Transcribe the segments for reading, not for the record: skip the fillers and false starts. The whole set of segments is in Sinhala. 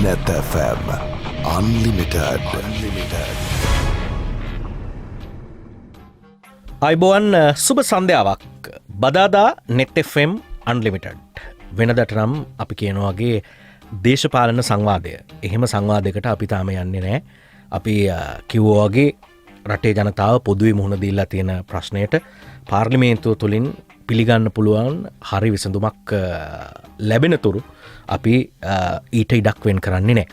Net FM Unlimited. අයිබෝවන් සුබ සන්ධ්‍යාවක්. බදාදා net FM unlimited. වෙනදට නම් අපි කියනවාගේ දේශපාලන සංවාදය. එහෙම සංවාදයකට අපි තාම යන්නේ නැහැ. අපි කිව්වාගේ රටේ ජනතාව පොදුවේ මුහුණ දීලා තියෙන ප්‍රශ්නයට පාර්ලිමේන්තුව තුලින් පිළිගන්න පුළුවන් හරි විසඳුමක් ලැබෙන තුරු අපි ඊට ඉඩක් වෙන් කරන්නේ නැහැ.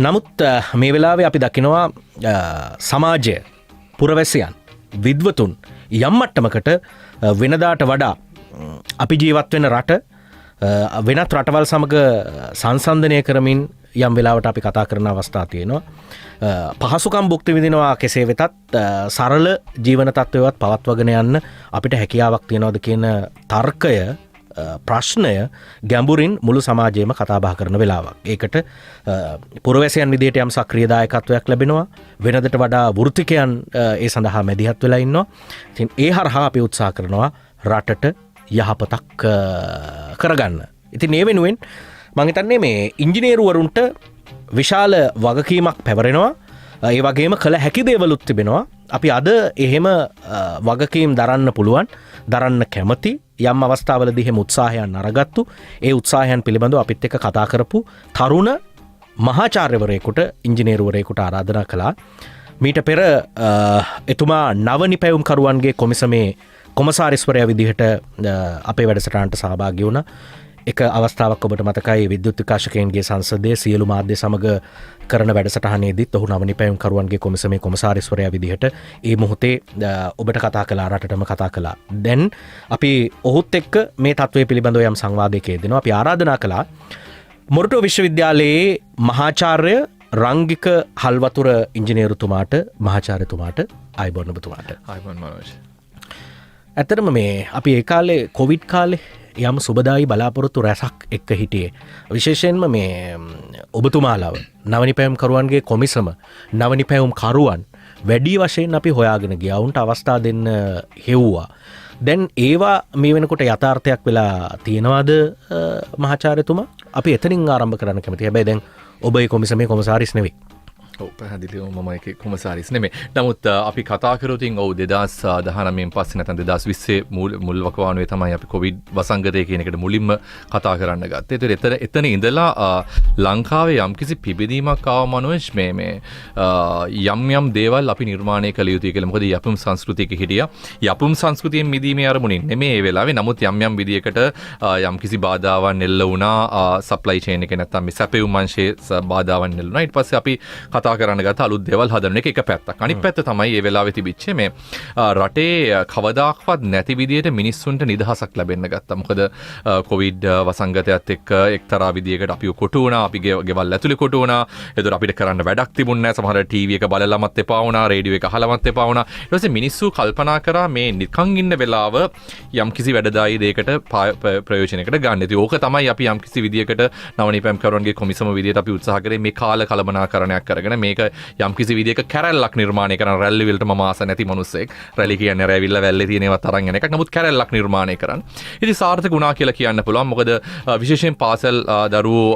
නමුත් මේ වෙලාවේ අපි දකිනවා සමාජය, පුරවැසියන්, විද්වතුන් යම් මට්ටමකට වෙනදාට වඩා අපි ජීවත් වෙන රට වෙනත් රටවල් සමග සංසන්දනය කරමින් යම් වෙලාවට අපි කතා කරන අවස්ථා තියෙනවා. පහසුකම් භුක්ති විඳිනවා කෙසේ වෙතත් සරල ජීවන තත්ත්වයවත් පවත්වාගෙන යන්න අපිට හැකියාවක් තියනවාද කියන තර්කය, ප්‍රශ්නය ගැඹුරින් මුළු සමාජයේම කතා බහ කරන වෙලාවක්. ඒකට පුරවැසියන් විදියට යම් සක්‍රියදායකත්වයක් ලැබෙනවා. වෙනදට වඩා වෘත්තිකයන් ඒ සඳහා මැදිහත් වෙලා ඉන්නවා. ඉතින් ඒ හරහා අපි උත්සාහ කරනවා රටට යහපතක් කරගන්න. ඉතින් ඒ වෙනුවෙන් මම හිතන්නේ මේ ඉංජිනේරුවරුන්ට විශාල වගකීමක් පැවරෙනවා. ඒ වගේම කළ හැකි දේවලුත් තිබෙනවා. අපි අද එහෙම වගකීම් දරන්න පුළුවන්, දරන්න කැමති යම් අවස්ථාවලදී එහෙම උත්සාහයන් අරගත්තු. ඒ උත්සාහයන් පිළිබඳව අපිත් එක්ක කතා කරපු තරුණ මහාචාර්යවරයෙකුට, ඉංජිනේරුවරයෙකුට ආරාධනා කළා. මීට පෙර එතුමා නව නිපැයුම්කරුවන්ගේ කොමිසමේ කොමසාරිස්වරයා විදිහට අපේ වැඩසටහනට සහභාගී වුණා. එක අවස්ථාවක් ඔබට මතකයි විද්‍යුත් විකාශකයන්ගේ සංසදයේ සියලු මාධ්‍ය සමග කරන වැඩසටහනේදීත් ඔහු නව නිපැයුම්කරුවන්ගේ කොමිසමේ කොමසාරිස්වරයා විදිහට ඒ මොහොතේ ඔබට කතා කළා, රටටම කතා කළා. දැන් අපි ඔහුත් එක්ක මේ තත්ත්වය පිළිබඳව යම් සංවාදයක යෙදෙනවා. අපි ආරාධනා කළා මොරටුව විශ්වවිද්‍යාලයේ මහාචාර්ය රංගික හල්වතුර ඉංජිනේරුතුමාට, මහාචාර්යතුමාට ආයුබෝවන් ඔබතුමාට. ආයුබෝවන් මනෝජ්. ඇත්තටම මේ අපි ඒ කාලේ කොවිඩ් කාලේ යම් සුබදායි බලාපොරොත්තු රැසක් එක්ක හිටියේ. විශේෂයෙන්ම මේ ඔබතුමාලව නවනිපැයුම් කරුවන්ගේ කොමිසම, නවනිපැයුම් කරුවන් වැඩි වශයෙන් අපි හොයාගෙන ගියා. උන්ට අවස්ථා දෙන්න හෙව්වා. දැන් ඒවා මේ වෙනකොට යථාර්ථයක් වෙලා තියෙනවද මහාචාර්යතුමා? අපි එතනින් ආරම්භ කරන්න කැමතියි. හැබැයි දැන් ඔබ ඒ කොමිසමේ කොමසාරිස් නෙවෙයි. පැහැදිලිව මම එක කොමසාරිස් නෙමෙයි. නමුත් අපි කතා කරොතින් 2019 පස්සේ නැත්නම් 2020 මුල් වකවානුවේ තමයි අපි කොවිඩ් වසංගතය කියන එකට මුලින්ම කතා කරන්න ගත්තේ. ඒතර එතන ඉඳලා ලංකාවේ යම්කිසි පිබිදීමක් ආව මනෝජ් මේ යම් දේවල් අපි නිර්මාණය කළ යුතුයි කියලා. මොකද යපුම් සංස්කෘතියක හිටියා. යපුම් සංස්කෘතියෙන් මිදීමේ අරමුණින් නෙමෙයි ඒ වෙලාවේ. නමුත් යම් විදියකට යම්කිසි බාධාවන් එල්ල වුණා. සප්ලයි චේන් එකේ නැත්නම් මේ සැපයුම් අංශයේ බාධාවන් එල්ල වුණා. ඊට පස්සේ අපි කතා කරන්න ගත්ත අලුත් දේවල් හදන එක පැත්තක්. අනිත් පැත්ත තමයි මේ වෙලාවේ තිබිච්ච මේ රටේ කවදාක්වත් නැති විදියට මිනිස්සුන්ට නිදහසක් ලැබෙන්න ගත්තා. මොකද කොවිඩ් වසංගතයත් එක්ක එක්තරා විදියකට අපිව කොටු වුණා, අපි ගෙවල් ඇතුලේ කොටු වුණා. ඒතර අපිට කරන්න වැඩක් තිබුණේ නැහැ. සමහර ටීවී එක බලලමත් එපා වුණා, රේඩියෝ එක අහලමත් එපා වුණා. ඊට පස්සේ මිනිස්සු කල්පනා කරා මේ නිකන් ඉන්න වෙලාව යම්කිසි වැඩදායී දෙයකට ප්‍රයෝජනයකට ගන්න. ඉතින් ඕක තමයි අපි යම්කිසි විදියකට නවනිපැයුම් කරුවන්ගේ කොමිසම විදියට අපි උත්සාහ කරේ මේ කාල කළමනාකරණයක් කරගෙන මේක යම්කිසි විදියක කැරැල්ලක් නිර්මාණය කරන. රැලි වලට මම ආස නැති මිනිස්සෙක්. රැලි කියන්නේ රැවිල්ල වැල්ලේ තියෙන ඒවා තරන් යන එකක්. නමුත් කැරැල්ලක් නිර්මාණය කරන්න. ඉතින් සාර්ථක වුණා කියලා කියන්න පුළුවන්. මොකද විශේෂයෙන් පාසල් දරුවෝ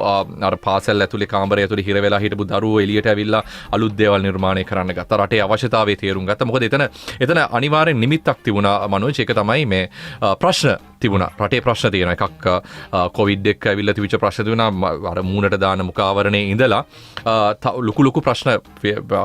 අර පාසල් ඇතුලේ කාමරය ඇතුලේ හිර වෙලා හිටපු දරුවෝ එළියට ඇවිල්ලා අලුත් දේවල් නිර්මාණය කරන්න ගත්තා. රටේ අවශ්‍යතාවය තේරුම් ගත්තා. මොකද එතන අනිවාර්යෙන් නිමිත්තක් තිබුණා මනෝජ්. ඒක තමයි මේ ප්‍රශ්න තිබුණා. රටේ ප්‍රශ්න තියෙන එකක් කොවිඩ් එක ඇවිල්ලා තිබිච්ච ප්‍රශ්න තිබුණා. අර මූණට දාන මුඛාවරණේ ඉඳලා ලොකු ප්‍රශ්න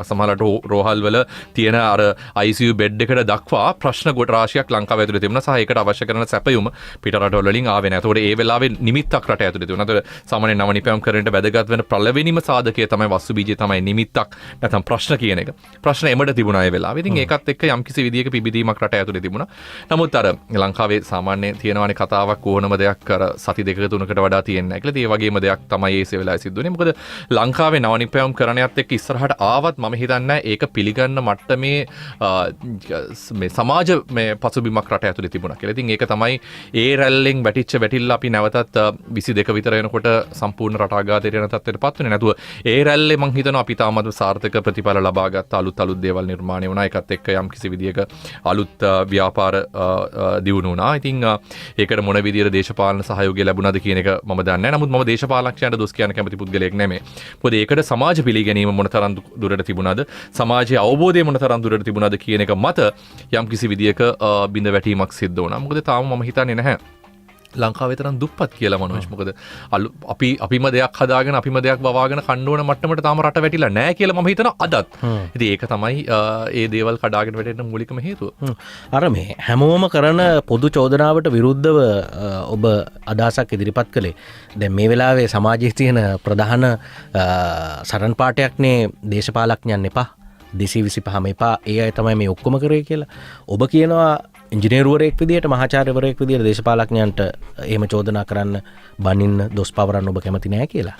සමහරට රෝහල් වල තියෙන අර ICU බෙඩ් එකට දක්වා ප්‍රශ්න කොට රාශියක් ලංකාව ඇතුලේ තිබුණා. සහ ඒකට අවශ්‍ය කරන සැපයුම පිට රටවල වලින් ආවේ නැහැ. ඒතකොට ඒ වෙලාවේ නිමිත්තක් රට ඇතුලේ තිබුණා. ඒතකොට සාමාන්‍ය නවනිපැයුම් කරන්නට වැදගත් වෙන පළවෙනිම සාධකය තමයි වස්තු බීජය තමයි නිමිත්තක් නැත්නම් ප්‍රශ්න කියන එක. ප්‍රශ්න එමඩ තිබුණා ඒ වෙලාවේ. ඉතින් ඒකත් එක්ක යම්කිසි විදියක පිබිදීමක් රට ඇතුලේ තිබුණා. නමුත් අර ලංකාවේ සාමාන්‍ය තියෙනවානේ කතාවක් ඕනම දෙයක් අර සති දෙකක තුනකට වඩා තියෙන්නේ නැහැ කියලා. ඒ වගේම දෙයක් තමයි ඒ වෙලාවේ සිද්ධ වුණේ. මොකද ලංකාවේ නවනිපැයුම් කරණයත් එක්ක ඉස්සරහට ආවත් මම හිතන්නේ ඒක පිළිගන්න මට්ටමේ මේ සමාජ මේ පසුබිමක් රට ඇතුලේ තිබුණා කියලා. ඉතින් ඒක තමයි ඒ රැල්ලෙන් වැටිල්ල අපි නැවතත් 22 විතර වෙනකොට සම්පූර්ණ රට ආඝාතයට යන තත්ත්වයටපත් වෙන්නේ නැතුව ඒ රැල්ලේ මම හිතනවා අපි තාමත් සාර්ථක ප්‍රතිඵල ලබා ගත්ත අලුත් දේවල් නිර්මාණය වුණා. ඒකත් එක්ක යම් කිසි විදියක අලුත් ව්‍යාපාර දියුණු වුණා. ඉතින් ඒකට මොන විදියට දේශපාලන සහයෝගය ලැබුණාද කියන එක මම දන්නේ නැහැ. නමුත් මම දේශපාලනඥයන්ට දොස් කියන්න කැමති පුද්ගලයෙක් නෙමෙයි. මොකද ඒකට සමාජ පිළිගැනීම මොන තරම් දුරට තිබුණාද, සමාජයේ අවබෝධය මොන තරම් දුරට තිබුණාද කියන එක මත යම් කිසි විදියක බිඳ වැටීමක් සිද්ධ වුණා. මොකද තාම මම හිතන්නේ නැහැ ලංකාවේ තරම් දුප්පත් කියලා මනෝජ්. මොකද අපිම දෙයක් හදාගෙන අපිම දෙයක් වවාගෙන කන්න ඕන මට්ටමට තාම රට වැටිලා නැහැ කියලා මම හිතනවා අදත්. ඉතින් ඒක තමයි ඒ දේවල් කඩාගෙන වැටෙන්න මූලිකම හේතුව. අර මේ හැමෝම කරන පොදු චෝදනාවට විරුද්ධව ඔබ අදහසක් ඉදිරිපත් කළේ. දැන් මේ වෙලාවේ සමාජයේ තියෙන ප්‍රධාන සරණ පාඨයක්නේ දේශපාලඥයන් එපා, 225 එපා, ඒ අය තමයි මේ ඔක්කොම කරේ කියලා. ඔබ කියනවා ඉංජිනේරුවරයෙක් විදියට, මහාචාර්යවරයෙක් විදියට දේශපාලඥයන්ට එහෙම චෝදනා කරන්න, බනින්න, දොස් පවරන්න ඔබ කැමති නැහැ කියලා.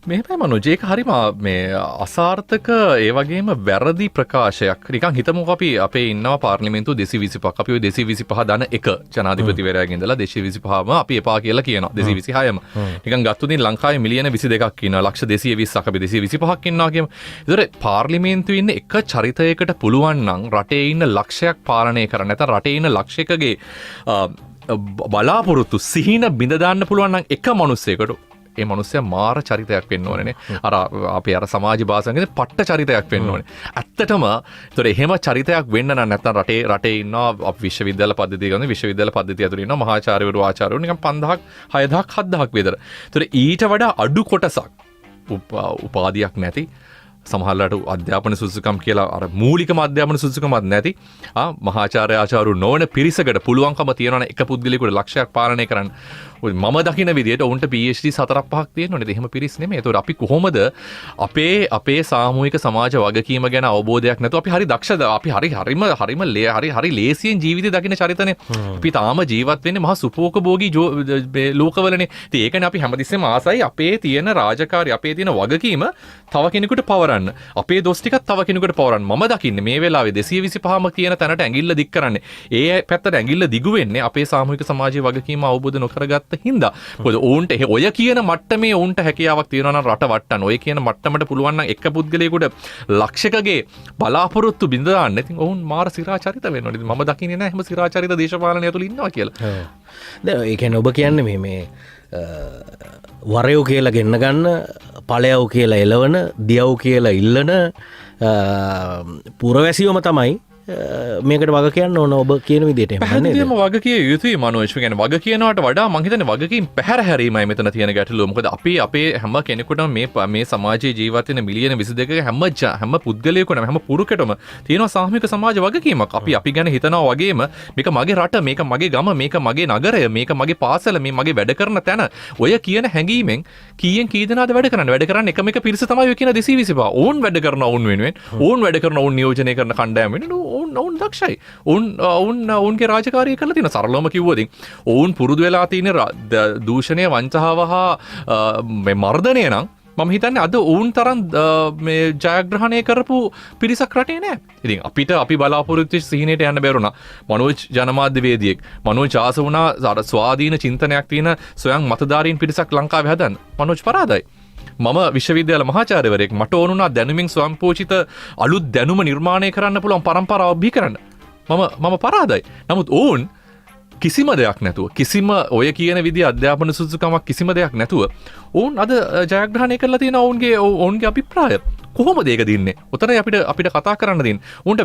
මෙහෙමයි මනෝජ්, ඒක හරිම මේ අසාර්ථක ඒ වගේම වැරදි ප්‍රකාශයක්. නිකන් හිතමුකෝ අපි අපේ ඉන්නවා පාර්ලිමේන්තුව 225ක්. අපි ওই 225 දන එක ජනාධිපතිවරයාගෙන් ඉඳලා 225ම අපි එපා කියලා කියනවා. 226ම. නිකන් ගත්තොත් ලංකාවේ මිලියන 22ක් ඉන්නවා. ලක්ෂ 220ක් අපි 225ක් ඉන්නවා කියමු. ඒතර පාර්ලිමේන්තුවේ ඉන්න එක චරිතයකට පුළුවන් නම් රටේ ඉන්න ලක්ෂයක් පාලනය කරන්න. නැත්නම් රටේ ඉන්න ලක්ෂයකගේ බලාපොරොත්තු සිහින බිඳ දාන්න පුළුවන් නම් එක මිනිස්සෙකුට ඒ මනුස්සයා මාර චරිතයක් වෙන්න ඕනේ. අර අපේ අර සමාජ භාෂාවෙන් පට්ට චරිතයක් වෙන්න ඕනේ. ඇත්තටම ඒතර එහෙම චරිතයක් වෙන්න නම් නැත්නම් රටේ ඉන්නවා විශ්වවිද්‍යාල පද්ධතිය ගන්න විශ්වවිද්‍යාල පද්ධතිය ඇතුළේ ඉන්නවා මහාචාර්යවරු ආචාර්යවරු නිකන් 5000ක් 6000ක් 7000ක් විතර. ඒතර ඊට වඩා අඩු කොටසක් උපාධියක් නැති, සමහරලාට අධ්‍යාපන සුසුකම් කියලා අර මූලිකම අධ්‍යාපන සුසුකමක් නැති මහාචාර්ය ආචාර්යවරු නොවන පිරිසකට පුළුවන්කම තියෙනවා එක පුද්ගලයෙකුට ලක්ෂයක් පාලනය කරන්න. මම දකින විදිහට උන්ට PhD 4-5ක් තියෙනවනේ. එහෙම පිරිස් නෙමෙයි. ඒතකොට අපි කොහොමද අපේ සාමූහික සමාජ වගකීම ගැන අවබෝධයක් නැතුව අපි හරි දක්ෂද? අපි හරි ලේසියෙන් ජීවිතය දකින චරිතනේ. අපි තාම ජීවත් වෙන්නේ මහා සුපෝකභෝගී ලෝකවලනේ. ඉතින් ඒකනේ අපි හැමතිස්සෙම ආසයි අපේ තියෙන රාජකාරී, අපේ තියෙන වගකීම තව කෙනෙකුට පවරන්න. අපේ දොස් ටිකක් තව කෙනෙකුට පවරන්න. මම දකින්නේ මේ වෙලාවේ 225ම කියන තැනට ඇඟිල්ල දික් කරන්නේ. ඒ පැත්තට ඇඟිල්ල දිගු වෙන්නේ අපේ සාමූහික සමාජයේ වගකීම අවබෝධ නොකරගත්ත හින්දා. මොකද ඔවුන්ට ඔය කියන මට්ටමේ ඔවුන්ට හැකියාවක් තියෙනවා නම් රට වට්ටන්න. ඔය කියන මට්ටමට පුළුවන් නම් එක පුද්ගලයෙකුට ලක්ෂකගේ බලාපොරොත්තු බිඳ දාන්න. ඉතින් ඔවුන් මාර සිරාචරිත වෙන්න ඕනේ. මම දකින්නේ නැහැ එහෙම සිරාචරිත දේශපාලනය ඇතුළේ ඉන්නවා කියලා. දැන් ඒ කියන්නේ ඔබ කියන්නේ මේ වරයෝ කියලා ගෙන්න ගන්න, පළයව කියලා එලවන, දියව් කියලා ඉල්ලන පුරවැසියෝම තමයි මේකට වග කියන්න ඕන ඔබ කියන විදිහට. පැහැදිලිවම වග කිය යුතුයි මනෝජ්. කියන්නේ වග කියනවට වඩා මං හිතන්නේ වගකීම් පැහැර හැරීමයි මෙතන තියෙන ගැටලුව. මොකද අපි අපේ හැම කෙනෙකුටම මේ සමාජයේ ජීවත් වෙන මිලියන 22ක හැම පුද්ගලයෙකුටම හැම පුරුකටම තියෙනවා සාමූහික සමාජ වගකීමක්. අපි ගැන හිතනවා වගේම මේක මගේ රට, මේක මගේ ගම, මේක මගේ නගරය, මේක මගේ පාසල, මේ මගේ වැඩ කරන තැන. ඔය කියන හැඟීමෙන් කීයෙන් කී දෙනාද වැඩ කරන්නේ? වැඩ කරන්නේ එකම එක පිරිස තමයි ඔය කියන 225. ඕන් වැඩ කරන ඕන් වෙනුවෙන්, ඕන් වැඩ කරන ඕන් නියෝජනය කරන කණ්ඩායම වෙනුවෙන් ඔවුන් දක්ෂයි. ඔවුන්ගේ රාජකාරිය කරලා තියෙන. සරලවම කිව්වොත් ඔවුන් පුරුදු වෙලා තියෙන දූෂණය, වංචාව හා මර්ධනය නම් මම හිතන්නේ අද ඔවුන් තරම් මේ ජයග්‍රහණය කරපු පිරිසක් රටේ නෑ. ඉතින් අපි බලාපොරොත්තු වෙච්ච සිහිනයට යන්න බැරුණා. මනෝජ් ජනමාධ්‍යවේදියෙක්, මනෝජ් ආස වුණා ස්වාධීන චින්තනයක් තියෙන ස්වයං මතධාරීන් පිරිසක් ලංකාවේ හදන්න. මනෝජ් පරාදයි. මම විශ්වවිද්‍යාල මහාචාර්යවරයෙක්. මට ඕනුණා දැනුමින් ස්වයංපෝෂිත අලුත් දැනුම නිර්මාණය කරන්න පුළුවන් පරම්පරාවක් බිහි කරන්න. මම පරාදයි. නමුත් ඔවුන් කිසිම දෙයක් නැතුව, කිසිම ඔය කියන විදිහ අධ්‍යාපන සුසුකමක් කිසිම දෙයක් නැතුව ඔවුන් අද ජයග්‍රහණය කරලා තියෙන ඔවුන්ගේ අභිප්‍රාය. කොහොමද ඒක දින්නේ? උතරයි අපිට කතා කරන්න දෙන්නේ. උන්ට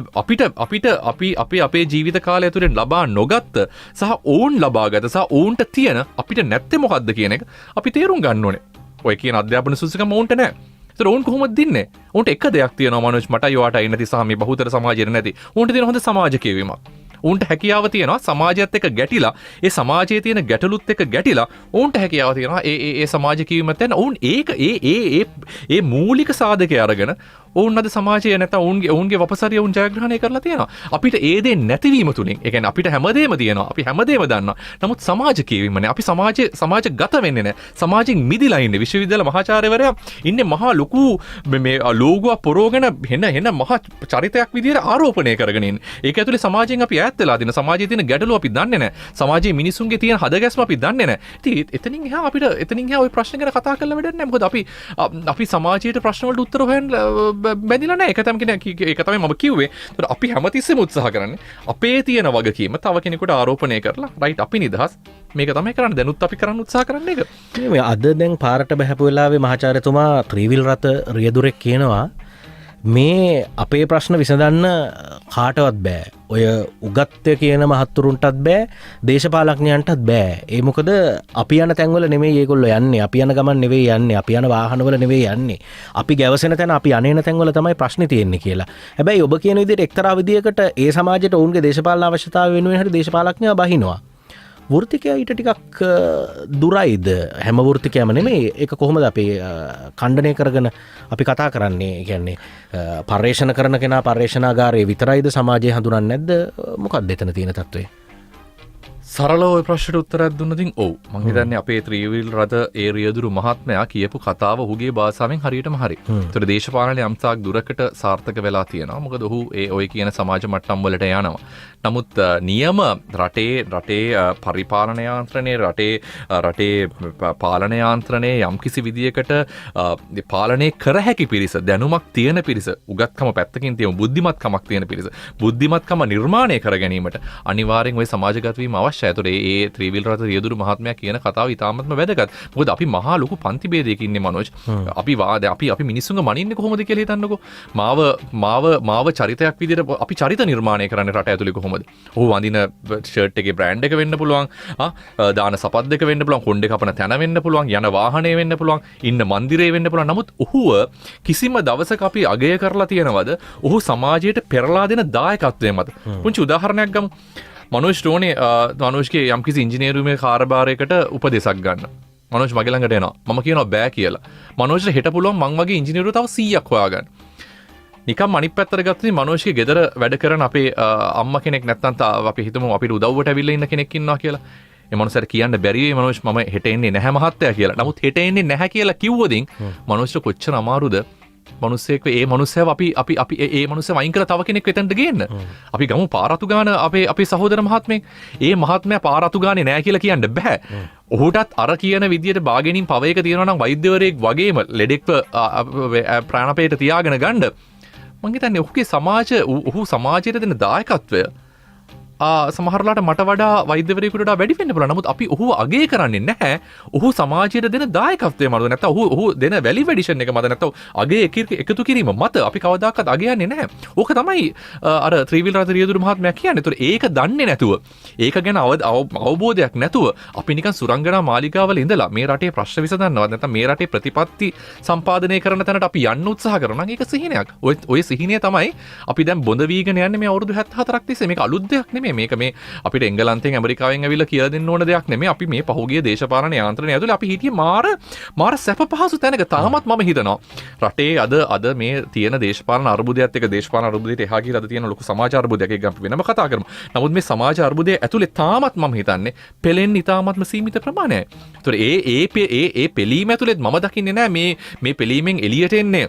අපේ ජීවිත කාලය තුළින් ලබා නොගත්ත සහ ඔවුන් ලබාගත සහ ඔවුන්ට තියෙන අපිට නැත්තේ මොකද්ද කියන එක අපි තේරුම් ගන්න ඕනේ. ඔය කියන අධ්‍යාපන සුසුකම ඔවුන්ට නැහැ. ඒතර ඔවුන් කොහොමද දින්නේ? ඔවුන්ට එක දෙයක් තියෙනවා මනෝජ්, මටයි ඔයාටයි නැති සහ මේ බහුතර සමාජයේ නැති. ඔවුන්ට තියෙන හොඳ සමාජ කියවීමක්. ඔවුන්ට හැකියාව තියෙනවා සමාජයත් එක්ක ගැටිලා, ඒ සමාජයේ තියෙන ගැටලුත් එක්ක ගැටිලා ඔවුන්ට හැකියාව තියෙනවා ඒ සමාජ කියවීමත් යන ඔවුන් ඒක ඒ මූලික සාධකය අරගෙන ඔවුන් අද සමාජයේ නැත්නම් ඔවුන්ගේ වපසරිය ඔවුන් ජයග්‍රහණය කරලා තියෙනවා. අපිට ඒ දේ නැතිවීම තුලින්, ඒ කියන්නේ අපිට හැමදේම තියෙනවා, අපි හැමදේම දන්නවා. නමුත් සමාජ කියවීමනේ අපි සමාජගත වෙන්නේ නැහැ. සමාජයෙන් මිදිලා ඉන්නේ. විශ්වවිද්‍යාල මහාචාර්යවරයා ඉන්නේ මහා ලොකු මේ ලෝගුවක් පොරෝගෙන හෙන මහා චරිතයක් විදියට ආරෝපණය කරගෙන ඉන්නේ. ඒක ඇතුලේ සමාජයෙන් අපි ඈත් වෙලා දින සමාජයේ තියෙන ගැටලු අපි දන්නේ නැහැ. සමාජයේ මිනිසුන්ගේ තියෙන හදගැස්ම අපි දන්නේ නැහැ. ඉතින් එතනින් එහා ඔය ප්‍රශ්න ගැන කතා කරලා වැඩක් නැහැ. මොකද අපි සමාජයේ ප්‍රශ්න වලට උත්තර හොයන්න බැඳිලා නැහැ. ඒක තමයි මම කිව්වේ. ඒතර අපි හැමතිස්සෙම උත්සාහ කරන්නේ අපේ තියෙන වගකීම තව කෙනෙකුට ආරෝපණය කරලා රයිට් අපි නිදහස් මේක තමයි කරන්නේ. දැනුත් අපි කරන්න උත්සාහ කරන එක. මේ අද දැන් පාරට බහැපු වෙලාවේ මහාචාර්යතුමා ත්‍රිවිල් රත රියදුරෙක් කියනවා මේ අපේ ප්‍රශ්න විසඳන්න කාටවත් බෑ. ඔය උගත්ය කියන මහත්තුරුන්ටත් බෑ, දේශපාලඥයන්ටත් බෑ. ඒ මොකද අපි යන තැන්වල නෙමෙයි ඒගොල්ලෝ යන්නේ. අපි යන ගමන් නෙවෙයි යන්නේ. අපි යන වාහනවල නෙවෙයි යන්නේ. අපි ගැවසෙන තැන අපි අනේන තැන්වල තමයි ප්‍රශ්නේ තියෙන්නේ කියලා. හැබැයි ඔබ කියන විදිහට එක්තරා විදියකට ඒ සමාජයට ඔවුන්ගේ දේශපාලන අවශ්‍යතාවය වෙනුවෙන් හරි දේශපාලඥයා බහිනවා. වෘත්තිකයා ඊට ටිකක් දුරයිද? හැම වෘත්තිකයම නෙමෙයි. ඒක කොහොමද අපි ඛණ්ඩනය කරගෙන අපි කතා කරන්නේ? කියන්නේ පර්යේෂණ කරන කෙනා පර්යේෂණාගාරයේ විතරයිද සමාජය හඳුනන්නේ නැද්ද? මොකක්ද එතන තියෙන තත්ත්වය? සරලව ඔය ප්‍රශ්නට උත්තරයක් දුන්නදින් ඔව්. මං හිතන්නේ අපේ ත්‍රිවිල් රත ඒ රියදුරු මහත්මයා කියපු කතාව ඔහුගේ භාෂාවෙන් හරියටම හරි. ඒතර දේශපාලනයේ අම්සාක් දුරකට සාර්ථක වෙලා තියෙනවා. මොකද ඔහු ඔය කියන සමාජ මට්ටම් වලට යනවා. නමුත් නියම රටේ පරිපාලන යාන්ත්‍රණයේ රටේ පාලන යාන්ත්‍රණයේ යම්කිසි විදියකට පාලනය කර හැකි පිරිස, දැනුමක් තියෙන පිරිස, උගත්කම පැත්තකින් තියෙන බුද්ධිමත්කමක් තියෙන පිරිස, බුද්ධිමත්කම නිර්මාණය කර ගැනීමට අනිවාර්යෙන් ওই සමාජගත වීම අවශ්‍යයි. ඒතොර ඒ ත්‍රිවිල් රත රියදුරු මහත්මයා කියන කතාව ඉතාමත්ම වැදගත්. මොකද අපි මහා ලොකු පන්ති ભેදයක ඉන්නේ මනෝජ්. අපි මිනිස්සුන්ව මනින්නේ කොහොමද කියලා හිතන්නකෝ. මාව චරිතයක් විදිහට අපි චරිත නිර්මාණය කරන්නේ රට ඇතුලේ කොහොමද? ඔහු වඳින ෂර්ට් එකේ බ්‍රෑන්ඩ් එක වෙන්න පුළුවන්, දාන සපත් දෙක වෙන්න පුළුවන්, කොණ්ඩේ කපන තැන වෙන්න පුළුවන්, යන වාහනේ වෙන්න පුළුවන්, ඉන්න මන්දිරේ වෙන්න පුළුවන්. නමුත් ඔහුව කිසිම දවසක අපි අගය කරලා තියෙනවද? ඔහු සමාජයට පෙරලා දෙන දායකත්වය මත. පුංචි උදාහරණයක් ගමු. මනෝජ් ටෝනේ මනෝජ්ගේ යම්කිසි ඉංජිනේරුමේ කාර්යභාරයකට උපදෙසක් ගන්න. මනෝජ් මගේ ළඟට එනවා. මම කියනවා බෑ කියලා. මනෝජ්ට හෙට පුළුවන් මං වගේ ඉංජිනේරු තව 100ක් හොයාගන්න. නිකම් අනිත් පැත්තට ගත්තොත් මනෝජ්ගේ ගෙදර වැඩ කරන අපේ අම්මා කෙනෙක් නැත්නම් අපි හිතමු අපිට උදව්වට ඇවිල්ලා ඉන්න කෙනෙක් ඉන්නවා කියලා. ඒ මනුස්සයාට කියන්න බැරි වෙයි මනෝජ් මම හෙට එන්නේ නැහැ මහත්තයා කියලා. නමුත් හෙට එන්නේ නැහැ කියලා කිව්වොදින් මනෝජ්ට කොච්චර අමාරුද? මනුස්සයෙක් ඒ මනුස්සයව අපි ඒ මනුස්සයව වයින් කරලා තව කෙනෙක් වෙතෙන්ට ගේන්න. අපි ගමු පාරතු ගාන අපේ සහෝදර මහත්මයෙක්. ඒ මහත්මයා පාරතු ගානේ නෑ කියලා කියන්න බෑ. ඔහුටත් අර කියන විදියට බාගෙනින් පව එක තියෙනවා නම් වෛද්‍යවරයෙක් වගේම ලෙඩෙක්ව ප්‍රාණපේට තියාගෙන ගන්න. මං හිතන්නේ ඔහු සමාජයට දෙන දායකත්වය සමහරලාට මට වඩා වෛද්‍යවරයෙකුට වැඩි වෙන්න පුළුවන්. නමුත් අපි ඔහු අගය කරන්නේ නැහැ. ඔහු සමාජයට දෙන දායකත්වය මත නැත්නම් ඔහු දෙන වැලියු ඇඩිෂන් එක මත නැත්නම් අගය එකතු කිරීම මත අපි කවදාකවත් අගයන්නේ නැහැ. ඕක තමයි අර ත්‍රිවිල් රත රියදුරු මහත්මයා කියන්නේ. ඒතර ඒක දන්නේ නැතුව, ඒක ගැන අවබෝධයක් නැතුව අපි නිකන් සුරංගනා මාලිගාවල ඉඳලා මේ රටේ ප්‍රශ්න විසඳන්නවත් නැත්නම් මේ රටේ ප්‍රතිපත්ති සම්පාදනය කරන තැනට අපි යන්න උත්සාහ කරනවා නම් ඒක සිහිනයක්. ඔය සිහිනය තමයි අපි දැන් බොඳ වීගෙන යන්නේ මේ අවුරුදු 74ක් තිස්සේ. මේක අලුත් දෙයක් නෙමෙයි. මේක මේ අපිට එංගලන්තයෙන් ඇමරිකාවෙන් ඇවිල්ලා කියලා දෙන්න ඕන දෙයක් නෙමෙයි. අපි මේ පහුගිය දේශපාලන යාන්ත්‍රණය ඇතුලේ අපි හිටියේ මාර සැප පහසු තැනක. තාමත් මම හිතනවා රටේ අද මේ තියෙන දේශපාලන අර්බුදයත් එක්ක දේශපාලන අර්බුදයට එහා ගිහලා අද තියෙන ලොකු සමාජ අර්බුදයක් එක්ක අපි වෙනම කතා කරමු. නමුත් මේ සමාජ අර්බුදයේ ඇතුලේ තාමත් මම හිතන්නේ පෙලෙන්නේ තාමත්ම සීමිත ප්‍රමාණයයි. ඒතොර ඒ පෙලීම ඇතුලේ මම දකින්නේ නැහැ මේ පෙලීමෙන් එළියට එන්නේ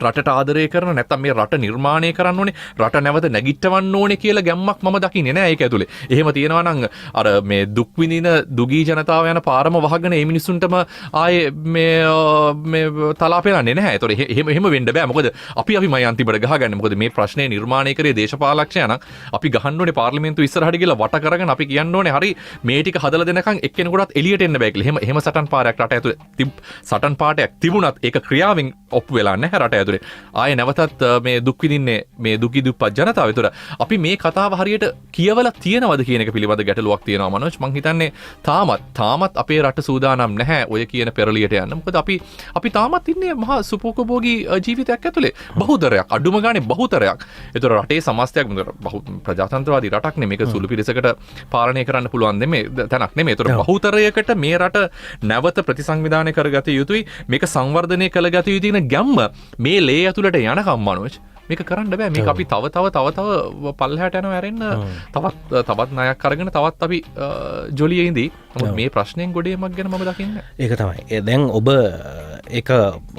රටට ආදරය කරන නැත්නම් මේ රට නිර්මාණය කරන්න ඕනේ, රට නැවත නැගිටවන්න ඕනේ කියලා ගැම්මක් මම දකින්නේ නෑ ඒක ඇතුලේ. එහෙම තියෙනවා නම් අර මේ දුක් විඳින දුගී ජනතාව යන පාරම වහගෙන මේ මිනිස්සුන්ටම ආයේ මේ තලා පෙරන්නේ නැහැ. ඒතොර එහෙම වෙන්න බෑ. මොකද අපිමයි අන්තිමට ගහගන්නේ. මොකද මේ ප්‍රශ්නේ නිර්මාණය කරේ දේශපාලකයන් නම් අපි ගහන්න ඕනේ පාර්ලිමේන්තුව ඉස්සරහට ගිහලා වට කරගෙන අපි කියන්න ඕනේ හරි මේ ටික හදලා දෙනකන් එක්කෙනෙකුටත් එළියට එන්න බෑ කියලා. එහෙම සටන් පාරයක් රට ඇතුලේ සටන් පාටයක් තිබුණත් ඒක ක්‍රියාවෙන් ඔප්පු වෙලා නැහැ රට ඇතුලේ. ආයේ නැවතත් මේ දුක් විඳින්නේ මේ දුකී දුප්පත් ජනතාව. ඒතර අපි මේ කතාව හරියට කියවලා තියෙනවද කියන එක පිළිබඳ ගැටලුවක් තියෙනවා මනෝජ්. මං හිතන්නේ තාමත් අපේ රට සූදානම් නැහැ ඔය කියන පෙරලියට යන්න. මොකද අපි තාමත් ඉන්නේ මහා සුපෝකභෝගී ජීවිතයක් ඇතුලේ. බහුතරයක් අඩුම ගානේ බහුතරයක්. ඒතර රටේ සමස්තයක් ප්‍රජාතන්ත්‍රවාදී රටක් නෙමෙයි. මේක සුළු පිරිසකට පාලනය කරන්න පුළුවන් තැනක් නෙමෙයි. ඒතර බහුතරයකට මේ රට නැවත ප්‍රතිසංවිධානය කරගත යුතුයි. මේක සංවර්ධනය කළගත යුතු කියන ගැම්ම මේ ලේ ඇතුළට යනකම් මනෝජ් මේක කරන්න බෑ. මේක අපි තව පල්ලෙහාට යනවා ඇරෙන්න තවත් ණයක් අරගෙන තවත් අපි ජොලියේ ඉඳී. නමුත් මේ ප්‍රශ්නෙන් ගොඩේමක් ගැන මම දකින්නේ. ඒක තමයි. දැන් ඔබ ඒක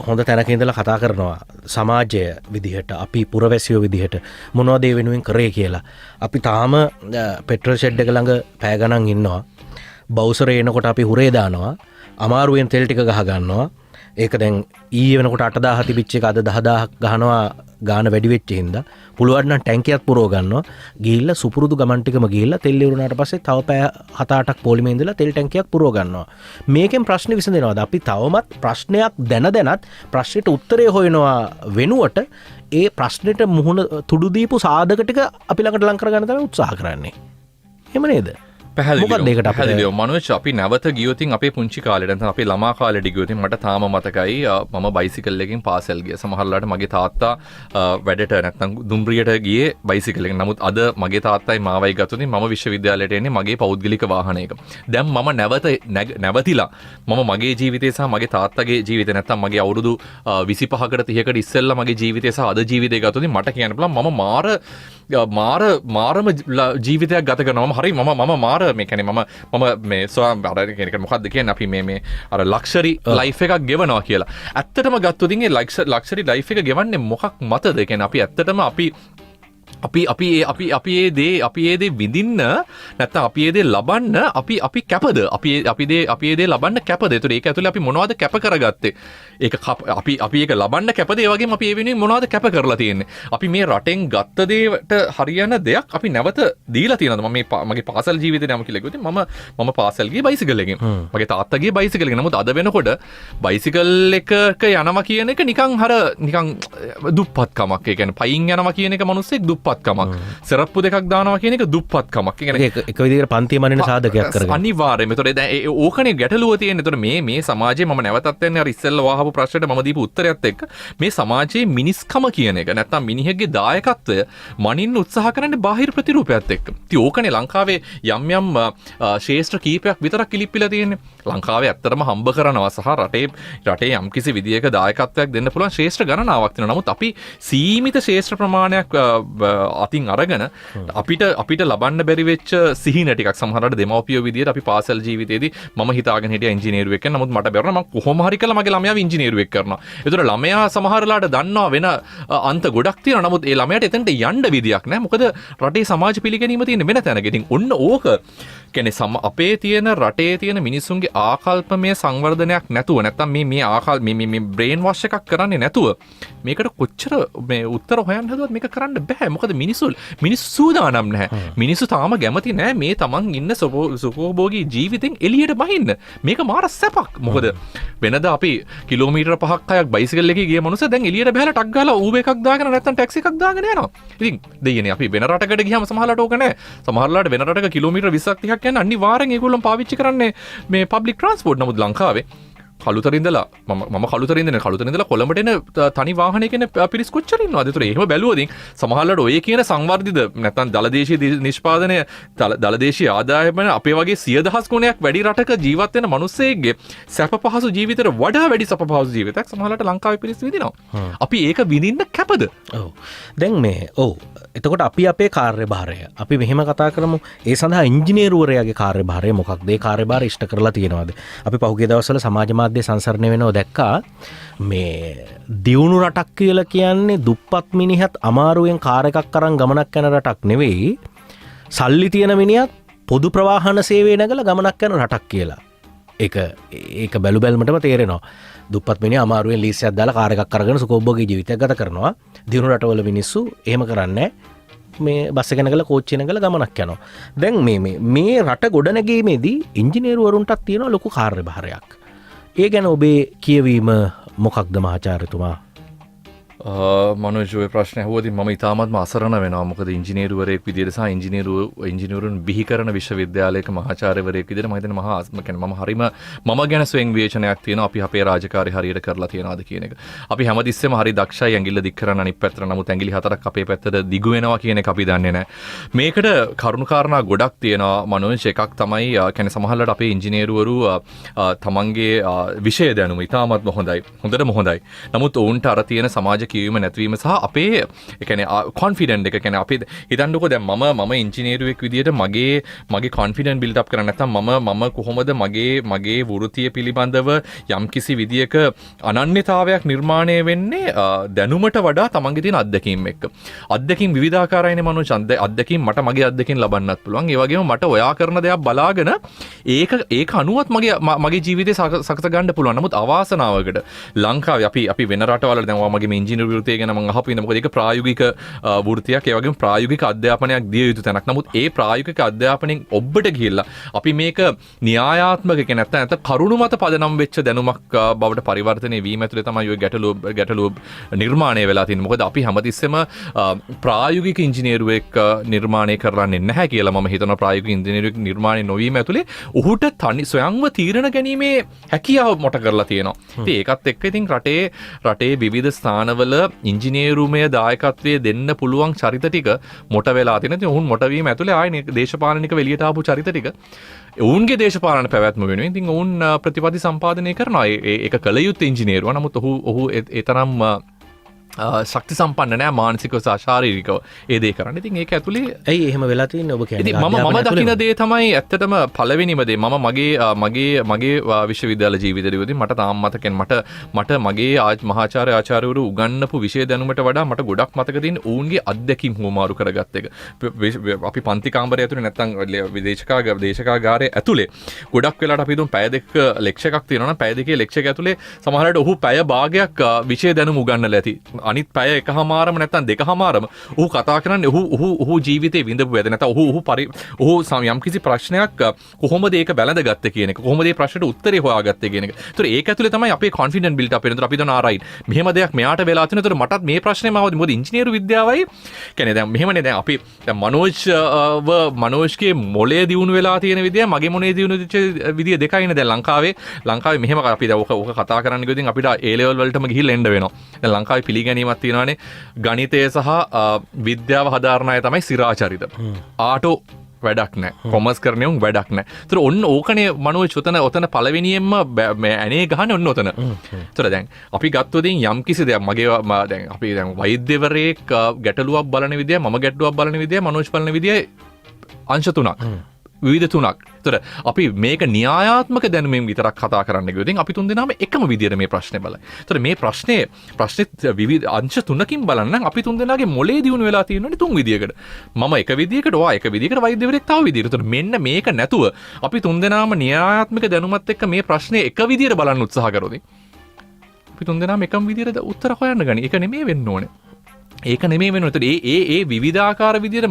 හොඳ තැනක ඉඳලා කතා කරනවා සමාජය විදිහට, අපි පුරවැසියෝ විදිහට මොනවද ඒ වෙනුවෙන් කරේ කියලා. අපි තාම පෙට්‍රල් ෂෙඩ් එක ළඟ පැය ගණන් ඉන්නවා. බවුසරේ එනකොට අපි හුරේ දානවා. අමාරුවෙන් තෙල් ටික ගහ ගන්නවා. ඒක දැන් ඊයේ වෙනකොට 8000 තිබිච්ච එක අද 10000ක් ගහනවා ගාන වැඩි වෙච්ච හින්දා පුළුවන් නම් ටැංකියක් පුරව ගන්නවා ගිහිල්ලා සුපුරුදු ගමන් ටිකම ගිහිල්ලා තෙල් ඉවරුනාට පස්සේ තව පැය 7-8ක් පොලිමේ ඉඳලා තෙල් ටැංකියක් පුරව ගන්නවා මේකෙන් ප්‍රශ්නේ විසඳෙනවද අපි තවමත් ප්‍රශ්නයක් දැනත් ප්‍රශ්නෙට උත්තරය හොයනවා වෙනුවට ඒ ප්‍රශ්නෙට මුහුණ තුඩු දීපු සාධක ටික අපි ළඟට ලං කරගන්න තමයි උත්සාහ කරන්නේ එහෙම නේද පැහැදිලිව මනෝජ් අපි නැවත ගියොතින් අපේ පුංචි කාලෙට නැත්නම් අපේ ළමා කාලෙට ගියොතින් මට තාම මතකයි මම බයිසිකල් එකකින් පාසල් ගියා සමහරලාට මගේ තාත්තා වැඩට නැත්නම් දුම්රියට ගියේ බයිසිකල් එකෙන් නමුත් අද මගේ තාත්තයි මාවයි ගතුනේ මම විශ්වවිද්‍යාලයට එන්නේ මගේ පෞද්ගලික වාහනයක දැන් මම නැවතිලා මම මගේ ජීවිතය සහ මගේ තාත්තගේ ජීවිතය නැත්නම් මගේ අවුරුදු 25කට 30කට ඉස්සෙල්ලා මගේ ජීවිතය සහ අද ජීවිතය ගතුනේ මට කියන්න පුළුවන් මම මාරම ජීවිතයක් ගත කරනවා හරි මම මාර මේ කියන්නේ මම මේ ස්වාම අර කෙනෙක් මොකද්ද කියන්නේ අපි මේ අර ලක්ෂරි ලයිෆ් එකක් ගෙවනවා කියලා. ඇත්තටම ගත්තොත් ඉතින් ඒ ලක්ෂරි ලයිෆ් එක ගෙවන්නේ මොකක් මතද? ඒ කියන්නේ අපි ඇත්තටම අපි ඒ දේ විඳින්න නැත්නම් අපි ඒ දේ ලබන්න අපි කැපද? අපි ඒ දේ ලබන්න කැපද? ඒතර ඒක ඇතුලේ අපි මොනවද කැප කරගත්තේ? ඒක අපි ඒක ලබන්න කැපද? ඒ වගේම අපි ඒ වෙනුවෙන් මොනවද කැප කරලා තියෙන්නේ? අපි මේ රටෙන් ගත්ත දේට හරියන දෙයක් අපි නැවත දීලා තියෙනවද? මම මගේ පාසල් ජීවිතේ නම කියලා කිව්වොත් මම පාසල් ගියේ බයිසිකල් එකෙන්. මගේ තාත්තා ගියේ බයිසිකල් එකෙන්. නමුත් අද වෙනකොට බයිසිකල් එකක යනවා කියන එක නිකන් දුප්පත්කමක්. ඒ කියන්නේ පයින් යනවා කියන එක මිනිස්සෙක් දුප්පත්කමක්. සරප්පු දෙකක් දානවා කියන එක දුප්පත්කමක්. ඒ කියන්නේ එක විදිහකට පන්තිය මනින සාධකයක් කරගෙන. අනිවාර්යයෙන්ම. ඒතකොට දැන් ඕකනේ ගැටලුව තියෙන්නේ. ඒතකොට මේ සමාජයේ මම නැවතත් එන්නේ අර ඉස්සෙල්ලා වහපු ප්‍රශ්නෙට මම දීපු උත්තරයත් එක්ක මේ සමාජයේ මිනිස්කම කියන එක නැත්තම් මිනිහෙක්ගේ දායකත්වය මනින්න උත්සාහ කරන්නේ බාහිර ප්‍රතිරූපයත් එක්ක. ඉතින් ඕකනේ ලංකාවේ යම් ශේෂ්ත්‍ර කීපයක් විතරක් ඉලිප්පිලා තියෙන්නේ. ලංකාවේ ඇත්තටම හම්බ කරනවා සහ රටේ යම්කිසි විදියක දායකත්වයක් දෙන්න පුළුවන් ශේෂ්ත්‍ර ගණනාවක් තියෙනවා. නමුත් අපි සීමිත ශේෂ්ත්‍ර ප්‍රමාණයක් අතින් අරගෙන අපිට ලබන්න බැරි වෙච්ච සිහින ටිකක් සමහරවිට දෙමව්පියෝ විදියට අපි පාසල් ජීවිතේදී මම හිතාගෙන හිටියා ඉංජිනේරුවෙක් වෙන්න. නමුත් මට බැරුණා මම කොහොම හරි කළා මගේ ළමයාව ඉංජිනේරුවෙක් කරනවා. ඒතර ළමයා සමහරලාට දන්නවා වෙන අන්ත ගොඩක් තියෙනවා. නමුත් ඒ ළමයාට එතනට යන්න විදියක් නැහැ. මොකද රටේ සමාජ පිළිගැනීම තියෙන වෙන තැනක. ඉතින් ඔන්න ඕක කියන්නේ අපේ තියෙන රටේ තියෙන මිනිස්සුන්ගේ ආකල්පමය සංවර්ධනයක් නැතුව නැත්තම් මේ බ්‍රේන් වොෂ් එකක් කරන්නේ නැතුව මේකට කොච්චර මේ උත්තර හොයන්න හදුවත් මේක කරන්න බෑ. මොකද මිනිස්සු සූදානම් නැහැ. මිනිස්සු තාම කැමති නැහැ මේ තමන් ඉන්න සුඛෝභෝගී ජීවිතෙන් එළියට බහින්න. මේක මාර සැපක්. මොකද වෙනද අපි කිලෝමීටර 5-6ක් බයිසිකල් එකේ ගිය මනුස්සය දැන් එළියට බහලා ටක් ගාලා ඌබ එකක් දාගෙන නැත්තම් ටැක්සි එකක් දාගෙන යනවා. ඉතින් දෙයියනේ අපි වෙන රටකට ගියාම සමහරලාට ඕක නැහැ. සමහරලාට වෙන රටක කිලෝමීටර 20ක් 30ක් යන අනිවාර්යෙන් ඒගොල්ලෝ පාවිච්චි කරන්නේ මේ පබ්ලික් ට්‍රාන්ස්පෝර්ට්. නමුත් ලංකාවේ කළුතරින්දලා මම කළුතරින්දලා කොළඹට එන තනි වාහනයකින් පිරිස් කොච්චර ඉන්නවද? ඒතර එහෙම බැලුවොත් සමහරවල්ලාට ඔය කියන සංවර්ධිත නැත්නම් දලදේශීය නිෂ්පාදනය දලදේශීය ආදායම අපේ වගේ 100,000 ගුණයක් වැඩි රටක ජීවත් වෙන මිනිස්සෙක්ගේ සැප පහසු ජීවිතේට වඩා වැඩි සැප පහසු ජීවිතයක් සමහරවල්ලාට ලංකාවේ පිරිස් විඳිනවා. අපි ඒක විඳින්න කැපද? ඔව්. දැන් එතකොට අපි අපේ කාර්යභාරය අපි මෙහෙම කතා කරමු. ඒ සඳහා ඉංජිනේරුවරයාගේ කාර්යභාරය මොකක්ද? ඒ කාර්යභාරය ඉෂ්ට කරලා තියෙනවද? අපි පහුගිය දවස්වල සමාජ මාධ්‍ය සංසරණය වෙනවා දැක්කා. මේ දියුණු රටක් කියලා කියන්නේ දුප්පත් මිනිහත් අමාරුවෙන් කාර් එකක් අරන් ගමනක් යන රටක් නෙවෙයි. සල්ලි තියෙන මිනිහත් පොදු ප්‍රවාහන සේවය නැගලා ගමනක් යන රටක් කියලා. ඒක බැලුබැල්මටම තේරෙනවා. දුප්පත් මිනිහා අමාරුවෙන් ලීසියක් දාලා කාර් එකක් අරගෙන සුඛෝභෝගී ජීවිතයක් ගත කරනවා. දියුණු රටවල මිනිස්සු එහෙම කරන්නේ මේ බස් එක නැගලා කෝච්චිය නැගලා ගමනක් යනවා. දැන් මේ රට ගොඩනැගීමේදී ඉංජිනේරුවරුන්ටත් තියෙන ලොකු කාර්යභාරයක්. ඒ ගැන ඔබේ කියවීම මොකක්ද මහාචාර්යතුමා? මනෝජ් ප්‍රශ්න ඇහුවොතින් මම ඉතාමත්ම අසරණ වෙනවා. මොකද ඉංජිනේරුවරයෙක් විදිහට සහ ඉංජිනේරුවන් බිහි කරන විශ්වවිද්‍යාලයක මහාචාර්යවරයෙක් විදිහට මම හිතන්නේ මහා ආත්ම කියන්නේ මම ගැන ස්වයං විවේචනයක් තියෙනවා. අපි අපේ රාජකාරී හරියට කරලා තියනවාද කියන එක. අපි හැමතිස්සෙම හරි දක්ෂයි ඇඟිල්ල දික් කරන අනිත් පැත්තට. නමුත් ඇඟිලි 4ක් අපේ පැත්තට දිගු වෙනවා කියන එක අපි දන්නේ නැහැ. මේකට කරුණු කාරණා ගොඩක් තියෙනවා මනෝජ්. එකක් තමයි කියන්නේ සමහරවිට අපේ ඉංජිනේරුවරු තමන්ගේ විෂය දැනුම ඉතාමත්ම හොඳයි. හොඳටම හොඳයි. නමුත් ඔවුන්ට අර තියෙන සමාජ කියවීම නැතිවීම සහ අපේ එකන කොන්ෆිඩන්ට් එක කියන්නේ අපි හිතන්නකෝ දැන් මම ඉංජිනේරුවෙක් විදියට මගේ කොන්ෆිඩන්ට් බිල්ඩ් අප් කරන්න නැත්නම් මම කොහොමද මගේ වෘත්තිය පිළිබඳව යම්කිසි විදියක අනන්‍යතාවයක් නිර්මාණය වෙන්නේ දැනුමට වඩා තමන්ගේ තියෙන අත්දැකීම් එක්ක. අත්දැකීම් විවිධාකාරයිනේ මනෝජ්. අත්දැකීම් මට මගේ අත්දැකීම් ලබන්නත් පුළුවන්. ඒ වගේම මට ඔයා කරන දේක් බලාගෙන ඒක අනුවත් මගේ ජීවිතේ සකස ගන්න පුළුවන්. නමුත් අවාසනාවකට ලංකාවේ අපි වෙන රටවල දැන් මගේ මේ ඉංජිනේරු වෘත්තිය ගැන මම අහපු ඉන්න මොකද ඒක ප්‍රායෝගික වෘත්තියක්. ඒ වගේම ප්‍රායෝගික අධ්‍යාපනයක් දිය යුතු තැනක්. නමුත් ඒ ප්‍රායෝගික අධ්‍යාපනයෙන් ඔබට ගිහිල්ලා අපි මේක න්‍යායාත්මක නැත්නම් කරුණු මත පදනම් වෙච්ච දැනුමක් බවට පරිවර්තනය වීම ඇතුලේ තමයි ඔය ගැටලුව නිර්මාණය වෙලා තියෙන්නේ. මොකද අපි හැමතිස්සෙම ප්‍රායෝගික ඉංජිනේරුවෙක් නිර්මාණය කරන්නේ නැහැ කියලා මම හිතනවා. ප්‍රායෝගික ඉංජිනේරුවෙක් නිර්මාණය නොවීම ඇතුලේ ඔහුට ස්වයංව තීරණ ගැනීමේ හැකියාව මොට කරලා තියෙනවා. ඉතින් ඒකත් එක්ක ඉතින් රටේ විවිධ ස්ථානවල ඉංජිනේරුමය දායකත්වයේ දෙන්න පුළුවන් චරිත ටික මොට වෙලා තියෙන. ඉතින් ඔවුන් මොට වීම ඇතුලේ ආයේ දේශපාලනික එළියට ආපු චරිත ටික ඔවුන්ගේ දේශපාලන පැවැත්ම වෙනුවෙන් ඉතින් ඔවුන් ප්‍රතිපත්ති සම්පාදනය කරනවා. ඒක කළ යුත්තේ ඉංජිනේරුවා. නමුත් ඔහු ඒ තරම් ශක්ති සම්පන්න නෑ මානසිකව සහ ශාරීරිකව ඒ දේ කරන්න. ඉතින් ඒක ඇතුලේ ඇයි එහෙම වෙලා තියෙන්නේ ඔබ කියන්නේ? ඉතින් මම දකින දේ තමයි ඇත්තටම පළවෙනිම දේ. මම මගේ විශ්වවිද්‍යාල ජීවිතයේදී මට තාම මතකෙන් මට මගේ ආචාර්යවරු උගන්වපු විෂය දැනුමට වඩා මට ගොඩක් මතක තියෙන ඔවුන්ගේ අත්දැකීම් හුවමාරු කරගත්ත එක. අපි පන්ති කාමරය ඇතුලේ නැත්තම් දේශකාගාරයේ ඇතුලේ ගොඩක් වෙලාවට අපි දුන් පැය දෙක ලෙක්චර් එකක් තියෙනවා නම් පැය දෙකේ ලෙක්චර් එක ඇතුලේ සමහරවිට ඔහු පැය භාගයක් විෂය දැනුම උගන්වලා ඇති. අනිත් පැය එකහමාරම නැත්නම් දෙකහමාරම ඔහු කතා කරන්නේ ඔහු ජීවිතේ විඳපු වැඩ නැත්නම් ඔහු යම්කිසි ප්‍රශ්නයක් කොහොමද ඒක වැළඳගත්තේ කියන එක කොහොමද මේ ප්‍රශ්නට උත්තරේ හොයාගත්තේ කියන එක. ඒතර ඒක ඇතුලේ තමයි අපේ කොන්ෆිඩන්ට් බිල්ඩ් අප් වෙන. ඒතර අපි දන්නවා රයිට් මෙහෙම දෙයක් මෙයාට වෙලා තියෙනවා. ඒතර මටත් මේ ප්‍රශ්නේ මාවද මොකද ඉංජිනේරු විද්‍යාවයි කියන්නේ දැන් මෙහෙමනේ දැන් අපි දැන් මනෝජ්ගේ මොලේ දියුණු වෙලා තියෙන විදිය මගේ මොලේ දියුණු වෙච්ච විදිය දෙකයිනේ. දැන් ලංකාවේ මෙහෙම අපි දැන් ඕක කතා කරන්න ගියොත් අපිට A level වලටම ගිහිල්ලා එන්න වෙනවා. දැන් ලංකාවේ පිළිගැනීමක් තියෙනවානේ ගණිතය සහ විද්‍යාව හදාරන අය තමයි සිරාචරිත. ආටෝ වැඩක් නැහැ. කොමර්ස් කරන උන් වැඩක් නැහැ. ඒතර ඔන්න ඕකනේ මනෝජ් ඔතන පළවෙනියෙන්ම ඇනේ ගහන්නේ ඔන්න ඔතන. ඒතර දැන් අපි ගත්තොත් යම්කිසි දෙයක් දැන් අපි දැන් වෛද්‍යවරයෙක් ගැටලුවක් බලන විදිය මම ගැටලුවක් බලන විදිය මනෝජ් බලන විදිය අංශ තුනක්. විවිධ තුනක්. ඒතර අපි මේක න්‍යායාත්මක දැනුමින් විතරක් කතා කරන්න ගියොත් අපි තුන් දෙනාම එකම විදියට මේ ප්‍රශ්නේ බලයි. ඒතර මේ ප්‍රශ්නේ විවිධ අංශ තුනකින් බලන්න අපි තුන් දෙනාගේ මොලේ දියුණු වෙලා තියෙනවනේ තුන් විදියකට. මම එක විදියකට ඔයා එක විදියකට වෛද්‍යවරයෙක් තව විදියකට. ඒතර මෙන්න මේක නැතුව අපි තුන් දෙනාම න්‍යායාත්මක දැනුමත් එක්ක මේ ප්‍රශ්නේ එක විදියට බලන්න උත්සාහ කරොත් අපි තුන් දෙනාම එකම විදියට උත්තර හොයන්න ගනි. ඒක නෙමෙයි වෙන්න ඕනේ. ඒක නෙමෙයි වෙන. ඒතර ඒ විවිධාකාර විදියට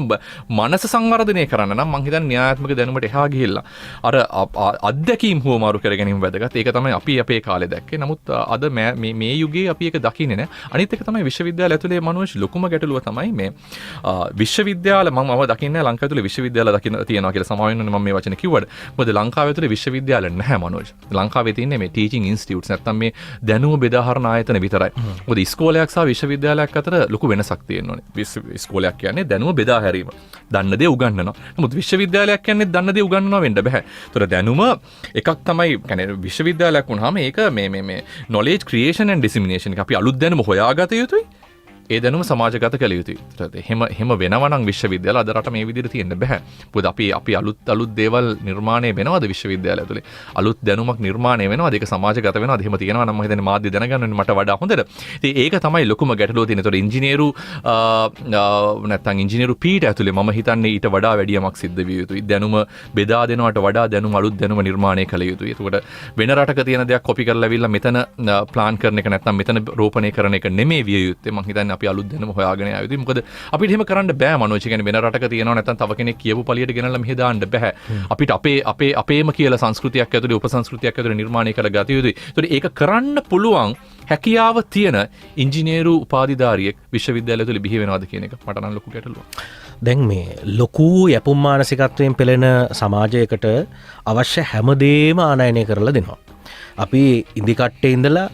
මනස සංවර්ධනය කරන්න නම් මං හිතන්නේ න්‍යායාත්මක දැනුමට එහා ගිහිල්ලා අර අත්දැකීම් හුවමාරු කර ගැනීම වැදගත්. ඒක තමයි අපි අපේ කාලේ දැක්කේ. නමුත් අද මේ යුගයේ අපි ඒක දකින්නේ නැහැ. අනිත් එක තමයි විශ්වවිද්‍යාල ඇතුලේ මනෝජ් ලොකුම ගැටලුව තමයි මේ විශ්වවිද්‍යාල මම දකින්නේ ලංකාව ඇතුලේ විශ්වවිද්‍යාල දකින්න තියනවා කියලා. සමාවෙන්න ඕනේ මම මේ වචනේ කිව්වට. මොකද ලංකාව ඇතුලේ විශ්වවිද්‍යාල නැහැ මනෝජ්. ලංකාවේ තියෙන්නේ මේ ටීචින් ඉන්ස්ටිටියුට්ස් නැත්තම් මේ දැනුම බෙදාහරන ආයතන විතරයි. මොකද ඉස්කෝලයක් සහ විශ්වවිද්‍යාලයක් අතර ලොකු වෙනසක් තියෙනවා. ඉස්කෝලයක් කියන්නේ දැනුම බෙදා හැරීම. දන්න දේ උගන්වනවා. නමුත් විශ්වවිද්‍යාලයක් කියන්නේ දන්න දේ උගන්වනවා වෙන්න බෑ. ඒතර දැනුම එකක් තමයි කියන්නේ විශ්වවිද්‍යාලයක් වුණාම ඒක මේ knowledge creation and dissemination එක අපි අලුත් දැනුම හොයාගත යුතුයි. ඒ දැනුම සමාජගත කළ යුතුයි. එහෙම වෙනවා නම් විශ්වවිද්‍යාල අද රට මේ විදිහට තියෙන්න බෑ. මොකද අපි අලුත් දේවල් නිර්මාණය වෙනවද විශ්වවිද්‍යාල ඇතුලේ? අලුත් දැනුමක් නිර්මාණය වෙනවද? ඒක සමාජගත වෙනවද? එහෙම තියෙනවා නම් මම හිතන්නේ මාධ්‍ය දැනගන්න ඕනේ මට වඩා හොඳට. ඉතින් ඒක තමයි ලොකුම ගැටලුව තියෙන්නේ. ඒතකොට ඉංජිනේරු පීඨ ඇතුලේ මම හිතන්නේ ඊට වඩා වැඩියමක් සිද්ධ විය යුතුයි. දැනුම බෙදා දෙනවට වඩා අලුත් දැනුම නිර්මාණය කළ යුතුයි. ඒකට වෙන රටක තියෙන දෙයක් කොපි කරලා ඇවිල්ලා මෙතන ප්ලාන් කරන එක නැත්නම් මෙතන රෝපණය කරන එක නෙමෙයි විය යුත්තේ. මම හිතන්නේ අපි අලුත් දැනුම හොයාගෙන ආවද මොකද අපිට එහෙම කරන්න බෑ මනෝජ්. කියන්නේ වෙන රටක තියෙනවා නැත්නම් තව කෙනෙක් කියපු පළියට ගෙනල්ලා මෙහෙ දාන්න බෑ. අපිට අපේම කියලා සංස්කෘතියක් ඇතුලේ උපසංස්කෘතියක් ඇතුලේ නිර්මාණය කරලා ගත යුතුයි. ඒතකොට ඒක කරන්න පුළුවන් හැකියාව තියෙන ඉංජිනේරු උපාධිධාරියෙක් විශ්වවිද්‍යාලය තුළ බිහි වෙනවද කියන එක මට නම් ලොකු ගැටලුවක්. දැන් මේ ලොකු යැපුම් මානසිකත්වයෙන් පෙළෙන සමාජයකට අවශ්‍ය හැමදේම ආනයනය කරලා දෙනවා. අපි ඉදිකට්ටේ ඉඳලා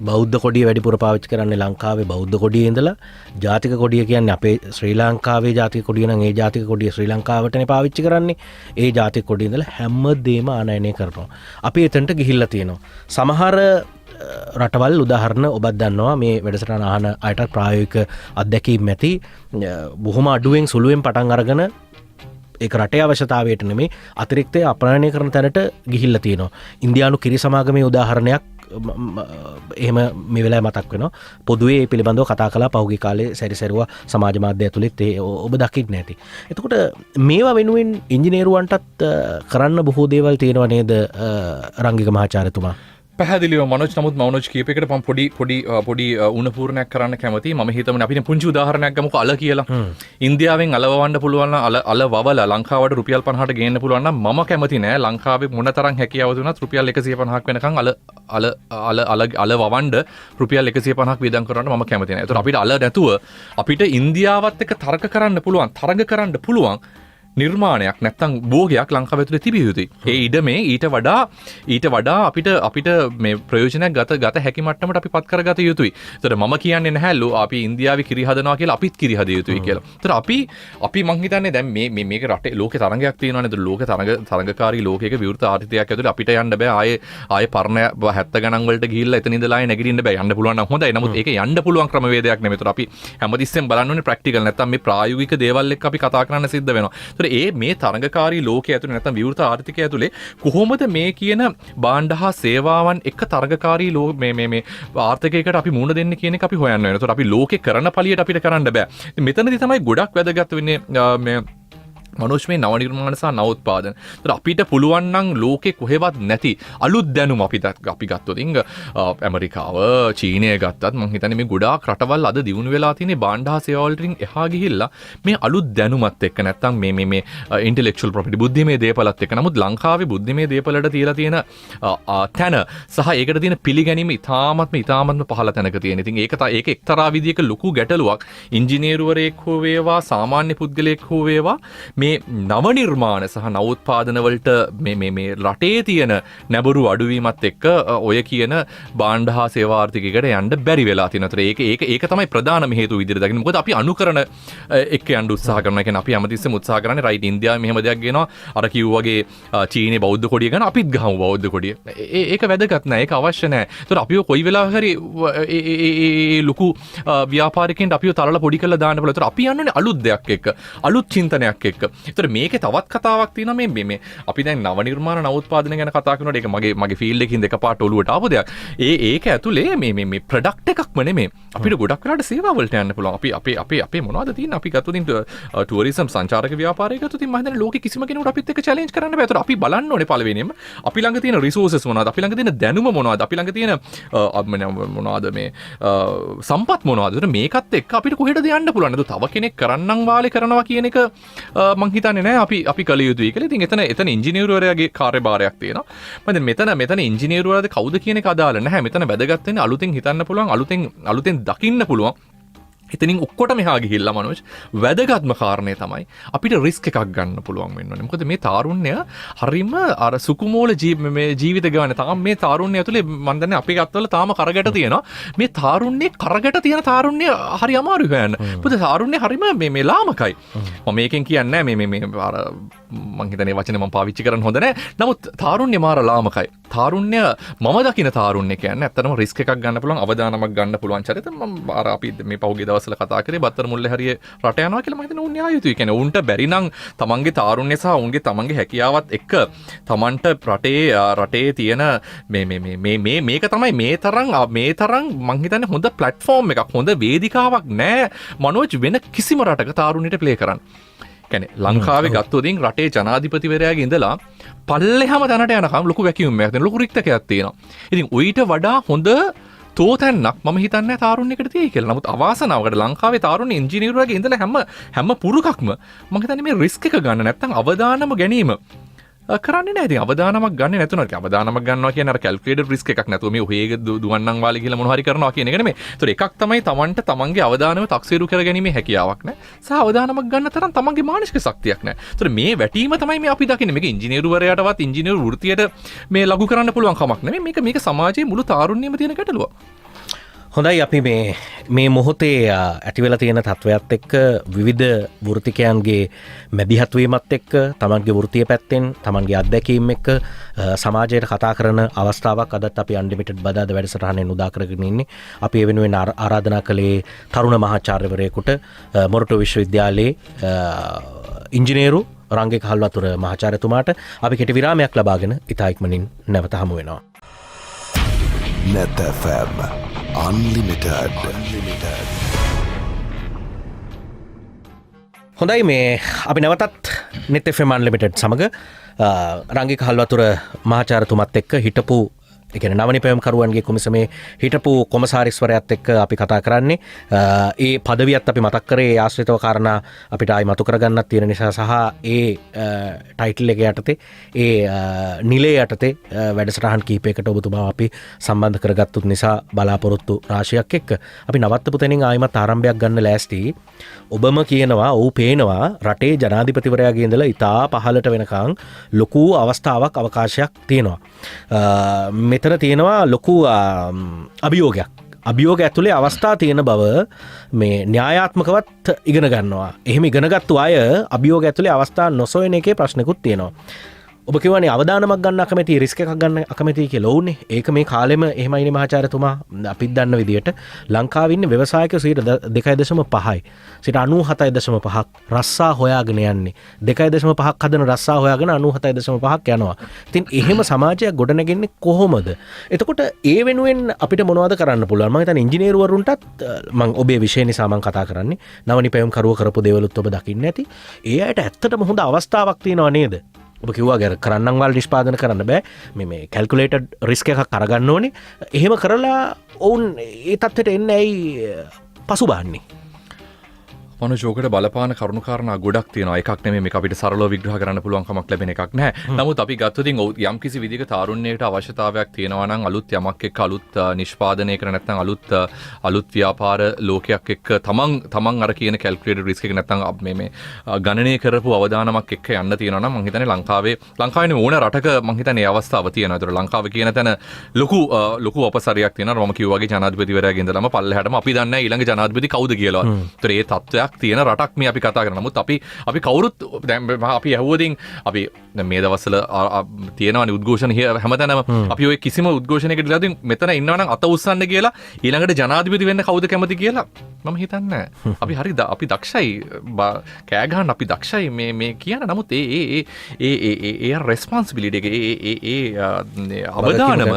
බෞද්ධ කොඩිය වැඩිපුර පාවිච්චි කරන්නේ ලංකාවේ බෞද්ධ කොඩියේ ඉඳලා ජාතික කොඩිය කියන්නේ අපේ ශ්‍රී ලංකාවේ ජාතික කොඩිය නම් ඒ ජාතික කොඩිය ශ්‍රී ලංකාවටනේ පාවිච්චි කරන්නේ. ඒ ජාතික කොඩිය ඉඳලා හැමදේම ආනයනය කරනවා. අපි එතනට ගිහිල්ලා තියෙනවා. සමහර රටවල් උදාහරණ ඔබත් දන්නවා මේ වැඩසටහන අහන අයට ප්‍රායෝගික අත්දැකීම් ඇති බොහොම අඩුවෙන් සුළුවෙන් පටන් අරගෙන ඒක රටේ අවශ්‍යතාවයට නෙමේ අතිරික්තය අපනයනය කරන තැනට ගිහිල්ලා තියෙනවා. ඉන්දියානු කිරි සමාගමේ උදාහරණයක් එහෙම මේ වෙලාවේ මතක් වෙනවා. පොදුවේ මේ පිළිබඳව කතා කළා පහුගිය කාලේ සැරිසරුවා සමාජ මාධ්‍ය ඇතුළෙත් ඔබ දකින්න ඇති. එතකොට මේවා වෙනුවෙන් ඉංජිනේරුවන්ටත් කරන්න බොහෝ දේවල් තියෙනවා නේද රංගික මහාචාර්යතුමා? පැහැදිලිව මනෝජ් නමුත් මනෝජ් කීපයකට මම පොඩි උණපූර්ණයක් කරන්න කැමතියි. මම හිතමනේ අපිට පුංචි උදාහරණයක් ගමුකෝ අල කියලා. ඉන්දියාවෙන් අල වවන්න පුළුවන් නම් අල වවලා ලංකාවට රුපියල් 50ට ගේන්න පුළුවන් නම් මම කැමති නෑ ලංකාවේ මොනතරම් හැකියාව දුනත් රුපියල් 150ක් වෙනකන් අල වවන්න රුපියල් 150ක් වියදම් කරන්න මම කැමති නෑ. ඒතකොට අපිට අල නැතුව අපිට ඉන්දියාවත් එක්ක තරඟ කරන්න පුළුවන් නිර්මාණයක් නැත්තම් භෝගයක් ලංකාව ඇතුලේ තිබිය යුතුයි. ඒ ඉඩමේ ඊට වඩා අපිට මේ ප්‍රයෝජනයක් ගත හැකි මට්ටමට අපි පත් කරගත යුතුයි. ඒතර මම කියන්නේ නැහැ අපි ඉන්දියාවේ කිරි හදනවා කියලා අපිත් කිරි හදිය යුතුයි කියලා. ඒතර අපි මං හිතන්නේ දැන් මේක රටේ ලෝකේ තරඟයක් තියෙනවා නේද? ලෝක තරඟකාරී ලෝකයක විවෘත ආර්ථිකයක් ඇතුලේ අපිට යන්න බෑ. ආයේ පරණ 70 ගණන් වලට ගිහිල්ලා එතන ඉඳලා ආයේ නැගිටින්න බෑ. යන්න පුළුවන් නම් හොඳයි. නමුත් ඒක යන්න පුළුවන් ක්‍රමවේදයක් නෙමෙයි. ඒතර අපි හැමතිස්සෙම බලන්න ඕනේ ප්‍රැක්ටිකල් නැත්තම් මේ ප්‍රායෝගික දේවල් එක්ක අපි කතා කරන්න සිද්ධ වෙනවා. මේ තරඟකාරී ලෝකයේ ඇතුලේ නැත්නම් විවෘත ආර්ථිකය ඇතුලේ කොහොමද මේ කියන භාණ්ඩ හා සේවාවන් එක්ක තරඟකාරී මේ ආර්ථිකයකට අපි මුහුණ දෙන්නේ කියන එක අපි හොයන්න වෙනවා. ඒතකොට අපි ලෝකේ කරන පළියට අපිට කරන්න බෑ. මෙතනදී තමයි ගොඩක් වැදගත් වෙන්නේ මේ මනෝජ් මේ නව නිර්මාණ සහ නව උත්පාදන. ඒතර අපිට පුළුවන් නම් ලෝකේ කොහෙවත් නැති අලුත් දැනුම අපි ගත්තොත් ඇමරිකාව චීනය ගත්තත් මම හිතන්නේ මේ ගොඩාක් රටවල් අද දියුණු වෙලා තියෙන්නේ භාණ්ඩ හා සේවා වලටින් එහා ගිහිල්ලා මේ අලුත් දැනුමත් එක්ක නැත්තම් මේ ඉන්ටෙලෙක්චුවල් ප්‍රොපර්ටි බුද්ධිමය දේපලත් එක්ක. නමුත් ලංකාවේ බුද්ධිමය දේපලට තියලා තියෙන තැන සහ ඒකට තියෙන පිළිගැනීම ඉතාමත්ම පහළ තැනක තියෙන. ඉතින් ඒක එක්තරා විදියක ලොකු ගැටලුවක්. ඉංජිනේරුවරයෙක් හෝ වේවා සාමාන්‍ය පුද්ගලයෙක් හෝ වේවා මේ නව නිර්මාණ සහ නවෝත්පාදන වලට මේ රටේ තියෙන නැඹුරු අඩුවීමත් එක්ක ඔය කියන භාණ්ඩ හා සේවා ආර්ථිකයකට යන්න බැරි වෙලා තියෙනවා. ඒක තමයි ප්‍රධානම හේතුව විදිහට දකින්න. මොකද අපි අනුකරණ එක්ක යන්න උත්සාහ කරනවා. කියන්නේ අපි හැමතිස්සෙම උත්සාහ කරන්නේ රයිට් ඉන්දියාවේ මෙහෙම දෙයක් ගේනවා. අර කිව්වා වගේ චීනේ බෞද්ධ කොඩිය ගන්න අපිත් ගහමු බෞද්ධ කොඩිය. ඒක වැදගත් නෑ. ඒක අවශ්‍ය නෑ. ඒතකොට අපිව කොයි වෙලාවක හරි ඒ ලොකු ව්‍යාපාරිකයන්ට අපිව තරලා පොඩි කරලා දාන්න පුළුවන්. ඒතකොට අපි යන්නේ අලුත් දෙයක් එක්ක. අලුත් චින්තනයක් එක්ක. ඒතර මේකේ තවත් කතාවක් තියෙනවා මේ අපි දැන් නව නිර්මාණ නව උත්පාදන ගැන කතා කරනකොට ඒක මගේ ෆීල්ඩ් එකකින් දෙකපාරට ඔලුවට ආපු දෙයක්. ඒක ඇතුලේ මේ ප්‍රොඩක්ට් එකක්ම නෙමෙයි. අපිට ගොඩක් වෙලාට සේවා වලට යන්න පුළුවන්. අපි මොනවද තියෙන්නේ? අපි ගත්තොත් ටුවරිසම් සංචාරක ව්‍යාපාරය ගත්තොත් මම හිතන්නේ ලෝකෙ කිසිම කෙනෙකුට අපිත් එක්ක චැලෙන්ජ් කරන්න බෑ. ඒතර අපි බලන්න ඕනේ පළවෙනියෙන්ම අපි ළඟ තියෙන රිසෝසස් මොනවද? අපි ළඟ තියෙන දැනුම මොනවද? අපි ළඟ තියෙන මොනවද මේ සම්පත් මොනවද? ඒතර මේකත් එක්ක අපිට කොහෙටද යන්න පුළුවන්? නේද? තව කෙනෙක් කරන්නම් වාලේ කරනවා කියන එක මං හිතන්නේ නෑ අපි කළ යුතුයි කියලා. ඉතින් එතන ඉංජිනේරුවරයාගේ කාර්යභාරයක් තියෙනවා. මම මෙතන ඉංජිනේරුවරයාද කවුද කියන එක අදාළ නැහැ. මෙතන වැදගත් වෙන්නේ අලුතෙන් හිතන්න පුළුවන්, අලුතෙන් දකින්න පුළුවන්. එතනින් ඔක්කොට මෙහා ගිහිල්ලා මනෝජ් වැදගත්ම කාරණේ තමයි අපිට රිස්ක් එකක් ගන්න පුළුවන් වෙන්න ඕනේ. මොකද මේ තාරුණ්‍ය හරිම අර සුකුමෝල ජීවිත ගාන තාම මේ තාරුණ්‍ය ඇතුලේ මම දන්නේ අපේ අත්වල තාම කරගට තියෙනවා. මේ තාරුණ්‍යේ කරගට තියෙන තාරුණ්‍ය හරි අමාරුයි හොයන්න. මොකද තාරුණ්‍ය හරිම මේ ලාමකයි. මම මේකෙන් කියන්නේ මේ අර මං හිතන්නේ වචනේ මම පාවිච්චි කරන්න හොඳ නැහැ. නමුත් තාරුණ්‍ය මාර ලාමකයි. තාරුණ්‍ය මම දකින තාරුණ්‍ය කියන්නේ ඇත්තටම රිස්ක් එකක් ගන්න පුළුවන්, අවදානමක් ගන්න පුළුවන් චරිත. මම අර අපි මේ පහුගිය දවස්වල කතා කරේ බත්තර මුල්ලේ හරිය රට යනවා කියලා මම හිතන්නේ උන් න්‍යායුතුයි. කියන්නේ උන්ට බැරි නම් තමන්ගේ තාරුණ්‍ය සහ උන්ගේ තමන්ගේ හැකියාවත් එක්ක තමන්ට රටේ තියෙන මේක තමයි මේ තරම් මං හිතන්නේ හොඳ ප්ලැට්ෆෝම් එකක්, හොඳ වේදිකාවක් නෑ මනෝජ් වෙන කිසිම රටක තාරුණ්‍යට ප්ලේ කරන්න. කියන්නේ ලංකාවේ ගත්තොතින් රටේ ජනාධිපතිවරයාගේ ඉඳලා පල්ලෙහාම තැනට යනකම් ලොකු වැකියුම්යක් තියෙනවා, ලොකු රික්තකයක් තියෙනවා. ඉතින් ඌට වඩා හොඳ තෝතැන්නක් මම හිතන්නේ තාරුණ්‍යයකට තියෙයි කියලා. නමුත් අවාසනාවකට ලංකාවේ තාරුණ්‍ය ඉංජිනේරුවගේ ඉඳලා හැම පුරුකක්ම මම හිතන්නේ මේ රිස්ක් එක ගන්න නැත්නම් අවදානම ගැනීම කරන්නේ නැහැ. ඉතින් අවදානමක් ගන්න නැතුණා. අවදානමක් ගන්නවා කියන්නේ අර කැල්කියුලේටඩ් රිස්ක් එකක් නැතුව මේ ඔහේක දුවන්නම් වාලේ කියලා මොනවා හරි කරනවා කියන එක නෙමෙයි. ඒතර එකක් තමයි Tamanට තමන්ගේ අවදානම තක්සේරු කරගැනීමේ හැකියාවක් නැහැ. සහ අවදානමක් ගන්න තරම් තමන්ගේ මානසික ශක්තියක් නැහැ. ඒතර මේ වැටීම තමයි මේ අපි දකින්නේ. මේක ඉංජිනේරුවරයාටවත් ඉංජිනේරු වෘත්තියට මේ ලඝු කරන්න පුළුවන් කමක් නෙමෙයි. මේක සමාජයේ මුළු තාරුණ්‍යෙම තියෙන ගැටලුවක්. හොඳයි අපි මේ මොහොතේ ඇතිවෙලා තියෙන තත්ත්වයක් එක්ක විවිධ වෘත්තිකයන්ගේ මැදිහත්වීමත් එක්ක තමන්ගේ වෘත්තීය පැත්තෙන් තමන්ගේ අත්දැකීම් එක්ක සමාජයට කතා කරන අවස්ථාවක් අදත් අපි අන්ලිමිටඩ් බදාදා වැඩසටහනෙන් උදා කරගෙන ඉන්නේ. අපි ඒ වෙනුවෙන් ආරාධනා කළේ තරුණ මහාචාර්යවරයෙකුට මොරටු විශ්වවිද්‍යාලයේ ඉංජිනේරු රංගේ කහල්වතුර මහාචාර්යතුමාට අපි කෙටි විරාමයක් ලබාගෙන ඉතා ඉක්මනින් නැවත හමු වෙනවා. Net FM Unlimited. හොඳයි මේ අපි නැවතත් Net FM Unlimited සමග රංගේ කහල්වතුර මහාචාර්යතුමත් එක්ක හිටපු එකන නවනි පැවම්කරුවන්ගේ කොමිසමේ හිටපු කොමසාරිස්වරයත් එක්ක අපි කතා කරන්නේ ඒ පදවියත් අපි මතක් කරේ ආශ්‍රිතව කාරණා අපිට ආයි මතු කරගන්නත් තියෙන නිසා සහ ඒ ටයිටල් එක යටතේ ඒ නිලේ යටතේ වැඩසටහන් කීපයකට ඔබතුමා අපි සම්බන්ධ කරගත්තුත් නිසා බලාපොරොත්තු රාශියක් එක්ක අපි නවත්තපු තැනින් ආයිමත් ආරම්භයක් ගන්න ලෑස්ති. ඔබම කියනවා ඔව් පේනවා රටේ ජනාධිපතිවරයාගේ ඉඳලා ඉතා පහළට වෙනකන් ලොකු අවස්ථාවක් අවකාශයක් තියෙනවා. මෙතන තියෙනවා ලොකු අභියෝග ඇතුලේ අවස්ථා තියෙන බව මේ න්‍යායාත්මකවත් ඉගෙන ගන්නවා. එහෙම ඉගෙනගත්තු අය අභියෝග ඇතුලේ අවස්ථා නොසොයන එකේ ප්‍රශ්නකුත් තියෙනවා. ඔබ කියවනේ අවදානමක් ගන්න අකමැති රිස්ක් එකක් ගන්න අකමැති කියලා ඕනේ. ඒක මේ කාලෙම එහෙමයිනේ මහාචාර්යතුමා අපිත් දන්න විදියට ලංකාවේ ඉන්න ව්‍යවසායකයෝ 2.5යි. 97.5ක් රස්සා හොයාගෙන යන්නේ. 2.5ක් හදන රස්සා හොයාගෙන 97.5ක් යනවා. ඉතින් එහෙම සමාජයක් ගොඩනගන්නේ කොහොමද? එතකොට ඒ වෙනුවෙන් අපිට මොනවද කරන්න පුළුවන්? මම හිතන්නේ ඉංජිනේරුවරුන්ටත් මම ඔබේ විෂය නිසා මම කතා කරන්නේ. නවනි පැවම් කරුව කරපු දේවලුත් ඔබ දකින්න ඇති. ඒ අයට ඇත්තටම හොඳ අවස්ථාවක් තියෙනව නේද? ඔබ කිව්වා කරන්නම් වල නිෂ්පාදන කරන්න බෑ මේ කැල්කුලේටඩ් රිස්ක් එකක් අරගන්න ඕනේ. එහෙම කරලා ඔවුන් ඒ තත්ත්වයට එන්නේ ඇයි පසුබාන්නේ? මනුෂ්‍යෝකට බලපාන කරුණුකාරණා ගොඩක් තියෙනවා. එකක් නෙමෙයි මේක අපිට සරලව විග්‍රහ කරන්න පුළුවන් කමක් ලැබෙන එකක් නැහැ. නමුත් අපි ගත්තොත් යම් කිසි විදිහක තාරුණ්‍යයට අවශ්‍යතාවයක් තියෙනවා නම් අලුත් යමක් එක්ක අලුත් නිෂ්පාදනයකට නැත්නම් අලුත් ව්‍යාපාර ලෝකයක් එක්ක තමන් අර කියන කැල්කුලේටඩ් රිස්ක් එක නැත්නම් මේ ගණනය කරපු අවදානමක් එක්ක යන්න තියෙනවා නම් මම හිතන්නේ ලංකාවේ ඕන රටක මම හිතන්නේ ඒ අවස්ථාව තියෙනවා. ඒතර ලංකාව කියන තැන ලොකු අපසරයක් තියෙනවා. මම කිව්වා වගේ ජනාධිපතිවරයාගේ ඉඳලාම පල්ලෙහාටම අපි දන්නේ ඊළඟ ජනාධිපති කවුද කියලා. ඒතර ඒ තත්ත්වයක් තියෙන රටක් මේ අපි කතා කරන. නමුත් අපි කවුරුත් දැන් අපි ඇහුවදින් අපි මේ දවස්වල තියෙනවනේ උද්ඝෝෂණ හැමතැනම අපි ඔය කිසිම උද්ඝෝෂණයකට ගිහලා මෙතන ඉන්නවා නම් අත උස්සන්න කියලා ඊළඟට ජනාධිපති වෙන්න කවුද කැමති කියලා මම හිතන්නේ අපි දක්ෂයි කෑ ගහන්න අපි දක්ෂයි මේ කියන. නමුත් ඒ රෙස්පොන්සිබිලිටි එක ඒ අවදානම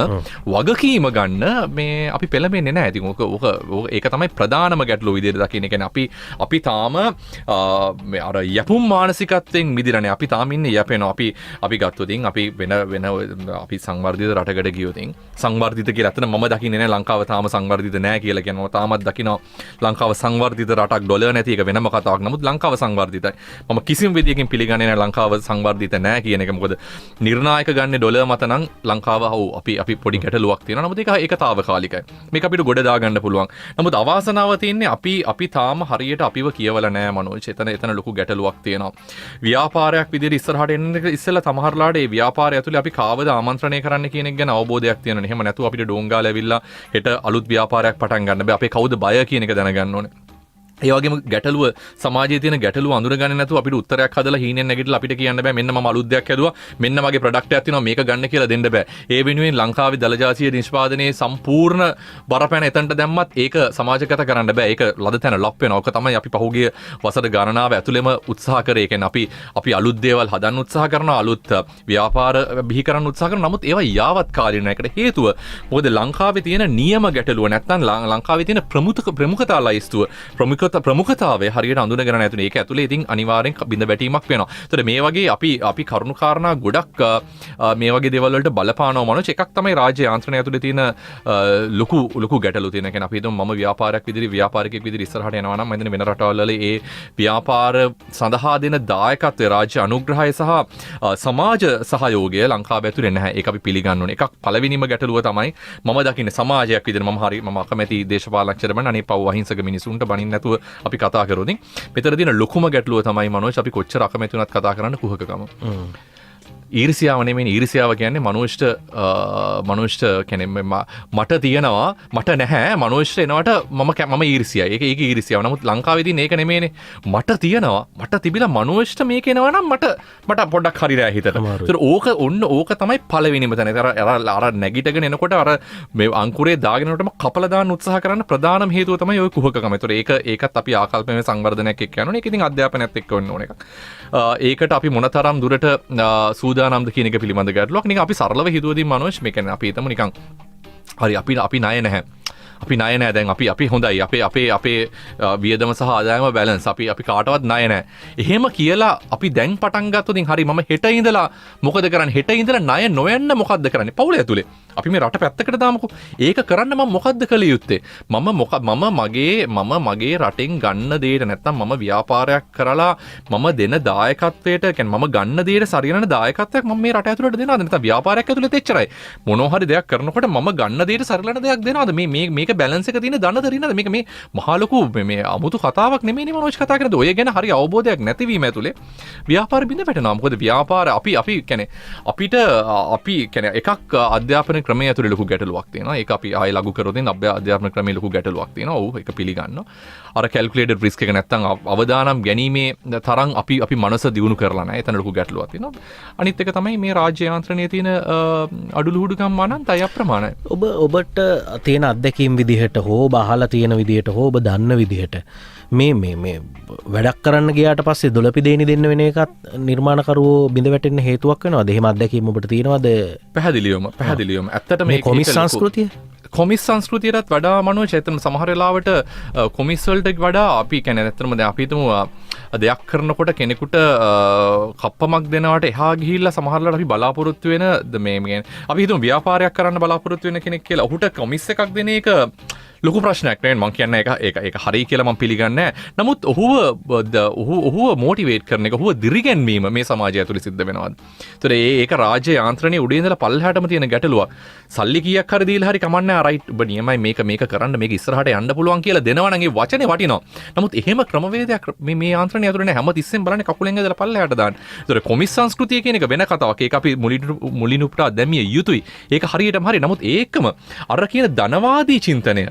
වගකීම ගන්න මේ අපි පෙළඹෙන්නේ නැහැ. ඉතින් ඕක ඒක තමයි ප්‍රධානම ගැටලුව විදිහට දකින්න. කියන්නේ අපි තාම අර යපුම් මානසිකත්වයෙන් මිදිරනේ. අපි තාම ඉන්නේ යපෙනවා. අපි ගත්තොතින් අපි වෙන අපි සංවර්ධිත රටකට ගියොතින් සංවර්ධිත කියලා අතන මම දකින්නේ නැහැ ලංකාව තාම සංවර්ධිත නැහැ කියලා කියනවා. තාමත් දකිනවා ලංකාව සංවර්ධිත රටක් ඩොලර් නැති එක වෙනම කතාවක්. නමුත් ලංකාව සංවර්ධිතයි. මම කිසිම විදියකින් පිළිගන්නේ නැහැ ලංකාව සංවර්ධිත නැහැ කියන එක. මොකද නිර්ණායක ගන්න ඩොලර් මත නම් ලංකාව අපි පොඩි ගැටලුවක් තියෙනවා. නමුත් ඒක తాවකාලිකයි. මේක අපිට ගොඩ දා ගන්න පුළුවන්. නමුත් අවාසනාව තියෙන්නේ අපි තාම හරියට අපිව කියවලා නැහැ මනෝජ්. එතන ලොකු ගැටලුවක් තියෙනවා. ව්‍යාපාරයක් විදිහට ඉස්සරහට එන්න ඉස්සෙල්ලා සමහරලාට ඒ ව්‍යාපාරය ඇතුලේ අපි කාවද ආමන්ත්‍රණය කරන්න කියන එක ගැන අවබෝධයක් තියෙනවා. එහෙම නැතුව අපිට ඩෝංගාල ඇවිල්ලා හෙට අලුත් ව්‍යාපාරයක් පටන් ගන්න බෑ. අපේ කවුද බය කියන එක දැනගන්න ඕනේ. ඒ වගේම ගැටලුව සමාජයේ තියෙන ගැටලුව අඳුරගන්නේ නැතුව අපිට උත්තරයක් හදලා හීනෙන් නැගිටලා අපිට කියන්න බෑ මෙන්න මම අලුත් දෙයක් හැදුවා මෙන්න මගේ ප්‍රොඩක්ට් එකක් තියෙනවා මේක ගන්න කියලා දෙන්න බෑ. ඒ වෙනුවෙන් ලංකාවේ දලජාතිය නිෂ්පාදනයේ සම්පූර්ණ බරපැන එතනට දැම්මත් ඒක සමාජගත කරන්න බෑ. ඒක ලද තැන ලප් වෙනවා. ඔක තමයි අපි පහුගිය වසර ගණනාව ඇතුළෙම උත්සාහ කරේ. ඒ කියන්නේ අපි අලුත් දේවල් හදන්න උත්සාහ කරනවා. අලුත් ව්‍යාපාර බිහි කරන්න උත්සාහ කරනවා. නමුත් ඒවා යාවත් කාලින එකට හේතුව මොකද ලංකාවේ තියෙන නියම ගැටලුව නැත්නම් ලංකාවේ තියෙන ප්‍රමුඛතා ලයිස්තුව ප්‍රමුඛතාවය හරියට අඳුනගෙන නැතුනේ. ඒක ඇතුලේ ඉතින් අනිවාර්යෙන් බිඳ වැටීමක් වෙනවා. ඒතර මේ වගේ අපි කරුණු කාරණා ගොඩක් මේ වගේ දේවල් වලට බලපානවා මනෝජ්. එකක් තමයි රාජ්‍ය යාන්ත්‍රණය ඇතුලේ තියෙන ලොකු ගැටලු තියෙන. කියන්නේ අපි හිතමු මම ව්‍යාපාරයක් විදිහට ව්‍යාපාරිකයෙක් විදිහට ඉස්සරහට යනවා නම් මම හිතන්නේ වෙන රටවල් වල ඒ ව්‍යාපාර සඳහා දෙන දායකත්වය රාජ්‍ය අනුග්‍රහය සහ සමාජ සහයෝගය ලංකාව ඇතුලේ නැහැ. ඒක අපි පිළිගන්න ඕනේ. එකක් පළවෙනිම ගැටලුව තමයි මම දකින්නේ සමාජයක් විදිහට මම අකමැති දේශපාලනඥයන් මම අනේ පව් අහිංසක මිනිසුන්ට බනින්න නැතුව අපි කතා කරොතින් මෙතන තියෙන ලොකුම ගැටලුව තමයි මනෝජ් අපි කොච්චර අකමැති වුණත් කතා කරන්න කුහකකම. ඊර්ෂ්‍යාව නෙමෙයි ඊර්ෂ්‍යාව කියන්නේ මනුෂ්ට කියන්නේ මට තියෙනවා මට නැහැ මනුෂ්ට එනවට මම ඊර්ෂ්‍යයි ඒක ඊර්ෂ්‍යාව. නමුත් ලංකාවේදී මේක නෙමෙයිනේ මට තියෙනවා මට තිබිලා මනුෂ්ට මේක එනවා නම් මට පොඩ්ඩක් හරි රෑ හිතට. ඒතර ඕක තමයි පළවෙනිම තැන. අර නැගිටගෙන එනකොට අර මේ අංකුරේ දාගෙනනකොටම කපලා දාන්න උත්සාහ කරන්න ප්‍රධානම හේතුව තමයි ওই කුහකකම. ඒතර ඒකත් අපි ආකල්පමය සංවර්ධනයක් එක්ක යනවා. ඒක ඉතින් අධ්‍යාපනයත් එක්ක වෙන්න ඕන එකක්. ඒකට අපි මොනතරම් දුරට සූදානම්ද කියන එක පිළිබඳ ගැටලුවක්. නිකන් අපි සරලව හිතුවදී මනෝජ් මේ කියන්නේ අපි හිතමු නිකන් හරි අපි ණය නැහැ. අපි ණය නැහැ දැන් අපි හොඳයි අපේ වියදම සහ ආදායම බැලන්ස් අපි කාටවත් ණය නැහැ. එහෙම කියලා අපි දැන් පටන් ගත්තොත් හරි මම හෙට ඉඳලා මොකද කරන්නේ හෙට ඉඳලා ණය නොයන්න මොකද්ද කරන්නේ පවුල ඇතුලේ අපි මේ රට පැත්තකට දාමුකෝ. ඒක කරන්න මම මොකද්ද කළ යුත්තේ? මම මගේ රටෙන් ගන්න දෙයට නැත්තම් මම ව්‍යාපාරයක් කරලා මම දෙන දායකත්වයට කියන්නේ මම ගන්න දෙයට සරියන දායකත්වයක් මම මේ රට ඇතුළට දෙනවද නැත්නම් ව්‍යාපාරයක් ඇතුළත එච්චරයි. මොනවා හරි දෙයක් කරනකොට මම ගන්න දෙයට සරියන දෙයක් දෙනවද? මේක බැලන්ස් එක තියෙන දන්න දරිනද? මේක මේ මහා ලොකු මේ අමුතු කතාවක් නෙමෙයිනේ මනෝජ් කතා කරන්නේ. ඔය ගැන හරි අවබෝධයක් නැතිවීම ඇතුලේ ව්‍යාපාර බිඳ වැටෙනවා. මොකද ව්‍යාපාර අපි කියන්නේ අපි කියන්නේ එකක් අධ්‍යාපන ක්‍රමය ඇතුලේ ලොකු ගැටලුවක් තියෙනවා. ඒක අපි ආයෙ ලඝු කරොත් අධ්‍යාපන ක්‍රමයේ ලොකු ගැටලුවක් තියෙනවා. ඔව් ඒක පිළිගන්නවා. අර කැල්කියුලේටඩ් රිස්ක් එක නැත්තම් අවදානම් ගැනීමේ තරම් අපි මනස දියුණු කරලා නැහැ. එතන ලොකු ගැටලුවක් තියෙනවා. අනිත් එක තමයි මේ රාජ්‍ය යාන්ත්‍රණයේ තියෙන අඩුලුහුඩුකම් අනන්තයි අප්‍රමාණයි. ඔබට තියෙන අත්දැකීම් විදිහට හෝ බහලා තියෙන විදිහට හෝ ඔබ දන්න විදිහට මේ වැඩක් කරන්න ගියාට පස්සේ දොළපිදේනි දෙන්න වෙන එකත් නිර්මාණකරුවෝ බිඳ වැටෙන්න හේතුවක් වෙනවද? එහෙම අත්දැකීම් ඔබට තියෙනවද? පැහැදිලිවම ඇත්තට මේ කොමිස් සංස්කෘතිය කොමිස් සංස්කෘතියටත් වඩා මනෝජ් ඇත්තටම සමහර වෙලාවට කොමිස් වලට වඩා අපි කියන්නේ ඇත්තටම දැන් අපි හිතමු දෙයක් කරනකොට කෙනෙකුට කප්පමක් දෙනවට එහා ගිහිල්ලා සමහරවිට අපි බලාපොරොත්තු වෙන මේ අපි හිතමු ව්‍යාපාරයක් කරන්න බලාපොරොත්තු වෙන කෙනෙක් කියලා ඔහුට කොමිස් එකක් දෙන එක ලොකු ප්‍රශ්නයක් නෙවෙයි. මම කියන්නේ ඒක හරි කියලා මම පිළිගන්නේ නැහැ. නමුත් ඔහුව මොටිවේට් කරන එක ඔහුව දිරිගැන්වීම මේ සමාජය ඇතුලේ සිද්ධ වෙනවා. ඒතර ඒක රාජ්‍ය යාන්ත්‍රණයේ උඩේ ඉඳලා පල්ලෙහාටම තියෙන ගැටලුවක්. සල්ලි කීයක් හරි දීලා හරි කමන්නේ රයිට් ඔබ නියමයි මේක කරන්න මේක ඉස්සරහට යන්න පුළුවන් කියලා දෙනවා නම් ඒ වචනේ වටිනවා. නමුත් එහෙම ක්‍රමවේදයක් මේ යාන්ත්‍රණය ඇතුලේ නැහැ. හැම තිස්සෙම බලන්නේ කකුලෙන් ඇදලා පල්ලෙහාට දාන්න. ඒතර කොමිස් සංස්කෘතිය කියන එක වෙන කතාවක්. ඒක අපි මුලින් උපුටා දැමිය යුතුයි. ඒක හරියටම හරි. නමුත් ඒකම අර කියන ධනවාදී චින්තනය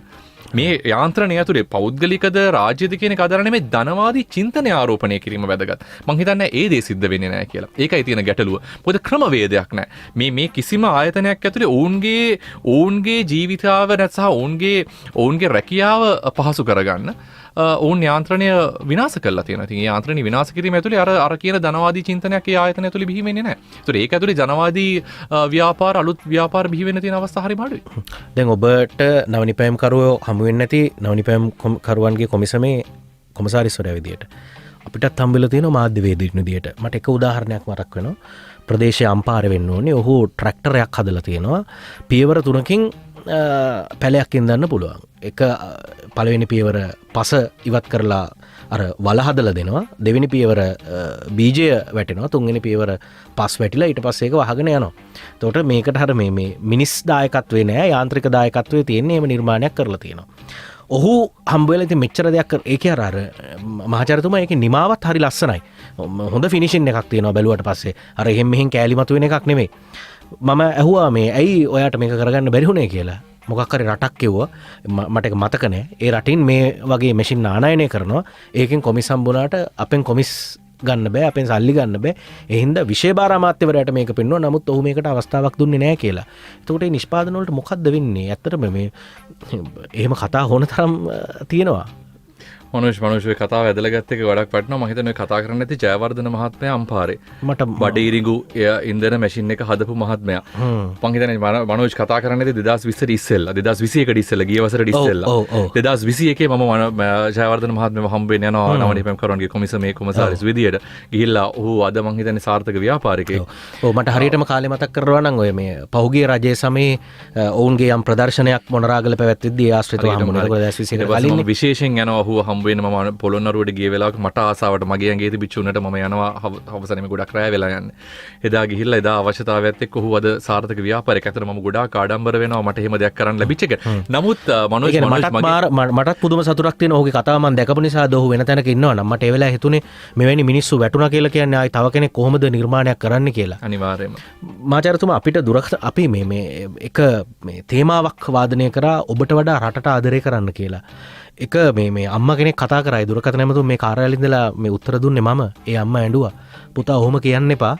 මේ යාන්ත්‍රණය ඇතුලේ පෞද්ගලිකද රාජ්‍යද කියන එක අදාළ නෙමෙයි ධනවාදී චින්තනය ආරෝපණය කිරීම වැදගත්. මං හිතන්නේ ඒ දේ සිද්ධ වෙන්නේ නැහැ කියලා. ඒකයි තියෙන ගැටලුව. මොකද ක්‍රමවේදයක් නැහැ. මේ කිසිම ආයතනයක් ඇතුලේ ඔවුන්ගේ ජීවිතාව නැත්නම් ඔවුන්ගේ රැකියාව පහසු කරගන්න ඔවුන් යාන්ත්‍රණය විනාශ කරලා තියෙනවා. ඉතින් මේ යාන්ත්‍රණය විනාශ කිරීම ඇතුලේ අර කියන ධනවාදී චින්තනයක් ඒ ආයතන ඇතුලේ බිහි වෙන්නේ නැහැ. ඒතර ඒක ඇතුලේ ධනවාදී ව්‍යාපාර අලුත් ව්‍යාපාර බිහි වෙන්න තියෙන අවස්ථා හරිම අඩුයි. දැන් ඔබට නවනිපැයම් කරුවෝ හමු වෙන්නේ නැති නවනිපැයම් කරුවන්ගේ කොමිසමේ කොමසාරිස්වරයා විදියට අපිටත් හම්බෙලා තියෙනවා මාධ්‍යවේදීන් විදියට. මට එක උදාහරණයක් මතක් වෙනවා. ප්‍රදේශයේ අම්පාර වෙන්න ඕනේ. ඔහු ට්‍රැක්ටරයක් හදලා තියෙනවා. පියවර 3කින් පැලයක් ඉඳන්න පුළුවන්. එක පළවෙනි පියවර පස ඉවත් කරලා අර වල හදලා දෙනවා. දෙවෙනි පියවර බීජය වැටෙනවා. තුන්වෙනි පියවර පස් වැටිලා ඊට පස්සේ ඒක වහගෙන යනවා. එතකොට මේකට හර මේ මිනිස් දායකත්වේ නෑ යාන්ත්‍රික දායකත්වයේ තියෙන එහෙම නිර්මාණයක් කරලා තියෙනවා. ඔහු හම්බවෙලා ඉතින් මෙච්චර දෙයක් ඒකේ අර මහාචාර්යතුමා ඒකේ නිමාවත් හරි ලස්සනයි. හොඳ ෆිනිෂින් එකක් තියෙනවා බැලුවට පස්සේ. අර එහෙම මෙහෙන් කෑලි මතුවෙන එකක් නෙමෙයි. මම ඇහුවා මේ ඇයි ඔයාට මේක කරගන්න බැරි වුණේ කියලා. මොකක් හරි රටක් කිව්වා මට ඒක මතක නෑ. ඒ රටින් මේ වගේ මැෂින් ආනයනය කරනවා. ඒකෙන් කොමිස් හම්බුණාට අපෙන් කොමිස් ගන්න බෑ අපෙන් සල්ලි ගන්න බෑ. ඒ හින්දා විශේෂ අමාත්‍යවරයාට මේක පෙන්නුවා. නමුත් ඔහු මේකට අවස්ථාවක් දුන්නේ නෑ කියලා. එතකොට මේ නිෂ්පාදන වලට මොකද්ද වෙන්නේ? ඇත්තටම මේ එහෙම කතා හොන තරම් තියෙනවා. මනුෂ්‍ය කතාව ඇදලා ගත්ත එක ගොඩක් වටිනවා. මම හිතන්නේ කතා කරන්න ඇති ජයවර්ධන මහත්මයා අම්පාරේ. මට බඩේරිඟු ඉන්ධන මැෂින් එක හදපු මහත්මයා. මම හිතන්නේ මනෝජ් කතා කරන්න ඇති 2020 ඉස්සෙල්ලා 2021 ඉස්සෙල්ලා ගිය වසරේ ඉස්සෙල්ලා 2021 මම ජයවර්ධන මහත්මයාව හම්බ වෙන්න යනවා නවනිපැම් කරුවන්ගේ කොමිසමේ කොමසාරිස් විදියට ගිහිල්ලා ඔහු අද මම හිතන්නේ සාර්ථක ව්‍යාපාරිකයෙක්. ඔව් මට හරියටම කාලේ මතක් කරනවා නම් ඔය මේ පහුගිය රජයේ සමයේ ඔවුන්ගේ යම් ප්‍රදර්ශනයක් මොනරාගල පැවැත්වෙද්දී ආශ්‍රිතව හම්බුණා. 2021 කලින් විශේෂයෙන් යනවා ඔහුව හම්බවෙන ම පොළොන්නරුවට ගිය වෙලාවක මට ආසාවට මගේ ඇඟේ තිබිච්ච උණට මම යනවා හවසනෙම ගොඩක් රැය වෙලා යන්නේ. එදා ගිහිල්ලා එදා අවශ්‍යතාවයත් එක්ක ඔහු අද සාර්ථක ව්‍යාපාරයක් ඇතර මම ගොඩාක් ආඩම්බර වෙනවා මට එහෙම දෙයක් කරන්න ලැබිච්ච එක. නමුත් මටත් පුදුම සතුටක් තියෙන ඔහුගේ කතාව මම දැකපු නිසා ඔහු වෙන තැනක ඉන්නවා නම් මට ඒ වෙලාවේ හිතුනේ මෙවැනි මිනිස්සු වැටුණා කියලා කියන්නේ ආයි තව කෙනෙක් කොහොමද නිර්මාණයක් කරන්න කියලා. අනිවාර්යයෙන්ම. මාචාරතුමා අපිට අපි මේ එක මේ තේමාවක් වාදනය කරා ඔබට වඩා රටට ආදරය කරන්න කියලා. එක මේ අම්ම කෙනෙක් කතා කරයි දුරකථන ඇමතුම මේ කාර්යාලේ ඉඳලා මේ උත්තර දුන්නේ මම. ඒ අම්මා ඇඬුවා. පුතා ඔහොම කියන්න එපා.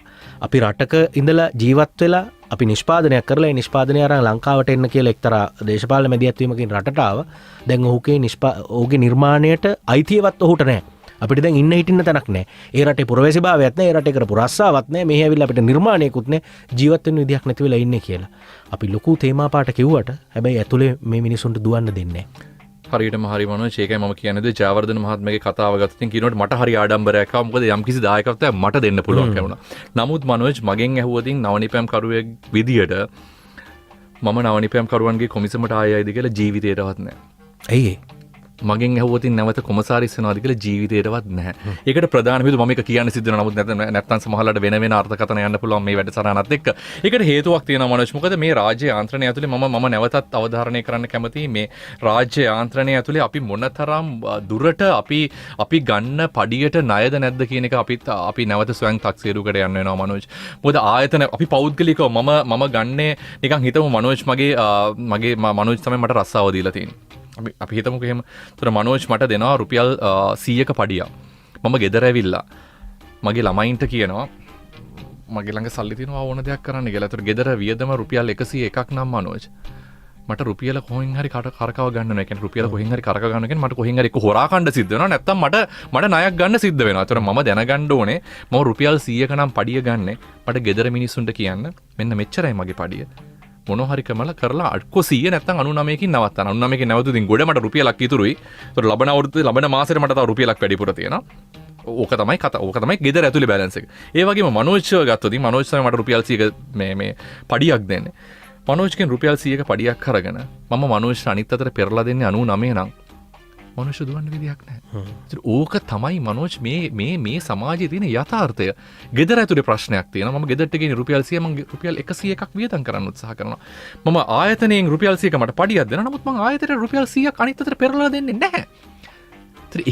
අපි රටක ඉඳලා ජීවත් වෙලා අපි නිෂ්පාදනයක් කරලා ඒ නිෂ්පාදනය අරන් ලංකාවට එන්න කියලා එක්තරා දේශපාලන මැදිහත්වීමකින් රටට ආවා. දැන් ඔහුගේ නිර්මාණයට අයිතියවත් ඔහුට නැහැ. අපිට දැන් ඉන්න හිටින්න තැනක් නැහැ. ඒ රටේ පුරවැසිභාවයක් නැහැ. ඒ රටේ කරපු රස්සාවක් නැහැ. මෙහි ඇවිල්ලා අපිට නිර්මාණයකුත් නැහැ. ජීවත් වෙන්න විදියක් නැති වෙලා ඉන්නේ කියලා. අපි ලොකු තේමා පාට කිව්වට හැබැයි ඇතුලේ මේ මිනිසුන්ට දුවන්න දෙන්නේ නැහැ. හරියටම හරි මනෝජ් ඒකයි මම කියන්නේ ජයවර්ධන මහත්මයාගේ කතාව ගත්තොත් කියනකොට මට හරි ආඩම්බරයක් ආවා මොකද යම්කිසි දායකත්වයක් මට දෙන්න පුළුවන් වුණා. නමුත් මනෝජ් මගෙන් ඇහුවොතින් නවනිපැම් කරුවෙක් විදියට මම නවනිපැම් කරුවන්ගේ කොමිසමට ආයයිද කියලා ජීවිතේටවත් නැහැ. ඇයි මගෙන් ඇහුවොතින් නැවත කොමසාරිස් වෙනවාද කියලා ජීවිතේටවත් නැහැ. ඒකට ප්‍රධාන හේතුව මම එක කියන්න සිද්ධ වෙනවා. නමුත් නැත්තම් සමහරවිට වෙන අර්ථකථන යන්න පුළුවන් මේ වැඩසටහනත් එක්ක. ඒකට හේතුවක් තියෙනවා මනෝජ්. මොකද මේ රාජ්‍ය යාන්ත්‍රණය ඇතුලේ මම නැවතත් අවධාරණය කරන්න කැමතියි මේ රාජ්‍ය යාන්ත්‍රණය ඇතුලේ අපි මොනතරම් දුරට අපි ගන්න පඩියට ණයද නැද්ද කියන එක අපි නැවත ස්වයං තක්සේරුවකට යන්න වෙනවා මනෝජ්. මොකද ආයතන අපි පෞද්ගලිකව මම ගන්නේ නිකන් හිතමු මනෝජ් මගේ මනෝජ් තමයි මට රස්සාව දීලා තියෙන්නේ. අපි හිතමුකෝ එහෙම. ඒතර මනෝජ් මට දෙනවා රුපියල් 100ක පඩියක්. මම ගෙදර ඇවිල්ලා මගේ ළමයින්ට කියනවා මගේ ළඟ සල්ලි තියෙනවා ඕන දෙයක් කරන්න කියලා. ඒතර ගෙදර වියදම රුපියල් 101ක් නම් මනෝජ් මට රුපියල කොහෙන් හරි කරකව ගන්න වෙනවා. කියන්නේ රුපියල කොහෙන් හරි කරකව ගන්න කියන්නේ මට කොහෙන් හරි එක හොරා කණ්ඩ සිද්ධ වෙනවා. නැත්තම් මට ණයක් ගන්න සිද්ධ වෙනවා. ඒතර මම දැනගන්න ඕනේ මම රුපියල් 100ක නම් පඩිය ගන්නෙ මට ගෙදර මිනිස්සුන්ට කියන්න මෙන්න මෙච්චරයි මගේ පඩිය. මොනහරි කරලා 100 නැත්නම් 99කින් නවත්තන. 99කින් නැවතුදින් ගොඩ මට රුපියලක් ඉතුරුයි. ඒතර ලබන මාසෙට මට තව රුපියලක් වැඩිපුර තියෙනවා. ඕක තමයි ගෙදර ඇතුලේ බැලන්ස් එක. ඒ වගේම මනෝජ් ගත්තොත් මනෝජ් තමයි මට රුපියල් 100ක මේ පඩියක් දෙන්නේ. මනෝජ්ගෙන් රුපියල් 100ක පඩියක් අරගෙන මම මනෝජ්ට අනිත් අතට පෙරලා දෙන්නේ 99 නම් මනුෂ්‍ය දුවන්න විදියක් නැහැ. ඕක තමයි මනෝජ් මේ සමාජයේ තියෙන යථාර්ථය. ගෙදර ඇතුලේ ප්‍රශ්නයක් තියෙනවා. මම ගෙදරට ගෙනින් රුපියල් 100 මම රුපියල් 101ක් වියදම් කරන්න උත්සාහ කරනවා. මම ආයතනයෙන් රුපියල් 100ක මට පඩියක් දෙනවා. නමුත් මම ආයතනයට රුපියල් 100ක් අනිත් අතට පෙරලා දෙන්නේ නැහැ.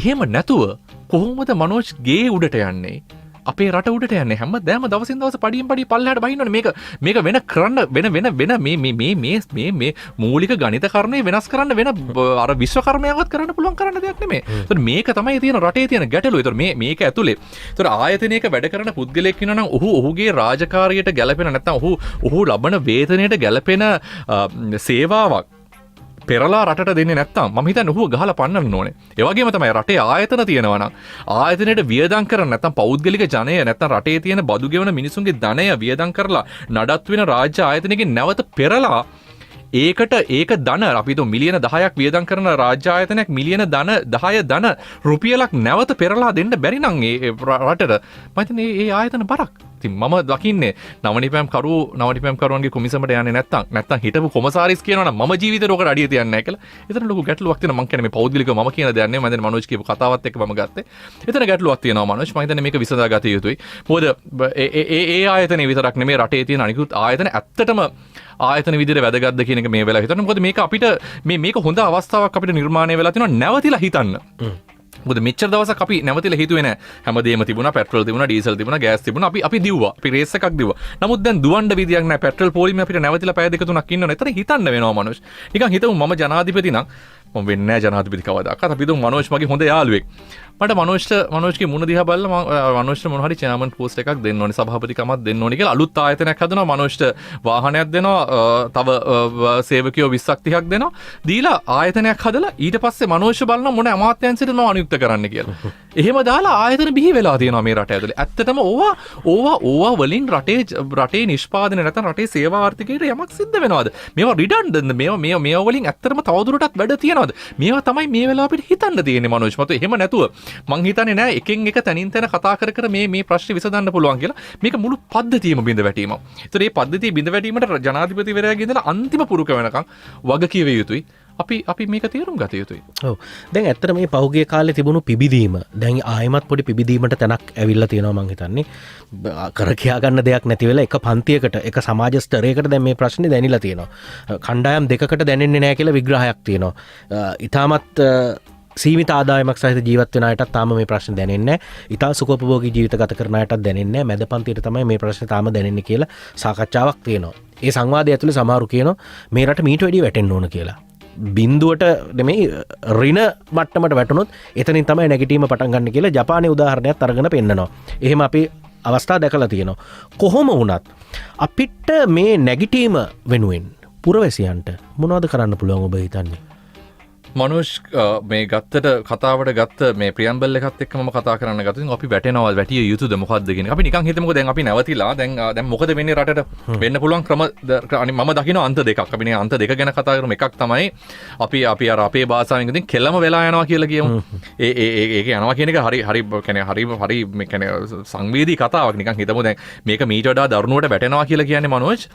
එහෙම නැතුව කොහොමද මනෝජ් ගේ උඩට යන්නේ? අපේ රට උඩට යන්නේ හැමදාම දවසින් දවස පඩියෙන් පඩිය පල්ලෙහාට බහින්නෝනේ. මේක වෙන කරන්න වෙන මේ මූලික ගණිත කර්මය වෙනස් කරන්න වෙන අර විශ්ව කර්මයවත් කරන්න පුළුවන් කරන්න දෙයක් නෙමෙයි. ඒතර මේක තමයි තියෙන රටේ තියෙන ගැටලුව. ඒතර මේක ඇතුලේ ඒතර ආයතනයක වැඩ කරන පුද්ගලයෙක් ඉන්නවා නම් ඔහුගේ රාජකාරියට ගැළපෙන නැත්නම් ඔහු ලබන වේතනයට ගැළපෙන සේවාවක් පෙරලා රටට දෙන්නේ නැත්තම් මම හිතන්නේ ඔහුව ගහලා පන්නන්න ඕනේ. ඒ වගේම තමයි රටේ ආයතන තියෙනවා නම් ආයතනයට වියදම් කරන්න නැත්තම් පෞද්ගලික ජනය නැත්තම් රටේ තියෙන බදු ගෙවන මිනිසුන්ගේ ධනය වියදම් කරලා නඩත්තු වෙන රාජ්‍ය ආයතනයකින් නැවත පෙරලා ඒක ධන අපි හිතමු මිලියන 10ක් වියදම් කරන රාජ්‍ය ආයතනයක් මිලියන 10 රුපියලක් නැවත පෙරලා දෙන්න බැරි නම් ඒ රටට මම හිතන්නේ ඒ ආයතන බරක්. ඉතින් මම දකින්නේ නවනිපැම් කරුවන්ගේ කොමිසමට යන්නේ නැත්තම් හිටපු කොමසාරිස් කියනවා නම් මම ජීවිතේට ඔකට අඩිය තියන්නේ නැහැ කියලා. එතන ලොකු ගැටලුවක් තියෙනවා. මම කියන්නේ මේ පෞද්ගලිකව මම කියන දෙයක් නෙමෙයි. මම දැන් මනෝජ් කියපු කතාවත් එක්ක මම ගත්තේ. එතන ගැටලුවක් තියෙනවා මනෝජ්. මම හිතන්නේ මේක විසඳා ගත යුතුයි. මොකද ඒ ආයතනේ විතරක් නෙමෙයි රටේ තියෙන අනිකුත් ආයතන ඇත්තටම ආයතන විදිහට වැදගත්ද කියන එක මේ වෙලාව හිතන්න. මොකද මේක අපිට මේක හොඳ අවස්ථාවක් අපිට නිර්මාණය වෙලා තියෙනවා නැවතිලා හිතන්න. මොකද මෙච්චර දවසක් අපි නැවතිලා හිතුවේ නැහැ. හැමදේම තිබුණා, පෙට්‍රල් තිබුණා, ඩීසල් තිබුණා, ගෑස් තිබුණා. අපි දිව්වා. අපි රේස් එකක් දිව්වා. නමුත් දැන් දුවන්න විදියක් නැහැ. පෙට්‍රල් පොලිමේ අපිට නැවතිලා පැය දෙක තුනක් ඉන්නවනේ. එතන හිතන්න වෙනවා මනෝජ්. නිකන් හිතමු මම ජනාධිපති නම් මම වෙන්නේ නැහැ ජනාධිපති කවදාකවත්. අපි දුම් මනෝජ් මගේ හොඳ යාළුවෙක්. මට මනෝජ්ගේ මුණ දිහා බලලා මනෝජ්ට මොන හරි චෙයාමන් පෝස්ට් එකක් දෙන්න ඕනේ, සභාපතිකමක් දෙන්න ඕනේ කියලා අලුත් ආයතනයක් හදනවා. මනෝජ්ට වාහනයක් දෙනවා, තව සේවකයෝ 20ක් 30ක් දෙනවා. දීලා ආයතනයක් හදලා ඊට පස්සේ මනෝජ්ව බලනවා මොන අමාත්‍යාංශයටද මම අනියුක්ත කරන්න කියලා. එහෙම දාලා ආයතන බිහි වෙලා තියෙනවා මේ රට ඇතුලේ. ඇත්තටම ඕවා වලින් රටේ නිෂ්පාදනය නැත්නම් රටේ සේවා ආර්ථිකයට යමක් සිද්ධ වෙනවද? මේවා රිඩන්ඩන්ට් මේවා වලින් ඇත්තටම තවදුරටත් වැඩ තියනවද? මේවා තමයි මේ වෙලාව අපිට හිතන්න තියෙන්නේ මනෝජ්. මත එහෙම නැතුව මං හිතන්නේ නෑ එකින් එක තනින් තන කතා කර මේ ප්‍රශ්නේ විසඳන්න පුළුවන් කියලා. මේක මුළු පද්ධතියම බිඳ වැටීමක්. ඒතර මේ පද්ධතිය බිඳ වැටීමට ජනාධිපතිවරයාගේ ඉඳලා අන්තිම පුරුක වෙනකන් වග කියවිය යුතුයි. අපි මේක තේරුම් ගත යුතුයි. ඔව්. දැන් ඇත්තට මේ පහුගිය කාලේ තිබුණු පිබිදීම දැන් ආයෙමත් පොඩි පිබිදීමට තැනක් ඇවිල්ලා තියෙනවා මං හිතන්නේ. කර කියා ගන්න දෙයක් නැති වෙලා එක පන්තියකට එක සමාජ ස්තරයකට දැන් මේ ප්‍රශ්නේ දැනිලා තියෙනවා. කණ්ඩායම් දෙකකට දැනෙන්නේ නැහැ කියලා විග්‍රහයක් තියෙනවා. ඊටමත් සීමිත ආදායමක් සහිත ජීවත් වෙන අයටත් තාම මේ ප්‍රශ්න දැනෙන්නේ නැහැ. ඊටා සුඛෝපභෝගී ජීවිත ගත කරන අයටත් දැනෙන්නේ නැහැ. මැද පන්තියට තමයි මේ ප්‍රශ්නේ තාම දැනෙන්නේ කියලා සාකච්ඡාවක් තියෙනවා. ඒ සංවාදය ඇතුලේ සමහරු කියනවා මේ රට මීට වැඩිය වැටෙන්න ඕන කියලා. බින්දුවට නෙමෙයි ඍණ මට්ටමට වැටුනොත් එතනින් තමයි නැගිටීම පටන් ගන්න කියලා ජපානයේ උදාහරණයක් අරගෙන පෙන්නනවා. එහෙම අපි අවස්ථා දැකලා තියෙනවා. කොහොම වුණත් අපිට මේ නැගිටීම වෙනුවෙන් පුරවැසියන්ට මොනවද කරන්න පුළුවන් ඔබ හිතන්නේ? මනුෂ් මේ ගත්තට කතාවට ගත්ත මේ ප්‍රියම්බල් එකත් එක්කම කතා කරන්න ගත්තොත් අපි වැටෙනවා වැටිය යුතුද මොකද්ද කියන අපි නිකන් හිතමුකෝ දැන් අපි නැවතිලා දැන් මොකද වෙන්නේ රටට වෙන්න පුළුවන් ක්‍රම මම දකින්න අන්ත දෙකක් අපි මේ අන්ත දෙක ගැන කතා කරමු එකක් තමයි අපි අර අපේ භාෂාවෙන් ඉතින් කෙලම වෙලා යනවා කියලා කියමු ඒක යනවා කියන එක හරි කියන්නේ හරි මේ කියන්නේ සංවේදී කතාවක් නිකන් හිතමු දැන් මේක මීට වඩා දරුණුවට වැටෙනවා කියලා කියන්නේ මනෝජ්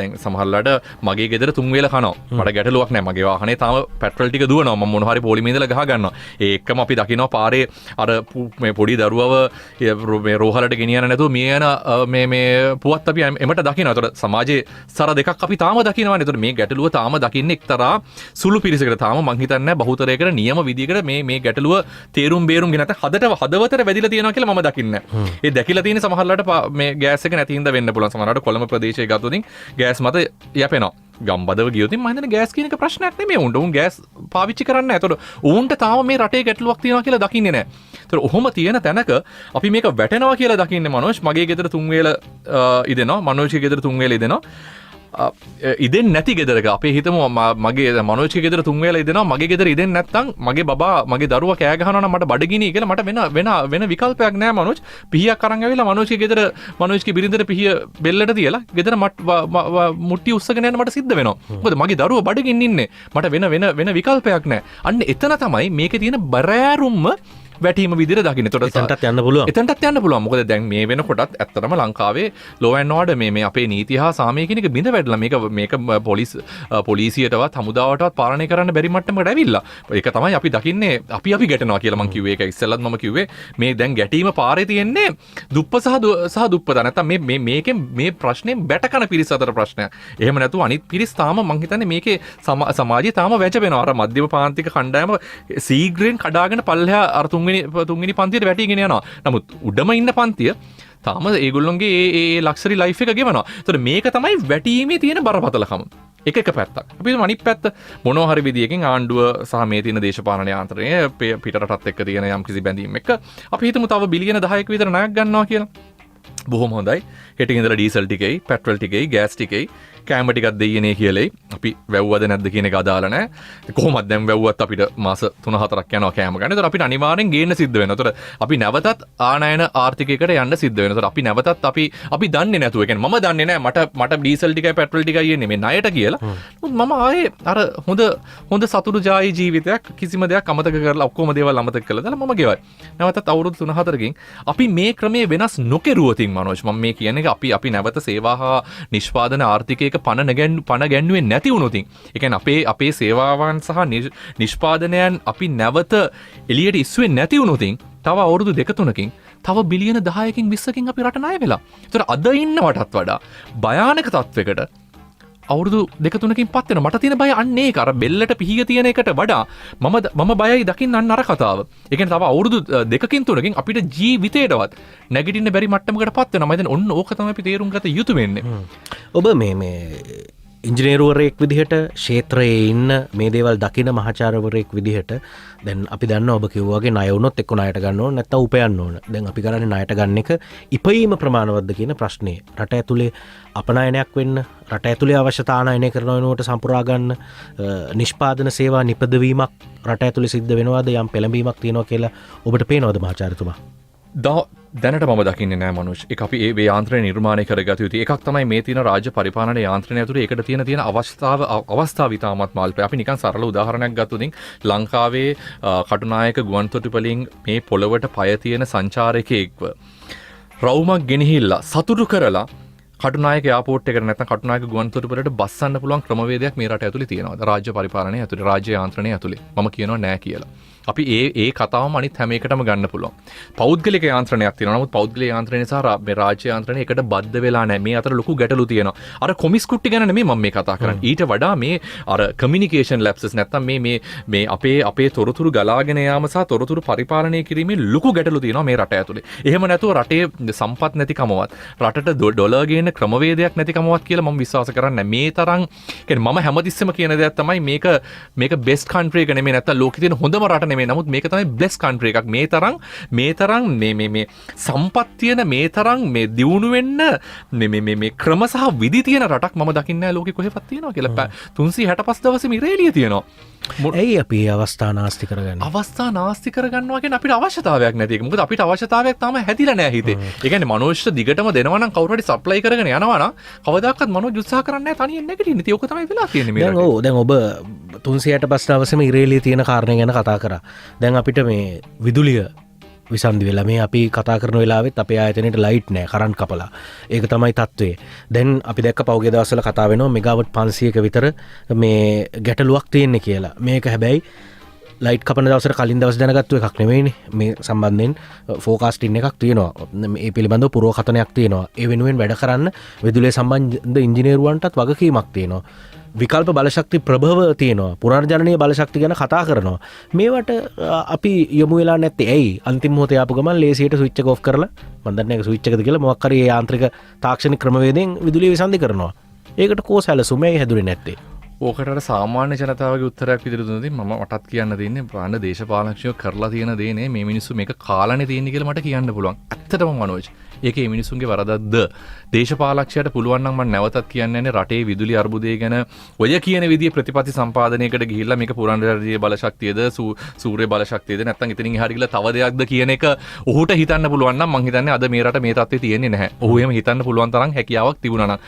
දැන් සමහරලාට මගේ ගෙදර 3 වේල කනවා මට ගැටලුවක් නැහැ මගේ වාහනේ තාම පෙට්‍රල් ටික දුවනවා මම මොන හරි පොලිමේ ඉඳලා ගහ ගන්නවා ඒකම අපි දකිනවා පාරේ අර මේ පොඩි දරුවව මේ රෝහලට ගෙනියන්න නැතුව මිය යන මේ පුවත් අපි එමට දකිනවා. ඒතර සමාජයේ සර දෙකක් අපි තාම දකිනවානේ. ඒතර මේ ගැටලුව තාම දකින්නේ එක්තරා සුළු පිරිසකට තාම මං හිතන්නේ බහුතරයකට නියම විදියකට මේ ගැටලුව තේරුම් බේරුම් ගෙන නැත්නම් හදවතට වැදිලා තියෙනවා කියලා මම දකින්නේ. ඒ දැකිලා තියෙන සමහරලාට මේ ගෑස් එක නැති හින්දා වෙන්න පුළුවන්. සමහරලාට කොළඹ ප්‍රදේශයේ ගත්තොත් ගෑස් මත යැපෙනවා. ගම්බදව ගියොත් මම හිතන්නේ ගෑස් කියන එක ප්‍රශ්නයක් නෙමෙයි. උන් ගෑස් පාවිච්චි කරන්නේ නැහැ. ඒතකොට ඌන්ට තාම මේ රටේ ගැටලුවක් තියෙනවා කියලා දකින්නේ නැහැ. ඒතකොට ඔහොම තියෙන තැනක අපි මේක වැටෙනවා කියලා දකින්නේ මනෝජ් මගේ ගෙදර 3 වේල ඉදෙනවා. මනෝජ්ගේ ගෙදර 3 වේල ඉදෙනවා. ඉදෙන් නැති ගෙදරක අපේ හිතමු මගේ මනෝජ්ගේ ගෙදර 3 වේල ඉදෙනවා. මගේ ගෙදර ඉදෙන් නැත්නම් මගේ බබා මගේ දරුවා කෑ ගහනවා නම් මට බඩගිනි කියලා මට වෙන විකල්පයක් නැහැ මනෝජ්. පිහියක් අරන් ඇවිල්ලා මනෝජ්ගේ ගෙදර මනෝජ්ගේ බිරිඳට පිහිය බෙල්ලට තියලා ගෙදර මුට්ටි උස්සගෙන යන්න මට සිද්ධ වෙනවා. මොකද මගේ දරුවා බඩගින්න ඉන්නේ. මට වෙන විකල්පයක් නැහැ. අන්න එතන තමයි මේකේ තියෙන බරෑරුම්ම වැටීම විදිහට දකින්න. එතනටත් යන්න පුළුවන්. එතනටත් යන්න පුළුවන්. මොකද දැන් මේ වෙනකොටත් ඇත්තටම ලංකාවේ law and order මේ අපේ නීතිය හා සාමය කියන එක බිඳ වැටලා මේක පොලිසියටවත් හමුදාවටවත් පාලනය කරන්න බැරි මට්ටමකට ඇවිල්ලා. ඒක තමයි අපි දකින්නේ අපි ගැටෙනවා කියලා මම කිව්වේ. ඒක ඉස්සෙල්ලත් මම කිව්වේ මේ දැන් ගැටීම පාරේ තියෙන්නේ දුප්ප සහ දුප්පත. නැත්තම් මේකෙන් මේ ප්‍රශ්නේ බැටකන පිරිස අතර ප්‍රශ්නයක්. එහෙම නැතුව අනිත් පිරිස් තාම මම හිතන්නේ මේකේ සමාජයේ තාම වැජබෙනවා. අර මධ්‍යම පාන්තික කණ්ඩායම සීග්‍රෙන් කඩාගෙන පල්ලෙහා අර තුන්වෙනි පන්තියට වැටිගෙන යනවා. නමුත් උඩම ඉන්න පන්තිය තාම ඒගොල්ලොන්ගේ ඒ ලක්ෂරි ලයිෆ් එක ගෙවනවා. ඒතකොට මේක තමයි වැටීමේ තියෙන බරපතලකම. එක පැත්තක්. අපි අනිත් පැත්ත මොනවා හරි විදියකින් ආණ්ඩුව සහ මේ තියෙන දේශපාලන යාන්ත්‍රණය පිටරටත් එක්ක තියෙන යම්කිසි බැඳීම් එක්ක අපි හිතමු තව බිලියන 10ක විතර ණයක් ගන්නවා කියලා. බොහොම හොඳයි. හෙටින් ඉඳලා ඩීසල් ටිකයි, පෙට්‍රල් ටිකයි, ගෑස් ටිකයි කෑම ටිකක් දෙයියනේ කියලයි. අපි වැව්වද නැද්ද කියන එක අදාළ නැහැ. කොහොමද දැන් වැව්වත් අපිට මාස 3-4ක් යනවා කෑම ගන්න. ඒතර අපිට අනිවාර්යෙන් ගේන්න සිද්ධ වෙනවා. ඒතර අපි නැවතත් ආනයන ආර්ථිකයකට යන්න සිද්ධ වෙනවා. ඒතර අපි නැවතත් අපි දන්නේ නැතුව. ඒ කියන්නේ මම දන්නේ නැහැ මට ඩීසල් ටිකයි පෙට්‍රල් ටිකයි එන්නේ මේ ණයට කියලා. මම ආයේ අර හොඳ සතුටුජායි ජීවිතයක් කිසිම දෙයක් අමතක කරලා ඔක්කොම දේවල් අමතක කළා දාලා මම ගෙවයි. නැවතත් අවුරුදු 3-4කින් අපි මේ ක්‍රමයේ වෙනස් නොකරුවොතින් මනෝජ් මම මේ කියන්නේ අපි නැවත සේවා හා නිෂ්පාදන ආර්ථිකයක පණ ගැන්නුවේ නැති වුණොතින් ඒ කියන්නේ අපේ සේවාවන් සහ නිෂ්පාදනයන් අපි නැවත එළියට ඉස්සුවේ නැති වුණොතින් තව අවුරුදු 2-3කින් තව බිලියන 10කින් 20කින් අපි රට ණය වෙලා. ඒතර අද ඉන්නවටත් වඩා භයානක තත්වයකට අවුරුදු 2-3කින් පත් වෙනවා. මට තියෙන බය අන්න ඒක. අර බෙල්ලට පිහිය තියෙන එකට වඩා මම බයයි දකින්න අන්න අර කතාව. ඒ කියන්නේ තව අවුරුදු 2-3කින් අපිට ජීවිතේටවත් නැගිටින්න බැරි මට්ටමකට පත් වෙනවා. මම හිතන්නේ ඔන්න ඕක තමයි අපි තේරුම් ගත යුතු වෙන්නේ. ඔබ මේ ඉංජිනේරුවරයෙක් විදිහට ක්ෂේත්‍රයේ ඉන්න මේ දේවල් දකින මහාචාර්යවරයෙක් විදිහට දැන් අපි දන්නවා ඔබ කිව්වා වගේ ණය වුණොත් එක්ක ණයට ගන්න ඕන නැත්නම් උපයන්න ඕන. දැන් අපි කරන්නේ ණයට ගන්න එක ඉපීම ප්‍රමාණවත්ද කියන ප්‍රශ්නේ. රට ඇතුලේ අපනයනයක් වෙන්න රට ඇතුලේ අවශ්‍යතා ආනයනය කරන වෙනුවට සම්පුරා ගන්න නිෂ්පාදන සේවා නිපදවීමක් රට ඇතුලේ සිද්ධ වෙනවද යම් පෙළඹීමක් තියෙනවා කියලා ඔබට පේනවද මහාචාර්යතුමා? දැනට මම දකින්නේ නැහැ මනුෂ්. ඒක අපි ඒ යාන්ත්‍රණය නිර්මාණය කරගත යුතුයි. එකක් තමයි මේ තියෙන රාජ්‍ය පරිපාලන යාන්ත්‍රණය ඇතුලේ ඒකට තියෙන අවස්ථාව ඉතාමත් මාල්පේ. අපි නිකන් සරල උදාහරණයක් ගත්තොත් ලංකාවේ කටුනායක ගුවන්තොටුපලින් මේ පොළවට පය තියෙන සංචාරකයෙක්ව රවුමක් ගෙනහිල්ලා සතුටු කරලා කටුනායක එයාපෝට් එකට නැත්නම් කටුනායක ගුවන්තොටුපළට බස්සන්න පුළුවන් ක්‍රමවේදයක් මේ රට ඇතුලේ තියෙනවා. රාජ්‍ය පරිපාලනය ඇතුලේ, රාජ්‍ය යාන්ත්‍රණය ඇතුලේ. මම කියනවා නෑ කියලා. අපි ඒ කතාවම අනිත් හැම එකටම ගන්න පුළුවන්. පෞද්ගලික යාන්ත්‍රණයක් තියෙනවා. නමුත් පෞද්ගලික යාන්ත්‍රණය සහ මේ රාජ්‍ය යාන්ත්‍රණය එකට බද්ධ වෙලා නැහැ. මේ අතර ලොකු ගැටලු තියෙනවා. අර කොමිස් කුට්ටි ගැන නෙමෙයි මම මේ කතා කරන්නේ. ඊට වඩා මේ අර කමියුනිකේෂන් ලැප්සස් නැත්තම් මේ අපේ තොරතුරු ගලාගෙන යාම සහ තොරතුරු පරිපාලනය කිරීමේ ලොකු ගැටලු තියෙනවා මේ රට ඇතුලේ. එහෙම නැතුව රටේ සම්පත් නැතිකමවත්, රටට ඩොලර් ගේන ක්‍රමවේදයක් නැතිකමවත් කියලා මම විශ්වාස කරන්නේ නැහැ. මේ තරම් කියන්නේ මම හැමතිස්සෙම කියන දෙයක් තමයි මේක බෙස්ට් කන්ට්‍රි එක නෙමෙයි, නැත්තම් ලෝකේ තියෙන හොඳම රට නෙමෙයි. නමුත් මේක තමයි බ්ලෙස් කන්ට්‍රි එකක්. මේ තරම් මේ සම්පත් තියෙන, මේ තරම් මේ දියුණු වෙන්න මේ ක්‍රම සහ විදි තියෙන රටක් මම දකින්නේ නැහැ ලෝකෙ කොහෙවත් තියෙනවා කියලා. 365 දවසෙම ඉරේලිය තියෙනවා. ඇයි අපි අවස්ථා නාස්ති කරගන්න? අවස්ථා නාස්ති කරගන්නවා කියන්නේ අපිට අවශ්‍යතාවයක් නැති එක. මොකද අපිට අවශ්‍යතාවයක් තාම හැදිලා නැහැ හිතේ. ඒ කියන්නේ මනෝෂ්‍ය දිගටම දෙනවා නම් කවුරු හරි සප්ලයි කරගෙන යනවා නම් කවදාකවත් මනෝජ් උත්සාහ කරන්නේ නැහැ තනියෙන් නැගිටින්න. ඉතින් ඕක තමයි වෙලා තියෙන්නේ මේ රටේ. දැන් ඔබ 365 දවසෙම ඉරේලිය තියෙන කාරණේ ගැන කතා කරා. දැන් අපිට මේ විදුලිය විසන්ධි වෙලා මේ අපි කතා කරන වෙලාවෙත් අපේ ආයතනයට ලයිට් නෑ, කරන්ට් කපලා. ඒක තමයි තත්ත්වය. දැන් අපි දැක්ක පෞගේ දවස්වල කතා වෙනවා මෙගාවට් 500ක විතර මේ ගැටලුවක් තියෙන්නේ කියලා. මේක හැබැයි ලයිට් කපන දවසට කලින් දවස් දැනගත්තු එකක් නෙවෙයිනේ. මේ සම්බන්ධයෙන් ෆෝකාස්ටින් එකක් තියෙනවා. මේ පිළිබඳව පුරවකථනයක් තියෙනවා. ඒ වෙනුවෙන් වැඩ කරන්න විදුලිය සම්බන්ධ ඉංජිනේරුවන්ටත් වගකීමක් තියෙනවා. විකල්ප බලශක්ති ප්‍රභව තියෙනවා. පුනර්ජනනීය බලශක්ති ගැන කතා කරනවා. මේවට අපි යොමු වෙලා නැත්තේ ඇයි? අන්තිම මොහොතේ ආපු ගමන් ලේසියට ස්විච් එක ඔෆ් කරලා මම දන්නේ නැහැ ස්විච් එකද කියලා මොකක් හරි යාන්ත්‍රික තාක්ෂණික ක්‍රමවේදයෙන් විදුලිය විසන්ධි කරනවා. ඒකට කෝසැලසුම ඇයි හැදුනේ නැත්තේ? ඕකට සාමාන්‍ය ජනතාවගේ උත්තරයක් විදිහට දුන්නොත් මම මටත් කියන්න දෙන්නේ ප්‍රාණ දේශපාලනඥයෝ කරලා තියෙන දේ නේ මේ මිනිස්සු මේක කාලානේ තියෙන්නේ කියලා මට කියන්න පුළුවන්. ඇත්තටම මනෝජ් ඒකේ මිනිසුන්ගේ වරදක්ද? දේශපාලකයන්ට පුළුවන් නම් මම නැවතත් කියන්නේ රටේ විදුලි අර්බුදය ගැන ඔය කියන විදිහේ ප්‍රතිපත්ති සම්පාදනයකට ගිහිල්ලා මේක පුරාණරාජ්‍ය බලශක්තියද සූර්ය බලශක්තියද නැත්නම් ඉතින් එහාට ගිහලා තව දෙයක්ද කියන එක ඔහුට හිතන්න පුළුවන් නම් මම හිතන්නේ අද මේ රට මේ තත්ත්වේ තියෙන්නේ නැහැ. ඔහු එහෙම හිතන්න පුළුවන් තරම් හැකියාවක් තිබුණා නම්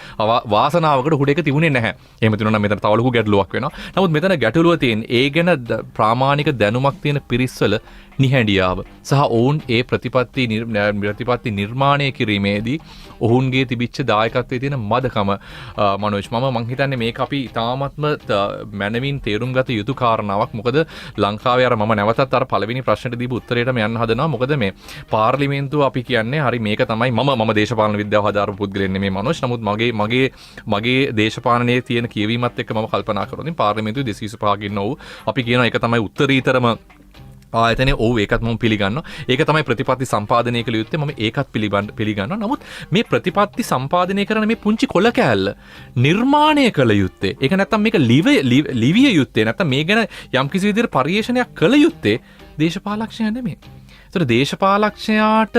වාසනාවකට ඔහුට ඒක තිබුණේ නැහැ. එහෙම තිබුණා නම් මෙතන තව ලොකු ගැටලුවක් වෙනවා. නමුත් මෙතන ගැටලුව තියෙන්නේ ඒ ගැන ප්‍රාමාණික දැනුමක් තියෙන පිරිස්වල නිහැඬියාව සහ ඔවුන් ඒ ප්‍රතිපත්ති නිර්මාණය කිරීමේදී ඔවුන්ගේ තිබිච්ච දායකත්වයේ තියෙන මදකම මනෝජ් මම හිතන්නේ මේක අපි ඉතාමත්ම මනමින් තේරුම් ගත යුතු කාරණාවක්. මොකද ලංකාවේ අර මම නැවතත් අර පළවෙනි ප්‍රශ්නෙට දීපු උත්තරේටම යන්න හදනවා. මොකද මේ පාර්ලිමේන්තුව අපි කියන්නේ හරි මේක තමයි මම දේශපාලන විද්‍යාව හදාරපු පුද්ගලෙක් නෙමෙයි මනෝජ්. නමුත් මගේ දේශපාලනයේ තියෙන කියවීමත් එක්ක මම කල්පනා කරනවා. පාර්ලිමේන්තුවේ 225 ඉන්න ඔව් අපි කියනවා ඒක තමයි උත්තරීතරම ආයතනයේ ඔව් ඒකත් මම පිළිගන්නවා. ඒක තමයි ප්‍රතිපත්ති සම්පාදනය කළ යුත්තේ. මම ඒකත් පිළිගන්නවා. නමුත් මේ ප්‍රතිපත්ති සම්පාදනය කරන මේ පුංචි කොළ කෑල්ල නිර්මාණය කළ යුත්තේ. ඒක නැත්තම් මේක ලිවිය යුත්තේ නැත්තම් මේ ගැන යම්කිසි විදිහට පරිශ්‍රණයක් කළ යුත්තේ දේශපාලකයන් නෙමෙයි. ඒතර දේශපාලකයාට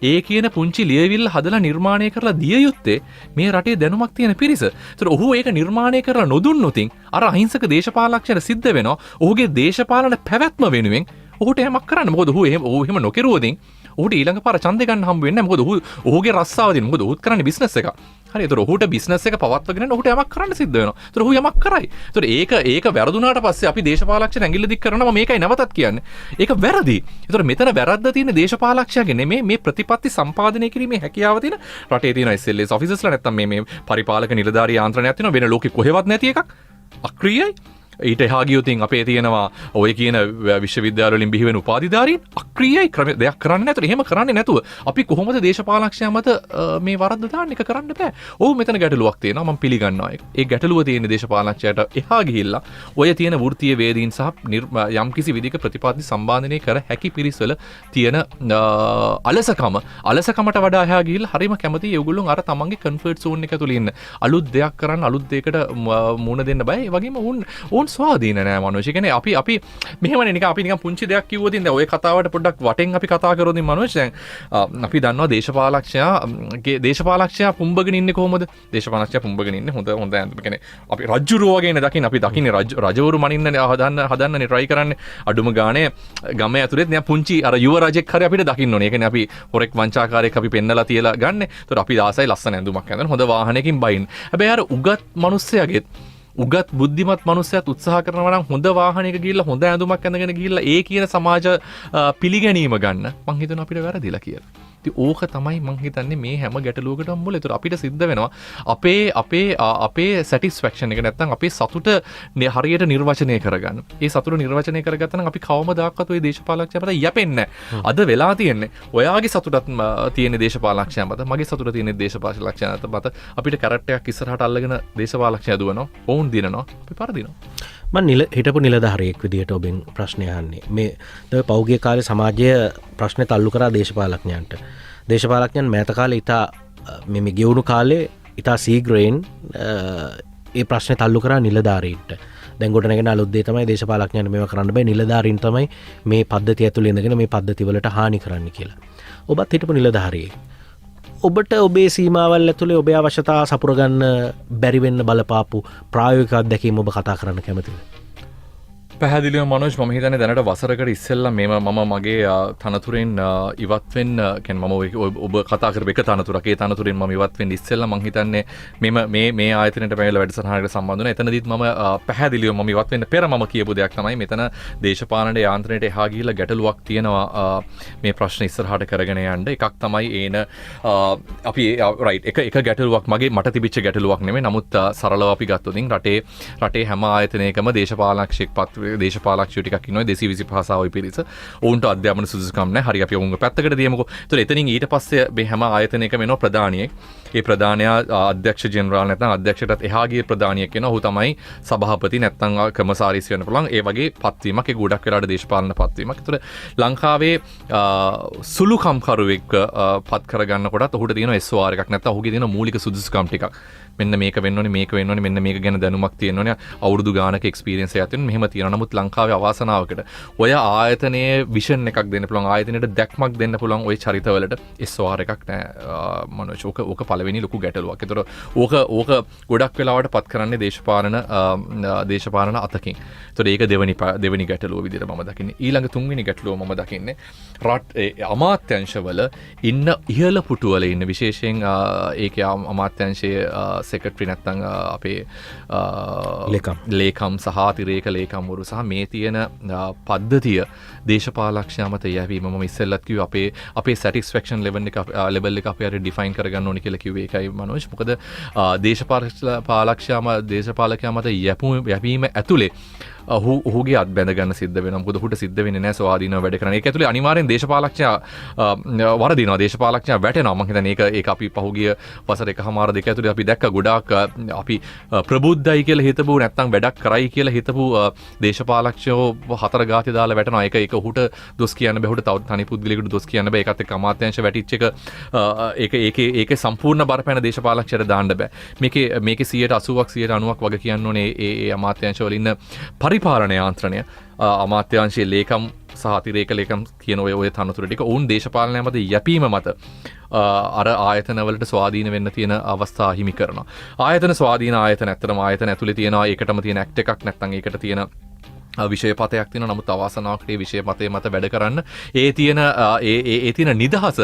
ඒ කියන පුංචි ලියවිල්ල හදලා නිර්මාණය කරලා දිය යුත්තේ මේ රටේ දැනුමක් තියෙන පිරිස. ඒතර ඔහු ඒක නිර්මාණය කරලා නොදුන්නොතින් අර අහිංසක දේශපාලකයාට සිද්ධ වෙනවා ඔහුගේ දේශපාලන පැවැත්ම වෙනුවෙන් ඔහුට එහෙමක් කරන්න. මොකද ඔහු එහෙම නොකරුවොතින් ඔහුට ඊළඟ පාර ඡන්දය ගන්න හම්බ වෙන්නේ නැහැ. මොකද ඔහුගේ රස්සාව දින. මොකද ඔහුත් කරන්නේ බිස්නස් එක. හරි. ඒතර ඔහුට බිස්නස් එක පවත්වාගෙන ඔහුට යමක් කරන්න සිද්ධ වෙනවා. ඒතර ඔහු යමක් කරයි. ඒතර ඒක වැරදුනාට පස්සේ අපි දේශපාලකයන් ඇඟිල්ල දික් කරනවා. මේකයි නැවතත් කියන්නේ. ඒක වැරදි. ඒතර මෙතන වැරද්ද තියෙන දේශපාලකයාගේ නෙමෙයි මේ ප්‍රතිපත්ති සම්පාදනය කිරීමේ හැකියාව තියෙන රටේ තියෙන SLS ඔෆිසර්ස්ලා නැත්තම් මේ පරිපාලක නිලධාරී යාන්ත්‍රණයක් තියෙනවා. වෙන ලෝකෙ කොහෙවත් නැති එකක්. අක්‍රීයයි. ඊට එහා ගියොතින් අපේ තියෙනවා ඔය කියන විශ්වවිද්‍යාලවලින් බිහි වෙන උපාධිධාරීන් අක්‍රීයයි දෙයක් කරන්නේ නැතුව එහෙම කරන්නේ නැතුව අපි කොහොමද දේශපාලකයන් මත මේ වරද්ද දාන්න එක කරන්න බෑ. ඔව් මෙතන ගැටලුවක් තියෙනවා මම පිළිගන්නවා ඒක. ඒ ගැටලුව තියෙන දේශපාලකයන්ට එහා ගිහිල්ලා ඔය තියෙන වෘත්තීය වේදීන් සහ යම්කිසි විදිහක ප්‍රතිපත්ති සම්බන්ධනය කර හැකි පිරිස්වල තියෙන අලසකමට වඩා එහා ගිහිල්ලා හරිම කැමතියි ඒගොල්ලෝ අර තමන්ගේ කන්ෆර්ට් සෝන් එක තුල ඉන්න. අලුත් දෙයක් කරන්න අලුත් දෙයකට මුණ දෙන්න බෑ. ඒ වගේම උන් ස්වාධීන නෑ මනෝජ්. කියන්නේ අපි මෙහෙමනේ නිකන් අපි නිකන් පුංචි දෙයක් කිව්වොත් ඉතින් ඔය කතාවට පොඩ්ඩක් වටෙන් අපි කතා කරොත් මනෝජ් දැන් අපි දන්නවා දේශපාලකයා පුම්බගෙන ඉන්නේ කොහොමද? දේශපාලකයා පුම්බගෙන ඉන්නේ හොඳ කියන්නේ අපි රජ්ජුරුව වගේනේ අපි දකින්නේ රජවරු මනින්න හදන්නනේ try කරන්නේ. අඩුම ගානේ ගම ඇතුලේත් නිකන් පුංචි අර යුව රජෙක් හරි අපිට දකින්න ඕනේ. ඒ කියන්නේ අපි හොරෙක් වංචාකාරයෙක් අපි පෙන්නලා තියලා ගන්න. ඒතර අපි ආසයි ලස්සන ඇඳුමක් ඇඳගෙන හොඳ වාහනයකින් බයින්. හැබැයි අර උගත් මිනිස්සයාගෙත් උගත් බුද්ධිමත් මනුස්සයත් උත්සාහ කරනවා නම් හොඳ වාහනයක ගිහිල්ලා හොඳ ඇඳුමක් ඇඳගෙන ගිහිල්ලා ඒ කියන සමාජ පිළිගැනීම ගන්න මං හිතනවා අපිට වැරදිලා කියලා. ඕක තමයි මං හිතන්නේ මේ හැම ගැටලුවකටම මුල. ඒතර අපිට සිද්ධ වෙනවා අපේ සැටිස්ෆැක්ෂන් එක නැත්තම් අපේ සතුට හරියට නිර්වචනය කරගන්න. ඒ සතුට නිර්වචනය කරගත්තා නම් අපි කවමදාකවත් ওই දේශපාලනඥයා මත යැපෙන්නේ නැහැ. අද වෙලා තියෙන්නේ ඔයාගේ සතුටත් තියෙන දේශපාලනඥයා මත, මගේ සතුට තියෙන දේශපාලනඥයා මත අපිට කැරට් එකක් ඉස්සරහට අල්ලගෙන දේශපාලනඥයා දුවනවා. ඔවුන් දිනනවා. අපි පරදිනවා. මම හිටපු නිලධාරියෙක් විදිහට ඔබෙන් ප්‍රශ්නය අහන්නේ. මේ පෞද්ගලික කාලේ සමාජය ප්‍රශ්න තල්ලු කරා දේශපාලඥයන්ට. දේශපාලඥයන් මෑත කාලේ ඉතා මේ ගෙවුණු කාලේ ඉතා සීග්‍රයෙන් ඒ ප්‍රශ්න තල්ලු කරා නිලධාරීන්ට. දැන් ගොඩ නැගෙන අලුත් දේ තමයි දේශපාලඥයන්ට මේවා කරන්න බෑ, නිලධාරීන් තමයි මේ පද්ධතිය ඇතුළේ ඉඳගෙන මේ පද්ධතිවලට හානි කරන්න කියලා. ඔබත් හිටපු නිලධාරියෙක්. ඔබට ඔබේ සීමාවල් ඇතුළේ ඔබේ අවශ්‍යතා සපුරගන්න බැරි වෙන්න බලපාපු ප්‍රායෝගික අත්දැකීම් ඔබ කතා කරන්න කැමතිද? පැහැදිලිව මනෝජ්, මම හිතන්නේ දැනට වසරකට ඉස්සෙල්ලා මම මගේ තනතුරෙන් ඉවත් වෙන්න, කියන්නේ මම ඔබ කතා කරපු එක තනතුරක්, ඒ තනතුරෙන් මම ඉවත් වෙන්න ඉස්සෙල්ලා මම හිතන්නේ මේ ආයතනයට පැමිණලා වැඩසටහනකට සම්බන්ධ වුණා. එතනදිත් මම පැහැදිලිව මම ඉවත් වෙන්න පෙර මම කියපු දෙයක් තමයි මෙතන දේශපාලන යාන්ත්‍රණයට එහා ගිහිල්ලා ගැටලුවක් තියෙනවා මේ ප්‍රශ්න ඉස්සරහට කරගෙන යන්න. එකක් තමයි අපි රයිට් එක ගැටලුවක් මට තිබිච්ච ගැටලුවක් නෙමෙයි. නමුත් සරලව අපි ගත්තොත් රටේ හැම ආයතනයකම දේශපාලනඥයෙක් දේශපාලකයෝ ටිකක් ඉන්නවා 225 සාවයි පිරිස. ඔවුන්ට අධ්‍යාපන සුදුසුකම් නැහැ. හරි අපි ඔවුන්ව පැත්තකට දියමුකෝ. ඒතර එතනින් ඊට පස්සේ මේ හැම ආයතනයකම එනවා ප්‍රධානියෙක්. ඒ ප්‍රධානයා අධ්‍යක්ෂ ජෙනරාල් නැත්නම් අධ්‍යක්ෂටත් එහා ගිය ප්‍රධානියෙක් වෙනවා. ඔහු තමයි සභාපති නැත්නම් කමසාරිස් වෙන්න පුළුවන්. ඒ වගේ පත්වීමක්, ඒ ගොඩක් වෙලාට දේශපාලන පත්වීමක්. ඒතර ලංකාවේ සුළු කම්කරුවෙක් පත් කරගන්න කොටත් ඔහුට තියෙන SOR එකක් නැත්නම් ඔහුගේ තියෙන මූලික සුදුසුකම් ටිකක්. මෙන්න මේක වෙන්න ඕනේ, මේක වෙන්න ඕනේ, මෙන්න මේක ගැන දැනුමක් තියෙන්න ඕනේ, අවුරුදු ගානක එක්ස්පීරියන්ස් එකක් තියෙන්න මෙහෙම තියෙනවා. නමුත් ලංකාවේ අවාසනාවකට ඔය ආයතනයේ විෂන් එකක් දෙන්න පුළුවන්, ආයතනයට දැක්මක් දෙන්න පුළුවන් ওই චරිතවලට SOR එකක් නැහැ මනෝජ්. ඕක පළවෙනි ලොකු ගැටලුවක්. ඒතර ඕක ගොඩක් වෙලාවට පත් කරන්නේ දේශපාලන අතකින්. ඒතර ඒක දෙවෙනි ගැටලුව විදිහට මම දකින්නේ. ඊළඟ තුන්වෙනි ගැටලුව මම දකින්නේ අමාත්‍යංශවල ඉන්න ඉහළ පුටුවල ඉන්න, විශේෂයෙන් ඒකේ අමාත්‍යංශයේ සෙක්‍රටරි නැත්නම් අපේ ලේකම් සහ අතිරේක ලේකම්වරු සහ මේ තියෙන පද්ධතිය දේශපාලනඥයා මත යැවීම. මම ඉස්සෙල්ලත් කිව්වේ අපේ සැටිස්ෆැක්ෂන් ලෙවල් එක අපි හරි ඩිෆයින් කරගන්න ඕනේ කියලා කිව්වේ ඒකයි මනෝජ්. මොකද දේශපාලකයා මත යැවීම ඇතුලේ ඔහුගේ අත් බැඳ ගන්න සිද්ධ වෙනවා. මොකද ඔහුට සිද්ධ වෙන්නේ නැහැ ස්වාධීනව වැඩ කරන්න. ඒක ඇතුලේ අනිවාර්යෙන් දේශපාලකයා වරදිනවා, දේශපාලකයා වැටෙනවා. මම හිතන්නේ ඒක අපි පහුගිය වසර එකමාර දෙක ඇතුලේ අපි දැක්ක ගොඩාක් අපි ප්‍රබුද්ධයි කියලා හිතපු නැත්නම් වැඩක් කරයි කියලා හිතපු දේශපාලකයෝ හතර ගාතේ දාලා වැටෙනවා. ඒක ඔහුට දොස් කියන්න බෑ, ඔහුට තව තනි පුද්ගලයෙකුට දොස් කියන්න බෑ. ඒකත් එක්ක අමාත්‍යාංශ වැටිච්ච එක ඒකේ සම්පූර්ණ බරපෑන දේශපාලකයන්ට දාන්න බෑ. මේකේ 80%ක් 90%ක් වගේ කියන්න ඕනේ ඒ අමාත්‍යාංශ වල ඉන්න පරිපාලන යාන්ත්‍රණය, අමාත්‍යාංශයේ ලේකම් සහ අතිරේක ලේකම් කියන ඔය තනතුර ටික ඔවුන් දේශපාලනය මත යැපීම මත අර ආයතනවලට ස්වාධීන වෙන්න තියෙන අවස්ථා හිමි කරනවා. ආයතන ස්වාධීන ආයතන ඇත්තටම ආයතන ඇතුලේ තියෙනවා ඒකටම තියෙන ඇක්ට් එකක් නැත්නම් ඒකට තියෙන විෂයපතයක් තියෙනවා. නමුත් අවාසනාවකට ඒ විෂයපතේ මත වැඩ කරන්න ඒ තියෙන නිදහස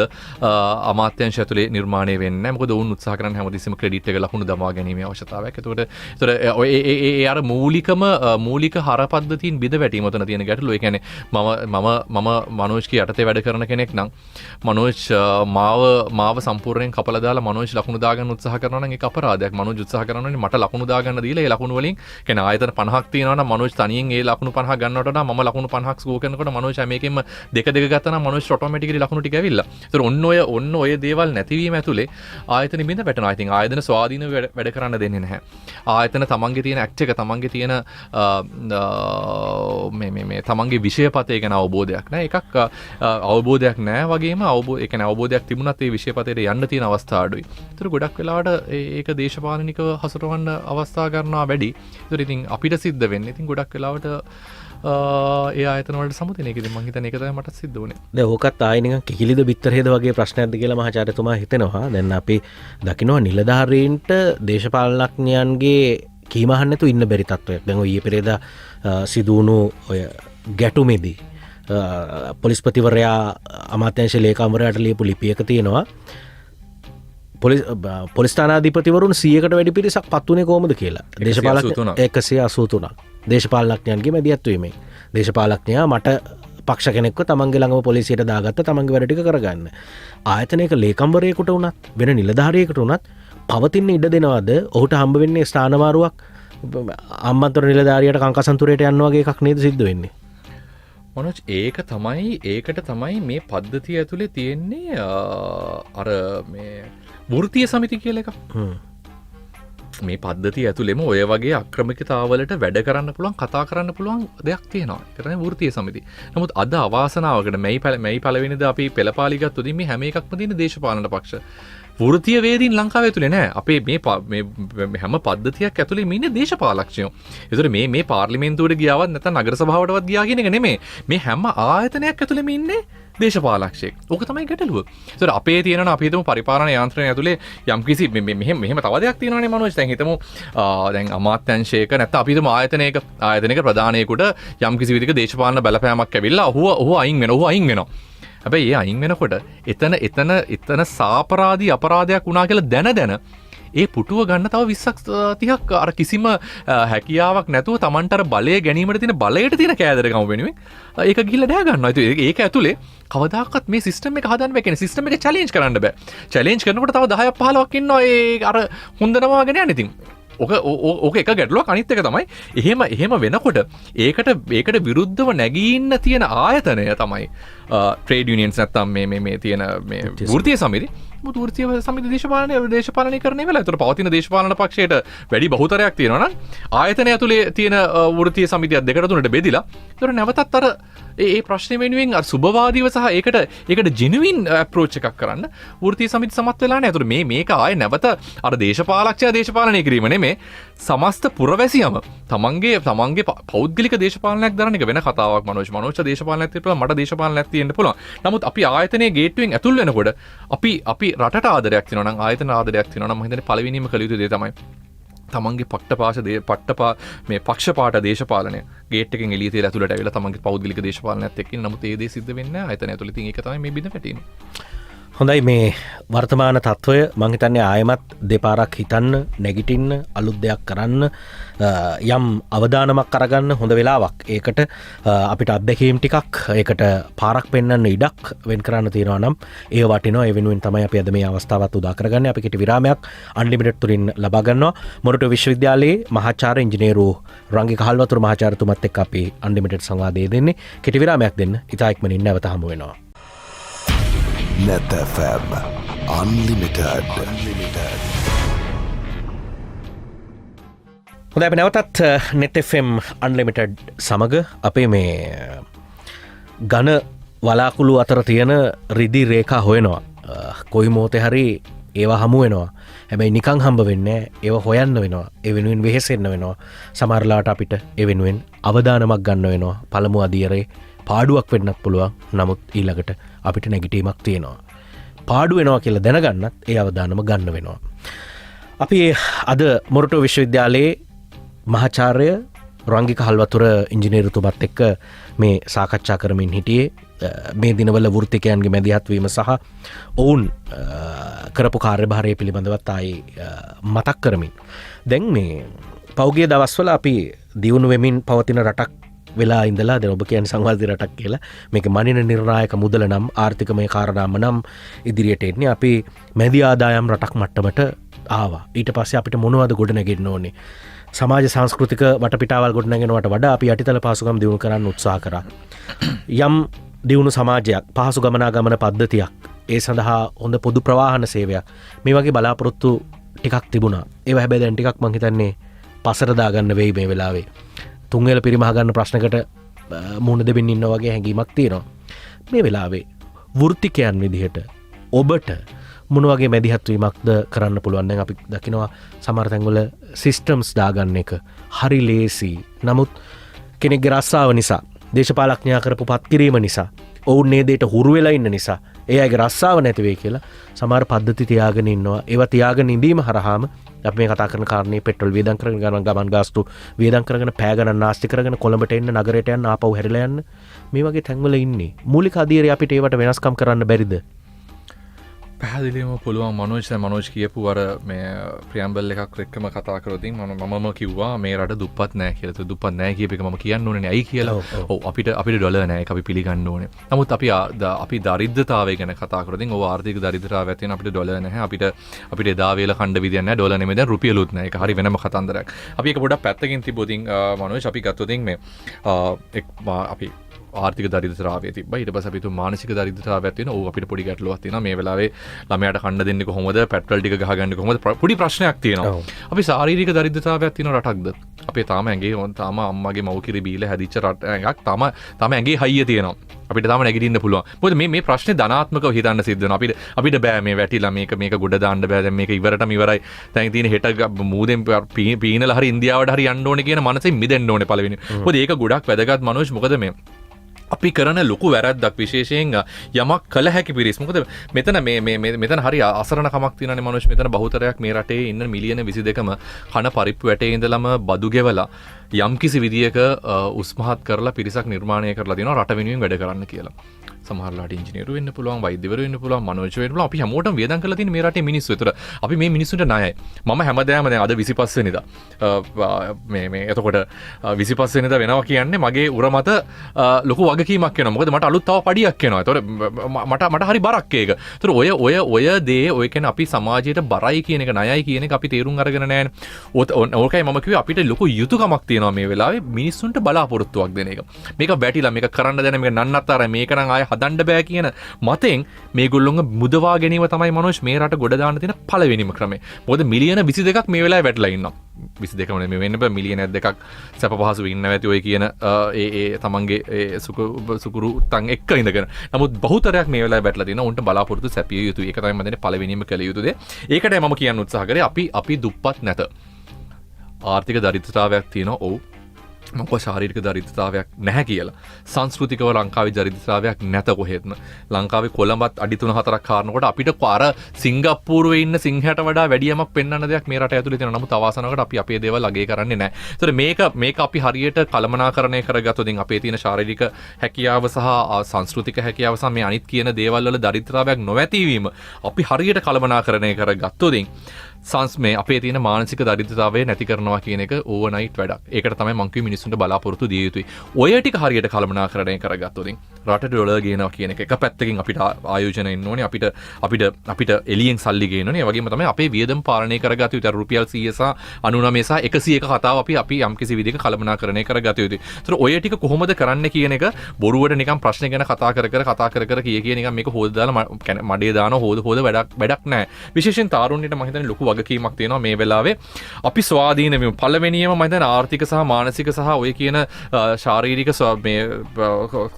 අමාත්‍යාංශය ඇතුලේ නිර්මාණය වෙන්නේ නැහැ. මොකද ඔවුන් උත්සාහ කරන්නේ හැමදෙස්සෙම ක්‍රෙඩිට් එක ලකුණු දමා ගැනීමේ අවශ්‍යතාවයක්. ඒතකොට ඒ අර මූලික හරපද්ධතීන් බිඳ වැටීම උතන තියෙන ගැටලුව. ඒ කියන්නේ මම මනෝජ්ගේ යටතේ වැඩ කරන කෙනෙක් නම් මනෝජ් මාව සම්පූර්ණයෙන් කපලා දාලා මනෝජ් ලකුණු දාගන්න උත්සාහ කරනවා නම් ඒක අපරාධයක්. මනෝජ් උත්සාහ කරනවානේ මට ලකුණු දාගන්න දීලා ඒ ලකුණු වලින් කියන්නේ ආයතන 50ක් තියෙනවා නම් මනෝජ් තනියෙන් ඒ ලකුණු 50 ගන්නවට වඩා මම ලකුණු 50ක් ස්කෝර් කරනකොට මනෝජ් මේකෙන්ම දෙක ගත්තා නම් මනෝජ් ඔටෝමැටිකලි ලකුණු ටික ඇවිල්ලා. ඒතර ඔන්න ඔය දේවල් නැතිවීම ඇතුලේ ආයතන බිඳ වැටෙනවා. I think ආයතන ස්වාධීනව වැඩ කරන්න දෙන්නේ නැහැ. ආයතන තමන්ගේ තියෙන ඇක්ට් එක, තමන්ගේ තියෙන මේ තමන්ගේ විෂයපතේ ගැන අවබෝධයක් නැහැ. එකක් අවබෝධයක් නැහැ වගේම ඒ කියන්නේ අවබෝධයක් තිබුණත් ඒ විෂයපතේට යන්න තියෙන අවස්ථා අඩුයි. ඒතර ගොඩක් වෙලාවට ඒක දේශපාලනිකව හසුරවන්න අවස්ථා ගන්නවා වැඩි. ඒතර ඉතින් අපිට සිද්ධ වෙන්නේ ඉතින් ගොඩක් වෙලාවට ඒ ආයතන වලට සමුදෙන එකද මම හිතන්නේ ඒක තමයි මට සිද්ධ වුණේ. දැන් ඕකත් ආයි නිකන් කිකිලිද බිත්තරේද වගේ ප්‍රශ්නයක්ද කියලා මහාචාර්යතුමා හිතනවා. දැන් අපි දකිනවා නිලධාරීන්ට දේශපාලනඥයන්ගේ කීම අහන්න නැතුව ඉන්න බැරි තත්වයක්. දැන් ඔය ඊයේ පෙරේදා සිදුවුණු ඔය ගැටුමේදී පොලිස්පතිවරයා අමාත්‍යාංශ ලේකම්වරයාට ලියපු ලිපියක තියෙනවා පොලිස් ස්ථානාධිපතිවරුන් 100කට වැඩි පිරිසක් පත් වුණේ කොහොමද කියලා. දේශපාලන 183ක් දේශපාලනඥයන්ගේ මැදිහත් වීමෙන්. දේශපාලනඥයා මට පක්ෂ කෙනෙක්ව තමන්ගේ ළඟම පොලිසියට දාගත්ත තමන්ගේ වැඩ ටික කරගන්න. ආයතනයක ලේකම්වරයෙකුට වුණත් වෙන නිලධාරියෙකුට වුණත් පවතින ඉඩ දෙනවද ඔහුට හම්බ වෙන්නේ ස්ථානමාරුවක් අම්මන්තොර නිලධාරියට කංකසන්තුරයට යනවා වගේ එකක් නේද සිද්ධ වෙන්නේ? මනෝජ් ඒකට තමයි මේ පද්ධතිය ඇතුලේ තියෙන්නේ අර මේ වෘත්තීය සමිති කියලා එකක්. මේ පද්ධතිය ඇතුළෙම ඔය වගේ අක්‍රමිකතාවලට වැඩ කරන්න පුළුවන් කතා කරන්න පුළුවන් දෙයක් තියෙනවා. ඒක තමයි වෘත්තීය සමිති. නමුත් අද අවාසනාවකට මේ පළවෙනිද අපි පෙළපාලි ගත්තොත් මේ හැම එකක්ම තියෙන දේශපාලන පක්ෂ. වෘත්තීය වේදීන් ලංකාවේ ඇතුලේ නෑ. අපේ මේ හැම පද්ධතියක් ඇතුලේ ඉන්නේ දේශපාලකයෝ. ඒතර මේ පාර්ලිමේන්තුවට ගියාවත් නැත්නම් නගර සභාවටවත් ගියා කියන එක නෙමෙයි. මේ හැම ආයතනයක් ඇතුලේම ඉන්නේ දේශපාලකයෙක්. ඕක තමයි ගැටලුව. ඒතර අපේ තියෙනවා අපි හිතමු පරිපාලන යාන්ත්‍රණය ඇතුලේ යම්කිසි මෙහෙම තව දෙයක් තියෙනවානේ මනෝජ්. දැන් හිතමු දැන් අමාත්‍යංශයක නැත්නම් අපි හිතමු ආයතනයක ප්‍රධානයෙකුට යම්කිසි විදිහක දේශපාලන බලපෑමක් ඇවිල්ලා ඔහු අයින් වෙනවා. හැබැයි ඒ අයින් වෙනකොට එතන සාපරාධී අපරාධයක් වුණා කියලා දැන ඒ පුටුව ගන්න තව 20ක් 30ක් අර කිසිම හැකියාවක් නැතුව Tamanට අර බලය ගැනීමට තියෙන බලයට තියෙන කෑදරකම වෙනුවෙන් ඒක ගිහිල්ලා ඩෑ ගන්නවා. ඒක ඇතුලේ කවදාකවත් මේ සිස්ටම් එක හදන්න බෑ. කියන්නේ සිස්ටම් එක චැලෙන්ජ් කරන්න බෑ. චැලෙන්ජ් කරනකොට තව 10ක් 15ක් ඉන්නවා ඒ අර හොඳ නමවගෙන යන්නේ. ඉතින් ඕක එක ගැටලුවක්. අනිත් එක තමයි එහෙම වෙනකොට ඒකට විරුද්ධව නැගී ඉන්න තියෙන ආයතනය තමයි ට්‍රේඩ් යුනියන්ස් නැත්තම් මේ තියෙන මේ වෘත්තීය සමිති. වෘත්තීය සමිති දේශපාලනය කරන්නේ වෙලා. ඒතර පවතින දේශපාලන පක්ෂයට වැඩි බහුතරයක් තියෙනවා නම් ආයතනය ඇතුලේ තියෙන වෘත්තීය සමිතියක් දෙකට තුනට බෙදිලා ඒතර නැවතත් අර ඒ ප්‍රශ්නේ වෙනුවෙන් අර සුබවාදීව සහ ඒකට ජෙනුයින් අප්‍රෝච් එකක් කරන්න වෘත්තීය සමිති සමත් වෙලා නැහැ. ඒතර මේක ආයේ නැවත අර දේශපාලකයා දේශපාලනය කිරීම නෙමෙයි සමස්ත පුරවැසියම තමන්ගේ පෞද්ගලික දේශපාලනයක් දරන එක වෙන කතාවක්. මනෝජ් දේශපාලනයක් තියෙනවා මට දේශපාලනයක් තියෙන්න පුළුවන්. නමුත් අපි ආයතනයේ ගේට්ටුවෙන් ඇතුල් වෙනකොට අපි රටට ආදරයක් තියෙනවා නම් ආයතන ආදරයක් තියෙනවා නම් මම හිතන්නේ පළවෙනිම කළ යුතු දේ තමයි තමන්ගේ පක්ෂපාත දේශපාලනය ගේට් එකෙන් එළිය තියලා ඇතුළට ඇවිල්ලා තමන්ගේ පෞද්ගලික දේශපාලනයත් එක්ක ඉන්න. නමුත් ඒ දේ සිද්ධ වෙන්නේ නැහැ ආයතනය ඇතුළේ. ඉතින් ඒක තමයි මේ බිඳ වැටීම. හොඳයි මේ වර්තමාන තත්ත්වය මං හිතන්නේ ආයෙමත් දෙපාරක් හිතන්න නැගිටින්න අලුත් දෙයක් කරන්න යම් අවදානමක් අරගන්න හොඳ වෙලාවක්. ඒකට අපිට අත්දැකීම් ටිකක් ඒකට පාරක් පෙන්වන්න ඉඩක් වෙන් කරන්න තියෙනවා නම් ඒ වටිනවා. ඒ වෙනුවෙන් තමයි අපි අද මේ අවස්ථාවත් උදා කරගන්නේ. අපි කෙටි විරාමයක් අන්ලිමිටඩ් තුලින් ලබා ගන්නවා. මොරටු විශ්වවිද්‍යාලයේ මහාචාර්ය ඉංජිනේරු රංගික හල්වතුරු මහාචාර්යතුමත් එක්ක අපි අන්ලිමිටඩ් සංවාදයේ දෙන්නේ. කෙටි විරාමයක් දෙන්න. ඉතා ඉක්මනින් නැවත හමු වෙනවා. Net FM Unlimited. හොඳයි අපි නැවතත් Net FM Unlimited සමග අපේ මේ ඝන වලාකුළු අතර තියෙන රිදි රේඛා හොයනවා. කොයි මොහොතේ හරි ඒවා හමු වෙනවා. හැබැයි නිකන් හම්බ වෙන්නේ නැහැ. ඒවා හොයන්න වෙනවා. ඒ වෙනුවෙන් වෙහෙසෙන්න වෙනවා. සමහරලාට අපිට ඒ වෙනුවෙන් අවදානමක් ගන්න වෙනවා. පළමු අදියරේ පාඩුවක් වෙන්නත් පුළුවන්. නමුත් ඊළඟට අපිට නැගිටීමක් තියෙනවා. පාඩු වෙනවා කියලා දැනගන්නත් ඒ අවදානම ගන්න වෙනවා. අපි අද මොරටු විශ්වවිද්‍යාලයේ මහාචාර්ය රංගික හල්වතුර ඉංජිනේරුතුමත් එක්ක මේ සාකච්ඡා කරමින් හිටියේ මේ දිනවල වෘත්තිකයන්ගේ මැදිහත් වීම සහ ඔවුන් කරපු කාර්යභාරය පිළිබඳවත් ආයි මතක් කරමින්. දැන් මේ පෞගිය දවස්වල අපි දියුණු වෙමින් පවතින රටක් වෙලා ඉඳලා දැන් ඔබ කියන්නේ සංවාදී රටක් කියලා. මේක මනින නිර්ණායක මුදල නම් ආර්ථිකමය කාරණාම නම් ඉදිරියට එන්නේ අපි මැදි ආදායම් රටක් මට්ටමට ආවා. ඊට පස්සේ අපිට මොනවද ගොඩනගෙන්න ඕනේ? සමාජ සංස්කෘතික වටපිටාවල් ගොඩනගෙනවට වඩා අපි යටිතල පහසුකම් දියුණු කරන්න උත්සාහ කරා. යම් දියුණු සමාජයක්, පහසු ගමනාගමන පද්ධතියක්, ඒ සඳහා හොඳ පොදු ප්‍රවාහන සේවයක් මේ වගේ බලාපොරොත්තු ටිකක් තිබුණා. ඒවා හැබැයි දැන් ටිකක් මං හිතන්නේ පසර දාගන්න වෙයි මේ වෙලාවේ. තුන්වෙල පිරිමහ ගන්න ප්‍රශ්නකට මුහුණ දෙමින් ඉන්න වගේ හැඟීමක් තියෙනවා. මේ වෙලාවේ වෘත්තිකයන් විදිහට ඔබට මොන වගේ මැදිහත් වීමක්ද කරන්න පුළුවන්? දැන් අපි දකිනවා සමහර තැන්වල සිස්ටම්ස් දාගන්න එක හරි ලේසි. නමුත් කෙනෙක්ගේ රස්සාව නිසා, දේශපාලඥයා කරපු පත්කිරීම නිසා, ඔවුන් මේ දෙයට හුරු වෙලා ඉන්න නිසා ඒ අයගේ රස්සාව නැති වෙයි කියලා සමහර පද්ධති තියාගෙන ඉන්නවා. ඒවා තියාගෙන ඉඳීම හරහාම අපි මේ කතා කරන කාරණේ පෙට්‍රල් වියදම් කරගෙන ගමන් ගාස්තු වියදම් කරගෙන පෑ ගණන් නාස්ති කරගෙන කොළඹට එන්න, නගරයට යන්න, ආපහු හැරිලා යන්න මේ වගේ තැන්වල ඉන්නේ. මූලික අධීරය අපිට ඒවට වෙනස්කම් කරන්න බැරිද? පැහදිලිම පුළුවන් මනෝජ් කියපු අර මේ ප්‍රියම්බල් එකක් එක්කම කතා කරොතින් මම කිව්වා මේ රට දුප්පත් නෑ කියලා. දුප්පත් නෑ කියප එක මම කියන්න ඕනේ ඇයි කියලා. ඔව් අපිට ඩොලර් නෑ ඒක අපි පිළිගන්න ඕනේ. නමුත් අපි දරිද්‍රතාවය ගැන කතා කරොතින් ඔව් ආර්ථික දරිද්‍රතාවය තියෙන අපිට ඩොලර් නැහැ. අපිට එදා වේල ඛණ්ඩ විදියක් නැහැ. ඩොලර් නෙමෙයි දැන් රුපියලුත් නැහැ. ඒක හරි වෙනම කතන්දරයක්. අපි ඒක පොඩ්ඩක් පැත්තකින් තිබ්බොතින් මනෝජ් අපි ගත්තොතින් මේ අපි ආර්ථික දරිද්‍රතාවය තිබ්බා. ඊට පස්සේ අපි තු මානසික දරිද්‍රතාවයක් තියෙනවා. ඔව් අපිට පොඩි ගැටලුවක් තියෙනවා. මේ වෙලාවේ ළමයාට කන්න දෙන්නේ කොහොමද? පෙට්‍රල් ටික ගහගන්නේ කොහොමද? පොඩි ප්‍රශ්නයක් තියෙනවා. අපි ශාරීරික දරිද්‍රතාවයක් තියෙන රටක්ද? අපේ තාම ඇඟේ තාම අම්මගේ මව් කිරි බීලා හැදිච්ච රටක් තාම ඇඟේ හයිය තියෙනවා. අපිට තාම නැගිටින්න පුළුවන්. මොකද මේ ප්‍රශ්නේ ධනාත්මකව හිතන්න සිද්ධ වෙනවා. අපිට බෑ මේ වැටිලා මේක ගොඩ දාන්න බෑ. දැන් මේක ඉවරටම ඉවරයි. දැන් තියෙන හෙට මූදෙන් පීනලා හරි ඉන්දියාවට හරි යන්න ඕනේ කියන මනසෙන් මිදෙන්න ඕනේ පළවෙනි. මොකද ඒක ගොඩක් වැදගත් මනෝජ්. මොකද මේ අපි කරන ලොකු වැරද්දක් විශේෂයෙන් යමක් කළ හැකි පිරිස්. මොකද මෙතන හරි අසරණ කමක් තියෙනනේ මනෝජ්. මෙතන බහුතරයක් මේ රටේ ඉන්න මිලියන 22ම කන පරිප්පු වැටේ ඉඳලම බදු ගෙවලා යම්කිසි විදියක උස්මහත් කරලා පිරිසක් නිර්මාණය කරලා තියෙනවා රට වෙනුවෙන් වැඩ කරන්න කියලා. සමහරලාට ඉංජිනේරු වෙන්න පුළුවන්, වෛද්‍යවරු වෙන්න පුළුවන්, මනෝජ් වෙන්න පුළුවන්. අපි හැමෝටම වියදම් කරලා තියෙන මේ රටේ මිනිස්සු. ඒතර අපි මේ මිනිස්සුන්ට ණයයි. මම හැමදාම දැන් අද 25 වෙනිදා මේ එතකොට 25 වෙනිදා වෙනවා කියන්නේ මගේ උර මත ලොකු වගකීමක් වෙනවා. මොකද මට අලුත් තව පඩියක් එනවා. ඒතර මට හරි බරක් ඒක. ඒතර ඔය දේ ඔය කියන්නේ අපි සමාජයට බරයි කියන එක ණයයි කියන එක අපි තේරුම් අරගෙන නැහැ. ඕකයි මම කිව්වේ අපිට ලොකු යුතුයකමක් තියෙනවා මේ වෙලාවේ මිනිස්සුන්ට බලාපොරොත්තුවක් දෙන එක. මේක වැටිලා මේක කරන්න දැන මේක නන්නත්තර මේක නම් ආය හදන්න බෑ කියන මතෙන් මේගොල්ලොන්ව මුදවා ගැනීම තමයි මනෝජ් මේ රට ගොඩ දාන්න තියෙන පළවෙනිම ක්‍රමය. මොකද මිලියන 22ක් මේ වෙලාවේ වැටලා ඉන්නවා. 22ම නෙමෙයි වෙන්න බෑ මිලියන 2ක් සැප පහසු ඉන්න ඇති ඔය කියන ඒ තමන්ගේ සුකුරු තන් එක්ක ඉඳගෙන. නමුත් බහුතරයක් මේ වෙලාවේ වැටලා තියෙනවා. උන්ට බලාපොරොත්තු සැපිය යුතුයි. ඒක තමයි මම දෙන්නේ පළවෙනිම කළ යුතු දේ. ඒකටයි මම කියන්න උත්සාහ කරේ අපි දුප්පත් නැත. ආර්ථික දරිද්‍රතාවයක් තියෙනවා. ඔව්. මොකද ශාරීරික දරිද්‍රතාවයක් නැහැ කියලා. සංස්කෘතිකව ලංකාවේ දරිද්‍රතාවයක් නැත කොහෙත්ම. ලංකාවේ කොළඹත් අඩි 3-4ක් කාරනකොට අපිට අර සිංගප්පූරුවේ ඉන්න සිංහයට වඩා වැඩි යමක් පෙන්වන්න දෙයක් මේ රට ඇතුලේ තියෙනවා. නමුත් අවාසනාවකට අපි අපේ දේවල් අගය කරන්නේ නැහැ. ඒතර මේක අපි හරියට කළමනාකරණය කරගත්තොත් අපේ තියෙන ශාරීරික හැකියාව සහ සංස්කෘතික හැකියාව සහ මේ අනිත් කියන දේවල් වල දරිද්‍රතාවයක් නොවැතිවීම අපි හරියට කළමනාකරණය කරගත්තොත් මේ අපේ තියෙන මානසික දරිද්‍රතාවය නැති කරනවා කියන එක ඕවර්නයිට් වැඩක්. ඒකට තමයි මං කිව්වේ මිනිස්සුන්ට බලාපොරොත්තු දිය යුතුයි. ඔය ටික හරියට කළමනාකරණය කරගත්තොත් රටට ඩොලර් ගේනවා කියන එක පැත්තකින් අපිට ආයෝජන ඉන්න ඕනේ. අපිට එළියෙන් සල්ලි ගේන්න ඕනේ. ඒ වගේම තමයි අපේ වියදම් පාලනය කරගත යුතු රුපියල් 100 සහ 99 සහ 101 කතාව අපි යම්කිසි විදිහක කළමනාකරණය කරගත යුතුයි. ඒතර ඔය ටික කොහොමද කරන්න කියන එක බොරුවට නිකන් ප්‍රශ්න ගැන කතා කර කිය නිකන් මේක හොද දාලා මඩේ දාන හොද වැඩක් නැහැ. විශේෂයෙන් තාරුණ්‍යයට මම හිතන්නේ ලොකු වගකීමක් තියෙනවා මේ වෙලාවේ. අපි ස්වාධීන වෙමු. පළවෙනියම මම හිතන්නේ ආර්ථික සහ මානසික සහ ඔය කියන ශාරීරික මේ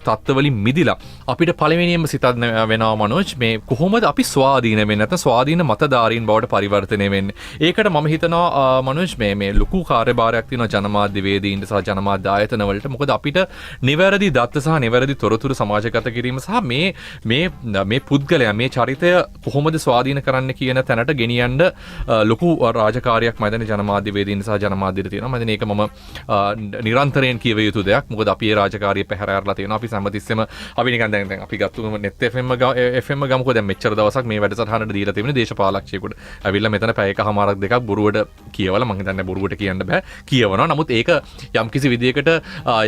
තත්ත්වවලින් මිදිලා අපිට පළවෙනියම සිතන්න වෙනවා මනෝජ් මේ කොහොමද අපි ස්වාධීන වෙන්නේ නැත්නම් ස්වාධීන මතධාරීන් බවට පරිවර්තනය වෙන්නේ. ඒකට මම හිතනවා මනෝජ් මේ ලොකු කාර්යභාරයක් තියෙනවා ජනමාධ්‍යවේදීන්ට සහ ජනමාධ්‍ය ආයතන වලට. මොකද අපිට නිවැරදි දත්ත සහ නිවැරදි තොරතුරු සමාජගත කිරීම සහ මේ පුද්ගලයා මේ චරිතය කොහොමද ස්වාධීන කරන්න කියන තැනට ගෙනියන්න ලොකු රාජකාරියක් මම හිතන්නේ ජනමාධ්‍යවේදීන් සහ ජනමාධ්‍යට තියෙනවා. මම හිතන්නේ ඒක මම නිරන්තරයෙන් කියව යුතු දෙයක්. මොකද අපි මේ රාජකාරිය පැහැර අරලා තියෙනවා. අපි හැමතිස්සෙම අපි නිකන් දැන් අපි ගත්තු net FM ගමුකෝ දැන් මෙච්චර දවසක් මේ වැඩසටහනට දීලා තිබුණේ දේශපාලකයෙකුට. ඇවිල්ලා මෙතන පැය එකමාරක් දෙකක් බොරුවට කියවලා මම හිතන්නේ බොරුවට කියන්න බෑ. කියවනවා. නමුත් ඒක යම්කිසි විදියකට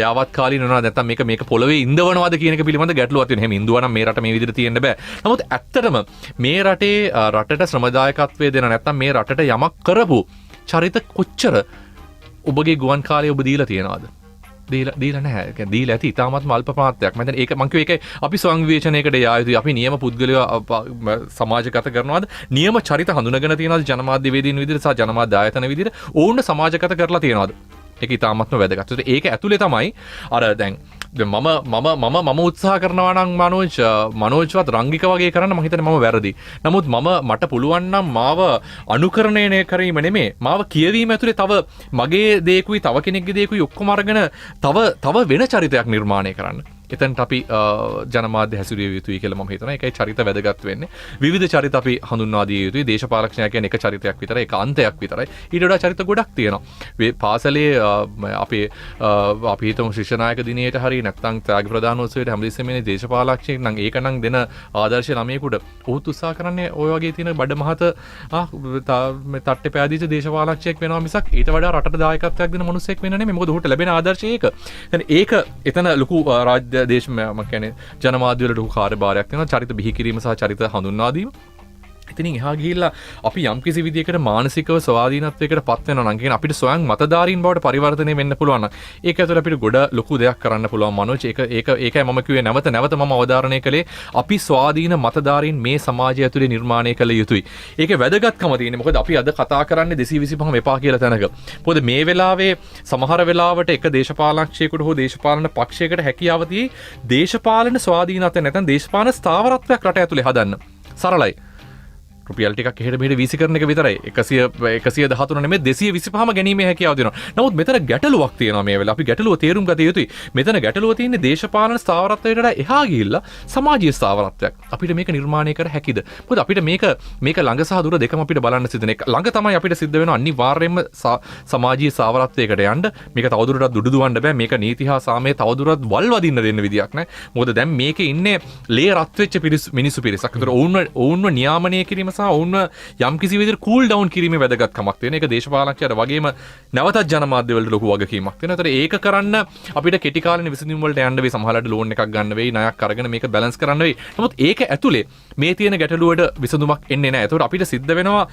යාවත් කාලීන වෙනවා. නැත්නම් මේක පොළවේ ඉඳවනවාද කියන එක පිළිබඳ ගැටලුවක් තියෙනවා. එහෙම ඉඳුවා නම් මේ රට මේ විදිහට තියෙන්න බෑ. නමුත් ඇත්තටම මේ රටට ශ්‍රමදායකත්වයේ දෙන නැත්නම් මේ රටට යමක් කරපු චරිත කොච්චර ඔබගේ ගුවන් කාලයේ ඔබ දීලා තියෙනවද? දීලා නැහැ. ඒ කියන්නේ දීලා ඇති ඉතාමත්ම අල්ප ප්‍රමාණයක්. මම හිතන්නේ ඒක මම කිව්වේ ඒකයි අපි සංවිවේචනයකට යා යුතුයි. අපි නියම පුද්ගලයෝ සමාජගත කරනවද? නියම චරිත හඳුනගෙන තියෙනවද ජනමාධ්‍යවේදීන් විදිහට සහ ජනමාධ්‍ය ආයතන විදිහට ඕන්න සමාජගත කරලා තියෙනවද? ඒක ඉතාමත්ම වැදගත්. ඒක ඇතුලේ තමයි අර දැන් මම උත්සාහ කරනවා නම් මනෝජ්වත් රංගික වගේ කරන්න මම හිතන්නේ මම වැරදි. නමුත් මට පුළුවන් නම් මාව අනුකරණය කිරීම නෙමෙයි. මාව කියවීම ඇතුලේ තව මගේ දේකුයි තව කෙනෙක්ගේ දේකුයි ඔක්කොම අරගෙන තව වෙන චරිතයක් නිර්මාණය කරන්න. එතනට අපි ජනමාධ්‍ය හැසිරිය යුතුයි කියලා මම හිතනවා. ඒකයි චරිත වැදගත් වෙන්නේ. විවිධ චරිත අපි හඳුන්වා දිය යුතුයි. දේශපාලකඥයා කියන්නේ එක චරිතයක් විතරයි, එක අන්තයක් විතරයි. ඊට වඩා චරිත ගොඩක් තියෙනවා. මේ පාසලේ අපි හිතමු ශිෂ්‍යනායක දිනේට හරිය නැත්නම් ත්‍යාග ප්‍රදානෝත්සවයට හැමදෙස්සෙම මේ දේශපාලකයෙක් නම් ඒක නම් දෙන ආදර්ශ ළමයෙකුට ඔහුත් උත්සාහ කරන්නේ ඔය වගේ තියෙන බඩ මහත මේ තට්ටේ පෑදීච්ච දේශපාලකයෙක් වෙනවා මිසක් ඊට වඩා රටට දායකත්වයක් දෙන මිනිසෙක් වෙන්න නෙමෙයි. මොකද ඔහුට ලැබෙන ආදර්ශය ඒක. දැන් ඒක එතන ලොකු රාජ්‍ය දේශ මම කියන්නේ ජනමාධ්‍ය වලට ලොකු කාර්යභාරයක් තියෙනවා. චරිත බිහි කිරීම සහ චරිත හඳුන්වා දීම. ඉතින් එහා ගිහිල්ලා අපි යම්කිසි විදියකට මානසිකව ස්වාධීනත්වයකට පත් වෙනවා නම් කියන්නේ අපිට ස්වයං මතධාරීන් බවට පරිවර්තනය වෙන්න පුළුවන් නම් ඒක ඇතුළේ අපිට ගොඩ ලොකු දෙයක් කරන්න පුළුවන් මනෝජ්. ඒකයි මම කිව්වේ නැවත මම අවධාරණය කළේ අපි ස්වාධීන මතධාරීන් මේ සමාජය ඇතුලේ නිර්මාණය කළ යුතුයි. ඒකේ වැදගත්කම තියෙන්නේ මොකද අපි අද කතා කරන්නේ 225 එපා කියලා තැනක. මොකද මේ වෙලාවේ සමහර වෙලාවට එක දේශපාලනඥයෙකුට හෝ දේශපාලන පක්ෂයකට හැකියාව තියෙයි දේශපාලන ස්වාධීනත්වය නැත්නම් දේශපාලන ස්ථාවරත්වයක් රට ඇතුලේ හදන්න. සරලයි. රුපියල් ටිකක් එහෙට මෙහෙට වීසි කරන එක විතරයි. 113 නෙමෙයි 225ම ගැනීමේ හැකියාව දෙනවා. නමුත් මෙතන ගැටලුවක් තියෙනවා මේ වෙලාව. අපි ගැටලුව තේරුම් ගත යුතුයි. මෙතන ගැටලුව තියෙන්නේ දේශපාලන ස්ථාවරත්වයට වඩා එහා ගිහිල්ලා සමාජීය ස්ථාවරත්වයක්. අපිට මේක නිර්මාණය කර හැකිද? මොකද අපිට මේක ළඟ සහ දුර දෙකම අපිට බලන්න සිද්ධ වෙන එක. ළඟ තමයි අපිට සිද්ධ වෙනවා අනිවාර්යයෙන්ම සමාජීය ස්ථාවරත්වයකට යන්න. මේක තවදුරටත් දුඩු දුවන්න බෑ. මේක නීති හා සාමය තවදුරටත් වල් වදින්න දෙන්න විදියක් නැහැ. මොකද දැන් මේකේ ඉන්නේ ලේ රත් වෙච්ච මිනිස්සු පිරිසක්. ඒතර ඔවුන්ව නියාමනය කිරීම ඔවුන්ව යම් කිසි විදිහට කූල් ඩවුන් කිරීමේ වැදගත්කමක් තියෙන. ඒක දේශපාලකයන්ට වගේම නැවතත් ජනමාධ්‍ය වලට ලොකු වගකීමක් තියෙනවා. ඒතර ඒක කරන්න අපිට කෙටි කාලින විසඳුම් වලට යන්න වෙයි. සමහරවිට ලෝන් එකක් ගන්න වෙයි, ණයක් අරගෙන මේක බැලන්ස් කරන්න වෙයි. නමුත් ඒක ඇතුලේ මේ තියෙන ගැටලුවට විසඳුමක් එන්නේ නැහැ. ඒතර අපිට සිද්ධ වෙනවා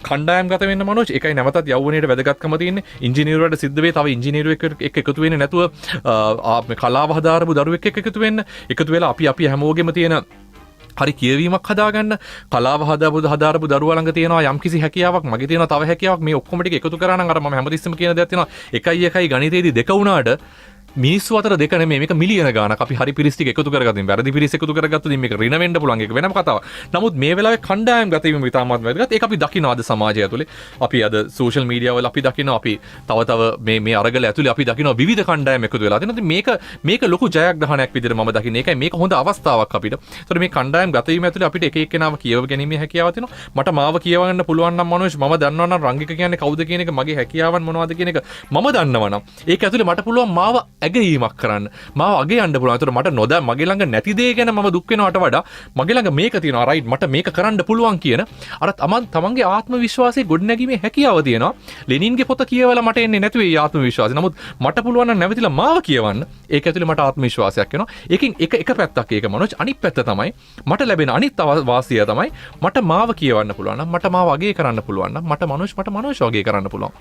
කණ්ඩායම්ගත වෙන්න මනෝජ්. ඒකයි නැවතත් යෞවනයේට වැදගත්කම තියෙන්නේ. ඉංජිනේරුවන්ට සිද්ධ වෙයි තව ඉංජිනේරුවෙක් එක්ක එකතු වෙන්නේ නැතුව කලාව හදාරපු දරුවෙක් එක්ක එකතු වෙන්න. එකතු වෙලා අපි හැමෝගෙම තියෙන හරි කියවීමක් හදාගන්න. කලාව හදාරපු දරුවා ළඟ තියෙනවා යම්කිසි හැකියාවක්, මගේ තියෙනවා තව හැකියාවක්. මේ ඔක්කොම ටික එකතු කරා නම් අර මම හැමතිස්සෙම කියන දෙයක් තියෙනවා 1 ගණිතයේදී 2 වුණාට මිනිස්සු අතර 2 නෙමෙයි මේක මිලියන ගාණක්. අපි හරි පිරිස් ටික එකතු කරගත්තින් වැරදි පිරිස් එකතු කරගත්තොත් මේක ඍණ වෙන්න පුළුවන්. ඒක වෙනම කතාවක්. නමුත් මේ වෙලාවේ කණ්ඩායම් ගත වීම විතරමත් වැදගත්. ඒක අපි දකිනවා අද සමාජය ඇතුලේ. අපි අද සෝෂල් මීඩියා වල අපි දකිනවා අපි තව මේ අරගල ඇතුලේ අපි දකිනවා විවිධ කණ්ඩායම් එකතු වෙලා තියෙනවා. මේක ලොකු ජයග්‍රහණයක් විදිහට මම දකින්නේ. ඒකයි මේක හොඳ අවස්ථාවක් අපිට. ඒතර මේ කණ්ඩායම් ගත වීම ඇතුලේ අපිට එක එක්කෙනාව කියව ගැනීමේ හැකියාව තියෙනවා. මට මාව කියවන්න පුළුවන් නම් මනෝජ් මම දන්නවා නම් රංගික කියන්නේ කවුද කියන එක, මගේ හැකියාවන් මොනවද කියන එක මම දන්නවා නම් ඒක ඇතුලේ මට පුළුවන් මාව ඇගීමක් කරන්න. මාව අගේ යන්න පුළුවන්. ඒතර මට මගේ ළඟ නැති දේ ගැන මම දුක් වෙනවට වඩා මගේ ළඟ මේක තියෙනවා රයිට් මට මේක කරන්න පුළුවන් කියන අර තමන්ගේ ආත්ම විශ්වාසයේ ගොඩනැගීමේ හැකියාව තියෙනවා. ලෙනින්ගේ පොත කියවලා මට එන්නේ නැතුව ඒ ආත්ම විශ්වාසය. නමුත් මට පුළුවන් නම් නැවතිලා මාව කියවන්න. ඒක ඇතුලේ මට ආත්ම විශ්වාසයක් එනවා. ඒකෙන් එක පැත්තක් ඒක මනෝජ්. අනිත් පැත්ත තමයි මට ලැබෙන අනිත් වාසිය තමයි මට මාව කියවන්න පුළුවන් නම්, මට මාව අගේ කරන්න පුළුවන් නම්, මට මනෝජ් වගේ කරන්න පුළුවන්.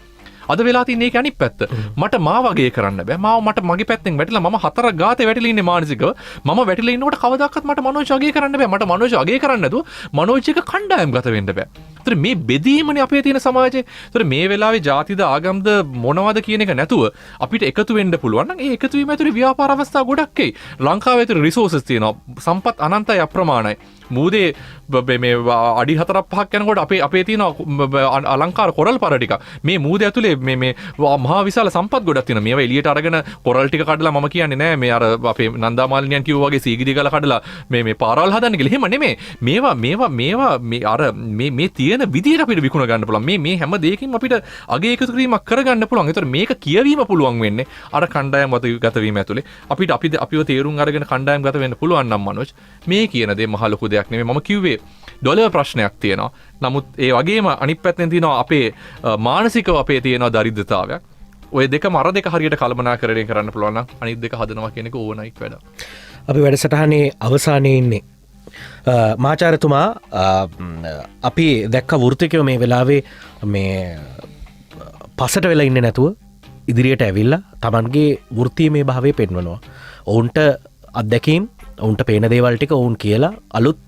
අද වෙලා තියෙන ඒක අනිත් පැත්ත. මට මාව වගේ කරන්න බෑ. මට මගේ පැත්තෙන් වැටිලා මම 4 ගාතේ වැටිලා ඉන්නේ මානසිකව. මම වැටිලා ඉන්නකොට කවදාකවත් මට මනෝජ් වගේ කරන්න බෑ. මට මනෝජ් වගේ කරන්න නැතුව මනෝජ් එක කණ්ඩායම් ගත වෙන්න බෑ. ඒතර මේ බෙදීමනේ අපේ තියෙන සමාජයේ. ඒතර මේ වෙලාවේ ජාතිද ආගම්ද මොනවද කියන එක නැතුව අපිට එකතු වෙන්න පුළුවන් නම් ඒ එකතු වීම ඇතුලේ ව්‍යාපාර අවස්ථා ගොඩක් එයි. ලංකාවේ ඇතුලේ රිසෝසස් තියෙනවා. සම්පත් අනන්තයි අප්‍රමාණයි. මූදේ මේ අඩි 4-5ක් යනකොට අපේ තියෙන අලංකාර කොරල් පර ටික මේ මූදේ ඇතුලේ මේ මහා විශාල සම්පත් ගොඩක් තියෙනවා. මේවා එළියට අරගෙන කොරල් ටික කඩලා මම කියන්නේ නෑ මේ අර අපේ නන්දා මාලිනියන් කිව්වා වගේ සීගිරි ගල කඩලා මේ පාරවල් හදන්න කියලා. එහෙම නෙමෙයි. මේවා මේ අර මේ තියෙන විදියට අපිට විකුණ ගන්න පුළුවන්. මේ හැම දෙයකින්ම අපිට අගේ එකතු කිරීමක් කරගන්න පුළුවන්. ඒතර මේක කියවීම පුළුවන් වෙන්නේ අර කණ්ඩායම් ගත වීම ඇතුලේ. අපිව තේරුම් අරගෙන කණ්ඩායම් ගත වෙන්න පුළුවන් නම් මනෝජ් මේ කියන දේ මහ ලොකු දෙයක් නෙමෙයි. මම කිව්වේ ඩොලර් ප්‍රශ්නයක් තියෙනවා. නමුත් ඒ වගේම අනිත් පැත්තෙන් තියෙනවා අපේ මානසිකව අපේ තියෙනවා දරිද්‍රතාවයක්. ඔය දෙකම අර දෙක හරියට කල්පනාකරණය කරන්න පුළුවන් නම් අනිත් දෙක හදනවා කියන එක ඕනයික් වැඩක්. අපි වැඩසටහනේ අවසානයේ ඉන්නේ. මාචාර්යතුමා අපි දැක්ක වෘත්තිකයෝ මේ වෙලාවේ මේ පසට වෙලා ඉන්නේ නැතුව ඉදිරියට ඇවිල්ලා Tamanගේ වෘත්තීමේ භාවය පෙන්වනවා. ඔවුන්ට අත්දැකීම්, ඔවුන්ට පේන දේවල් ටික ඔවුන් කියලා අලුත්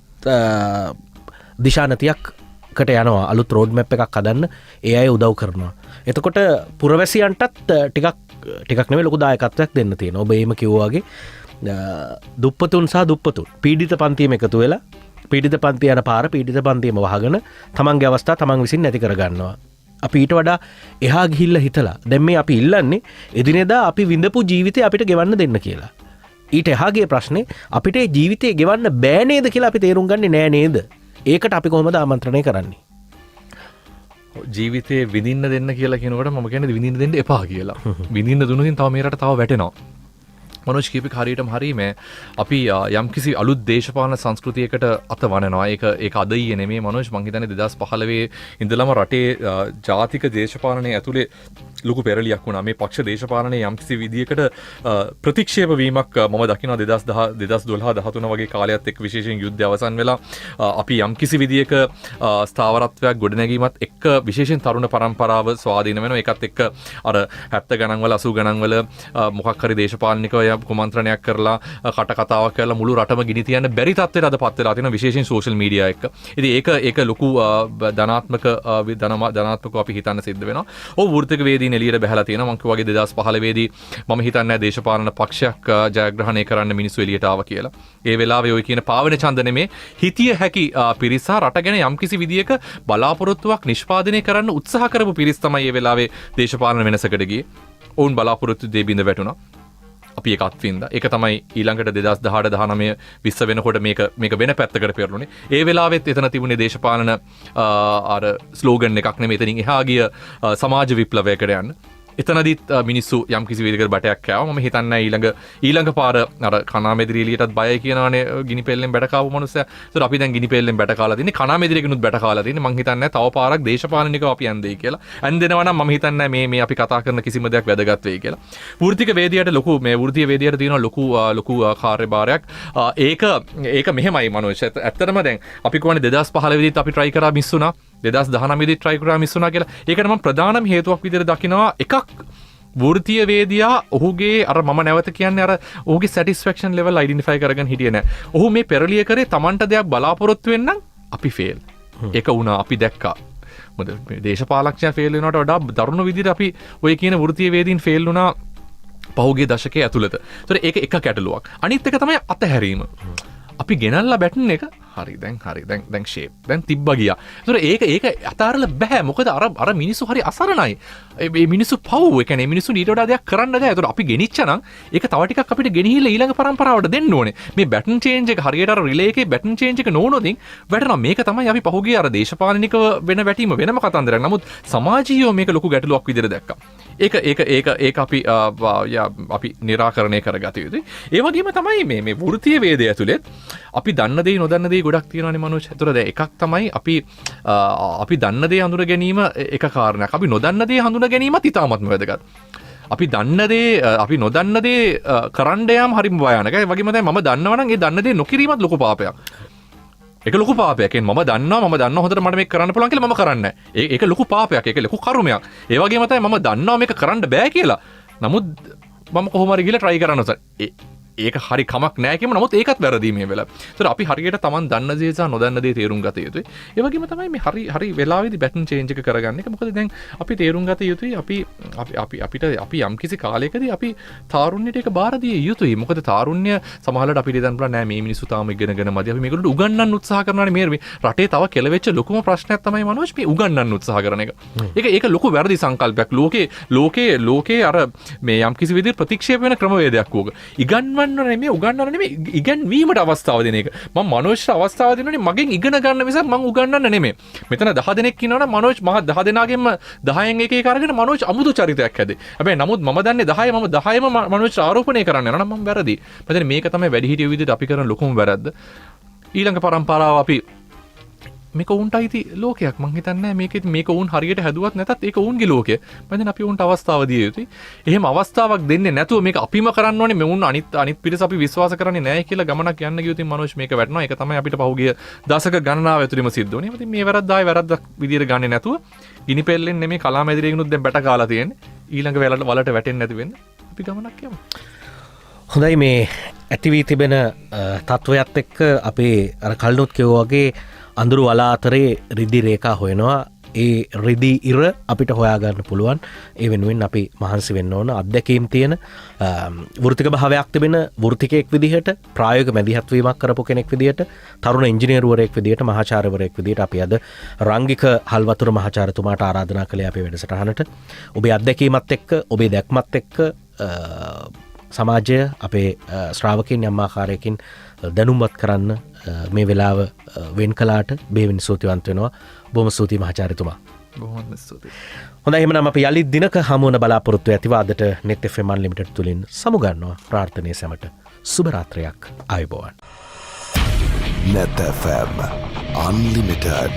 දිශානතියක්කට යනවා. අලුත් රෝඩ් මැප් එකක් හදන්න ඒ අය උදව් කරනවා. එතකොට පුරවැසියන්ටත් ටිකක් නෙමෙයි ලොකු දායකත්වයක් දෙන්න තියෙනවා. ඔබ එහෙම කිව්වා වගේ දුප්පතුන් සහ දුප්පතුන් පීඩිත පන්තියම එකතු වෙලා පීඩිත පන්තිය යන පාර පීඩිත පන්තියම වහගෙන තමන්ගේ අවස්ථා තමන් විසින් නැති කරගන්නවා. අපි ඊට වඩා එහා ගිහිල්ලා හිතලා දැන් මේ අපි ඉල්ලන්නේ එදිනෙදා අපි විඳපු ජීවිතය අපිට ගෙවන්න දෙන්න කියලා. ඊට එහාගේ ප්‍රශ්නේ අපිට ජීවිතය ගෙවන්න බෑ නේද කියලා අපි තේරුම් ගන්නේ නෑ නේද? ඒකට අපි කොහොමද ආමන්ත්‍රණය කරන්නේ? ජීවිතේ විඳින්න දෙන්න කියලා කියනකොට මම කියන්නේ විඳින්න දෙන්න එපා කියලා. විඳින්න දුන්නොත් තව මේ රට තව වැටෙනවා. මනෝජ් කීපේ හරියටම හරි මේ අපි යම්කිසි අලුත් දේශපාලන සංස්කෘතියකට අතවනවා. ඒක අද ඊයේ නෙමෙයි මනෝජ්, මං හිතන්නේ 2015 ඉඳලම රටේ ජාතික දේශපාලනයේ ඇතුලේ ලොකු පෙරලියක් වුණා. මේ පක්ෂ දේශපාලනයේ යම්කිසි විදියකට ප්‍රතික්ෂේප වීමක් මම දකිනවා 2012 13 වගේ කාලයත් එක්ක විශේෂයෙන් යුද්ධය අවසන් වෙලා අපි යම්කිසි විදියක ස්ථාවරත්වයක් ගොඩනැගීමත් එක්ක විශේෂයෙන් තරුණ පරම්පරාව ස්වාධීන වෙනවා. ඒකත් එක්ක අර 70 ගණන් වල 80 ගණන් වල මොකක් හරි දේශපාලනිකව කුමන්ත්‍රණයක් කරලා කට කතාවක් කරලා මුළු රටම ගිනි තියන්න බැරි තත්ත්වයට අද පත් වෙලා තියෙනවා විශේෂයෙන් සෝෂල් මීඩියා එක්ක. ඉතින් ඒක ලොකු ධනාත්මකව අපි හිතන්න සිද්ධ වෙනවා. ඔව් වෘත්තික වේදීන් එළියට බහලා තියෙනවා. මම කිව්වාගේ 2015 වේදී මම හිතන්නේ නැහැ දේශපාලන පක්ෂයක් ජයග්‍රහණය කරන්න මිනිස්සු එළියට ආවා කියලා. ඒ වෙලාවේ ඔය කියන පාවන ඡන්ද නෙමේ හිතිය හැකි පිරිස රට ගැන යම්කිසි විදියක බලාපොරොත්තුවක් නිෂ්පාදනය කරන්න උත්සාහ කරපු පිරිස තමයි මේ වෙලාවේ දේශපාලන වෙනසකට ගියේ. ඔවුන් බලාපොරොත්තු දෙ බිඳ වැටුණා. අපි ඒක අත්විඳා. ඒක තමයි ඊළඟට 2018 19 20 වෙනකොට මේක වෙන පැත්තකට පෙරළුනේ. ඒ වෙලාවෙත් එතන තිබුණේ දේශපාලන අර ස්ලෝගන් එකක් නෙමෙයි. එතනින් එහා ගිය සමාජ විප්ලවයකට යන්න. එතනදිත් මිනිස්සු යම් කිසි විදිහකට බටයක් කෑවා. මම හිතන්නේ ඊළඟ පාර අර කනාමෙදිරි එළියටත් බයයි කියනවානේ ගිනි පෙල්ලෙන් බැට කාපු මනුස්සයා. ඒතර අපි දැන් ගිනි පෙල්ලෙන් බැට කාලා තින්නේ කනාමෙදිරියකිනුත් බැට කාලා තින්නේ. මම හිතන්නේ තව පාරක් දේශපාලනිකව අපි යන්දෙයි කියලා. ඇන්දෙනවා නම් මම හිතන්නේ මේ අපි කතා කරන කිසිම දෙයක් වැදගත් වෙයි කියලා. වෘත්තික වේදියට ලොකු මේ වෘත්තීය වේදියට තියෙන ලොකු කාර්යභාරයක්. ඒක මෙහෙමයි මනෝජ්. ඇත්තටම දැන් අපි කියන්නේ 2015 වෙදිත් අපි try කරා මිස්සුණා. 2019 වෙදිත් try කරා මිස්සුණා කියලා. ඒකට මම ප්‍රධානම හේතුවක් විදිහට දකිනවා එකක් වෘත්තීය වේදියා ඔහුගේ අර මම නැවත කියන්නේ අර ඔහුගේ satisfaction level identify කරගෙන හිටියේ නැහැ. ඔහු මේ පෙරලිය කරේ Tamanට දෙයක් බලාපොරොත්තු වෙන්න අපි fail. ඒක වුණා අපි දැක්කා. මොකද දේශපාලකයන් fail වෙනවට වඩා දරුණු විදිහට අපි ඔය කියන වෘත්තීය වේදීන් fail වුණා පහුගිය දශකයේ ඇතුළත. ඒතර ඒක එක ගැටලුවක්. අනිත් එක තමයි අතහැරීම. අපි ගෙනල්ලා බැටන් එක හරි දැන් ෂේප් දැන් තිබ්බා ගියා. ඒතර ඒක අතාරලා බෑ. මොකද අර මිනිස්සු හරි අසරණයි. මේ මිනිස්සු පව්. ඒ කියන්නේ මිනිස්සු ඊට වඩා දෙයක් කරන්න බෑ. ඒතර අපි ගෙනිච්චා නම් ඒක තව ටිකක් අපිට ගෙනිහිල්ලා ඊළඟ පරම්පරාවට දෙන්න ඕනේ. මේ බැටන් චේන්ජ් එක හරියට අර රිලේ එකේ බැටන් චේන්ජ් එක නොවුනොතින් වැටෙනවා. මේක තමයි අපි පහුගිය අර දේශපාලනිකව වෙන වැටීම වෙනම කතන්දරයක්. නමුත් සමාජීයව මේක ලොකු ගැටලුවක් විදිහට දැක්කා. ඒක අපි නිරාකරණය කරගත යුතුයි. ඒ වගේම තමයි මේ වෘත්තීය වේදය ඇතුළේ අපි දන්න දේ නොදන්න දේ ගොඩක් තියෙනවානේ මනෝජ්. ඒතර දැන් එකක් තමයි අපි දන්න දේ හඳුන ගැනීම එක කාරණයක්. අපි නොදන්න දේ හඳුන ගැනීමත් ඉතාමත්ම වැදගත්. අපි නොදන්න දේ කරන්න යාම හරිම භයානකයි. ඒ වගේම තමයි මම දන්නවා නම් ඒ දන්න දේ නොකිරීමත් ලොකු පාපයක්. ඒක ලොකු පාපයක්. මම දන්නවා හොඳට මට මේක කරන්න පුළුවන් කියලා මම කරන්නේ නැහැ. ඒක ලොකු පාපයක්. ඒක ලොකු කර්මයක්. ඒ වගේම තමයි මම දන්නවා මේක කරන්න බෑ කියලා. නමුත් මම කොහොම හරි ගිහලා try කරනවා. ඒක හරි කමක් නෑ කියමු. නමුත් ඒකත් වැරදි මේ වෙලාව. ඒතර අපි හරියට Taman දන්න දේ සහ නොදන්න දේ තේරුම් ගත යුතුයි. ඒ වගේම තමයි මේ හරි වෙලාවෙදි බැටන් චේන්ජ් එක කරගන්න එක. මොකද දැන් අපි තේරුම් ගත යුතුයි අපි යම්කිසි කාලයකදී අපි තාරුණ්‍යයට ඒක බාර දිය යුතුයි. මොකද තාරුණ්‍ය සමහරවිට අපිට හිතන්න පුළුවන් නෑ මේ මිනිස්සු තාම ඉගෙනගෙන මදි. අපි මේගොල්ලෝ උගන්වන්න උත්සාහ කරනවානේ. මේ රටේ තව කෙලවෙච්ච ලොකුම ප්‍රශ්නයක් තමයි මනෝජ් මේ උගන්වන්න උත්සාහ කරන එක. ඒක ලොකු වැරදි සංකල්පයක්. ලෝකේ අර මේ යම්කිසි විදිහට ප්‍රතික්ෂේප වෙන ක්‍රමවේදයක් ඕක. උගන්වන්න නෙමෙයි ඉගෙනවීමට අවස්ථාව දෙන එක. මම මනෝජ්ට අවස්ථාව දෙනෝනේ මගෙන් ඉගෙන ගන්න මිසක් මම උගන්වන්න නෙමෙයි. මෙතන 10 දෙනෙක් ඉන්නවනම් මනෝජ් මහ 10 දෙනාගෙන්ම 10න් එක එක අරගෙන මනෝජ් අමුතු චරිතයක් හැදේ. හැබැයි නමුත් මම දන්නේ 10 මම 10ම මනෝජ්ට ආරෝපණය කරන්න යනවා නම් මම වැරදි. මම මේක තමයි වැඩිහිටියෝ විදිහට අපි කරන ලොකුම වැරද්ද. ඊළඟ පරම්පරාව අපි මේක උන්ට අයිති ලෝකයක්. මං හිතන්නේ මේක උන් හරියට හැදුවත් නැතත් ඒක උන්ගේ ලෝකය. මම දැන් අපි උන්ට අවස්ථාව දිය යුතුයි. එහෙම අවස්ථාවක් දෙන්නේ නැතුව මේක අපිම කරන්න ඕනේ. මේ උන් අනිත් පිරිස අපි විශ්වාස කරන්නේ නැහැ කියලා ගමනක් යන්න ගියොත් මනෝජ් මේක වැටෙනවා. ඒක තමයි අපිට පහුගිය දශක ගණනාව ඇතුළෙම සිද්ධ වුණේ. ඉතින් මේ වැරද්දක් විදියට ගන්නේ නැතුව ගිනි පෙල්ලෙන් නෙමෙයි කලාමැදිරියකිනුත් දැන් බැට කාලා තියෙන්නේ. ඊළඟ වලට වැටෙන්නේ නැති වෙන්න අපි ගමනක් යමු. හොඳයි මේ ඇතිවී තිබෙන තත්ත්වයක් එක්ක අපේ අර කල්නොත් කිව්වා වගේ අඳුරු වලා අතරේ රිදි රේඛා හොයනවා. ඒ රිදි ඉර අපිට හොයාගන්න පුළුවන්. ඒ වෙනුවෙන් අපි මහන්සි වෙන්න ඕන. අත්දැකීම් තියෙන වෘත්තික භාවයක් තිබෙන වෘත්තිකයෙක් විදිහට ප්‍රායෝගික මැදිහත් වීමක් කරපු කෙනෙක් විදිහට තරුණ ඉංජිනේරුවරයෙක් විදිහට මහාචාර්යවරයෙක් විදිහට අපි අද රංගික හල්වතුර මහාචාර්යතුමාට ආරාධනා කළේ අපේ වැඩසටහනට. ඔබේ අත්දැකීමත් එක්ක ඔබේ දැක්මත් එක්ක සමාජය අපේ ශ්‍රාවකයන් යම් ආකාරයකින් දැනුම්වත් කරන්න මේ වෙලාව වෙන් කලාට බේවින් සූතිවන්ත වෙනවා. බොහොම ස්තුතියි මහාචාර්යතුමා. බොහොම ස්තුතියි. හොඳයි එහෙනම් අපි යලිත් දිනක හමුවන බලාපොරොත්තු ඇතිව අදට net fm unlimited තුලින් සමුගන්නවා. ප්‍රාර්ථනීය සැමට සුබ රාත්‍රියක් ආයුබෝවන්. Net FM Unlimited.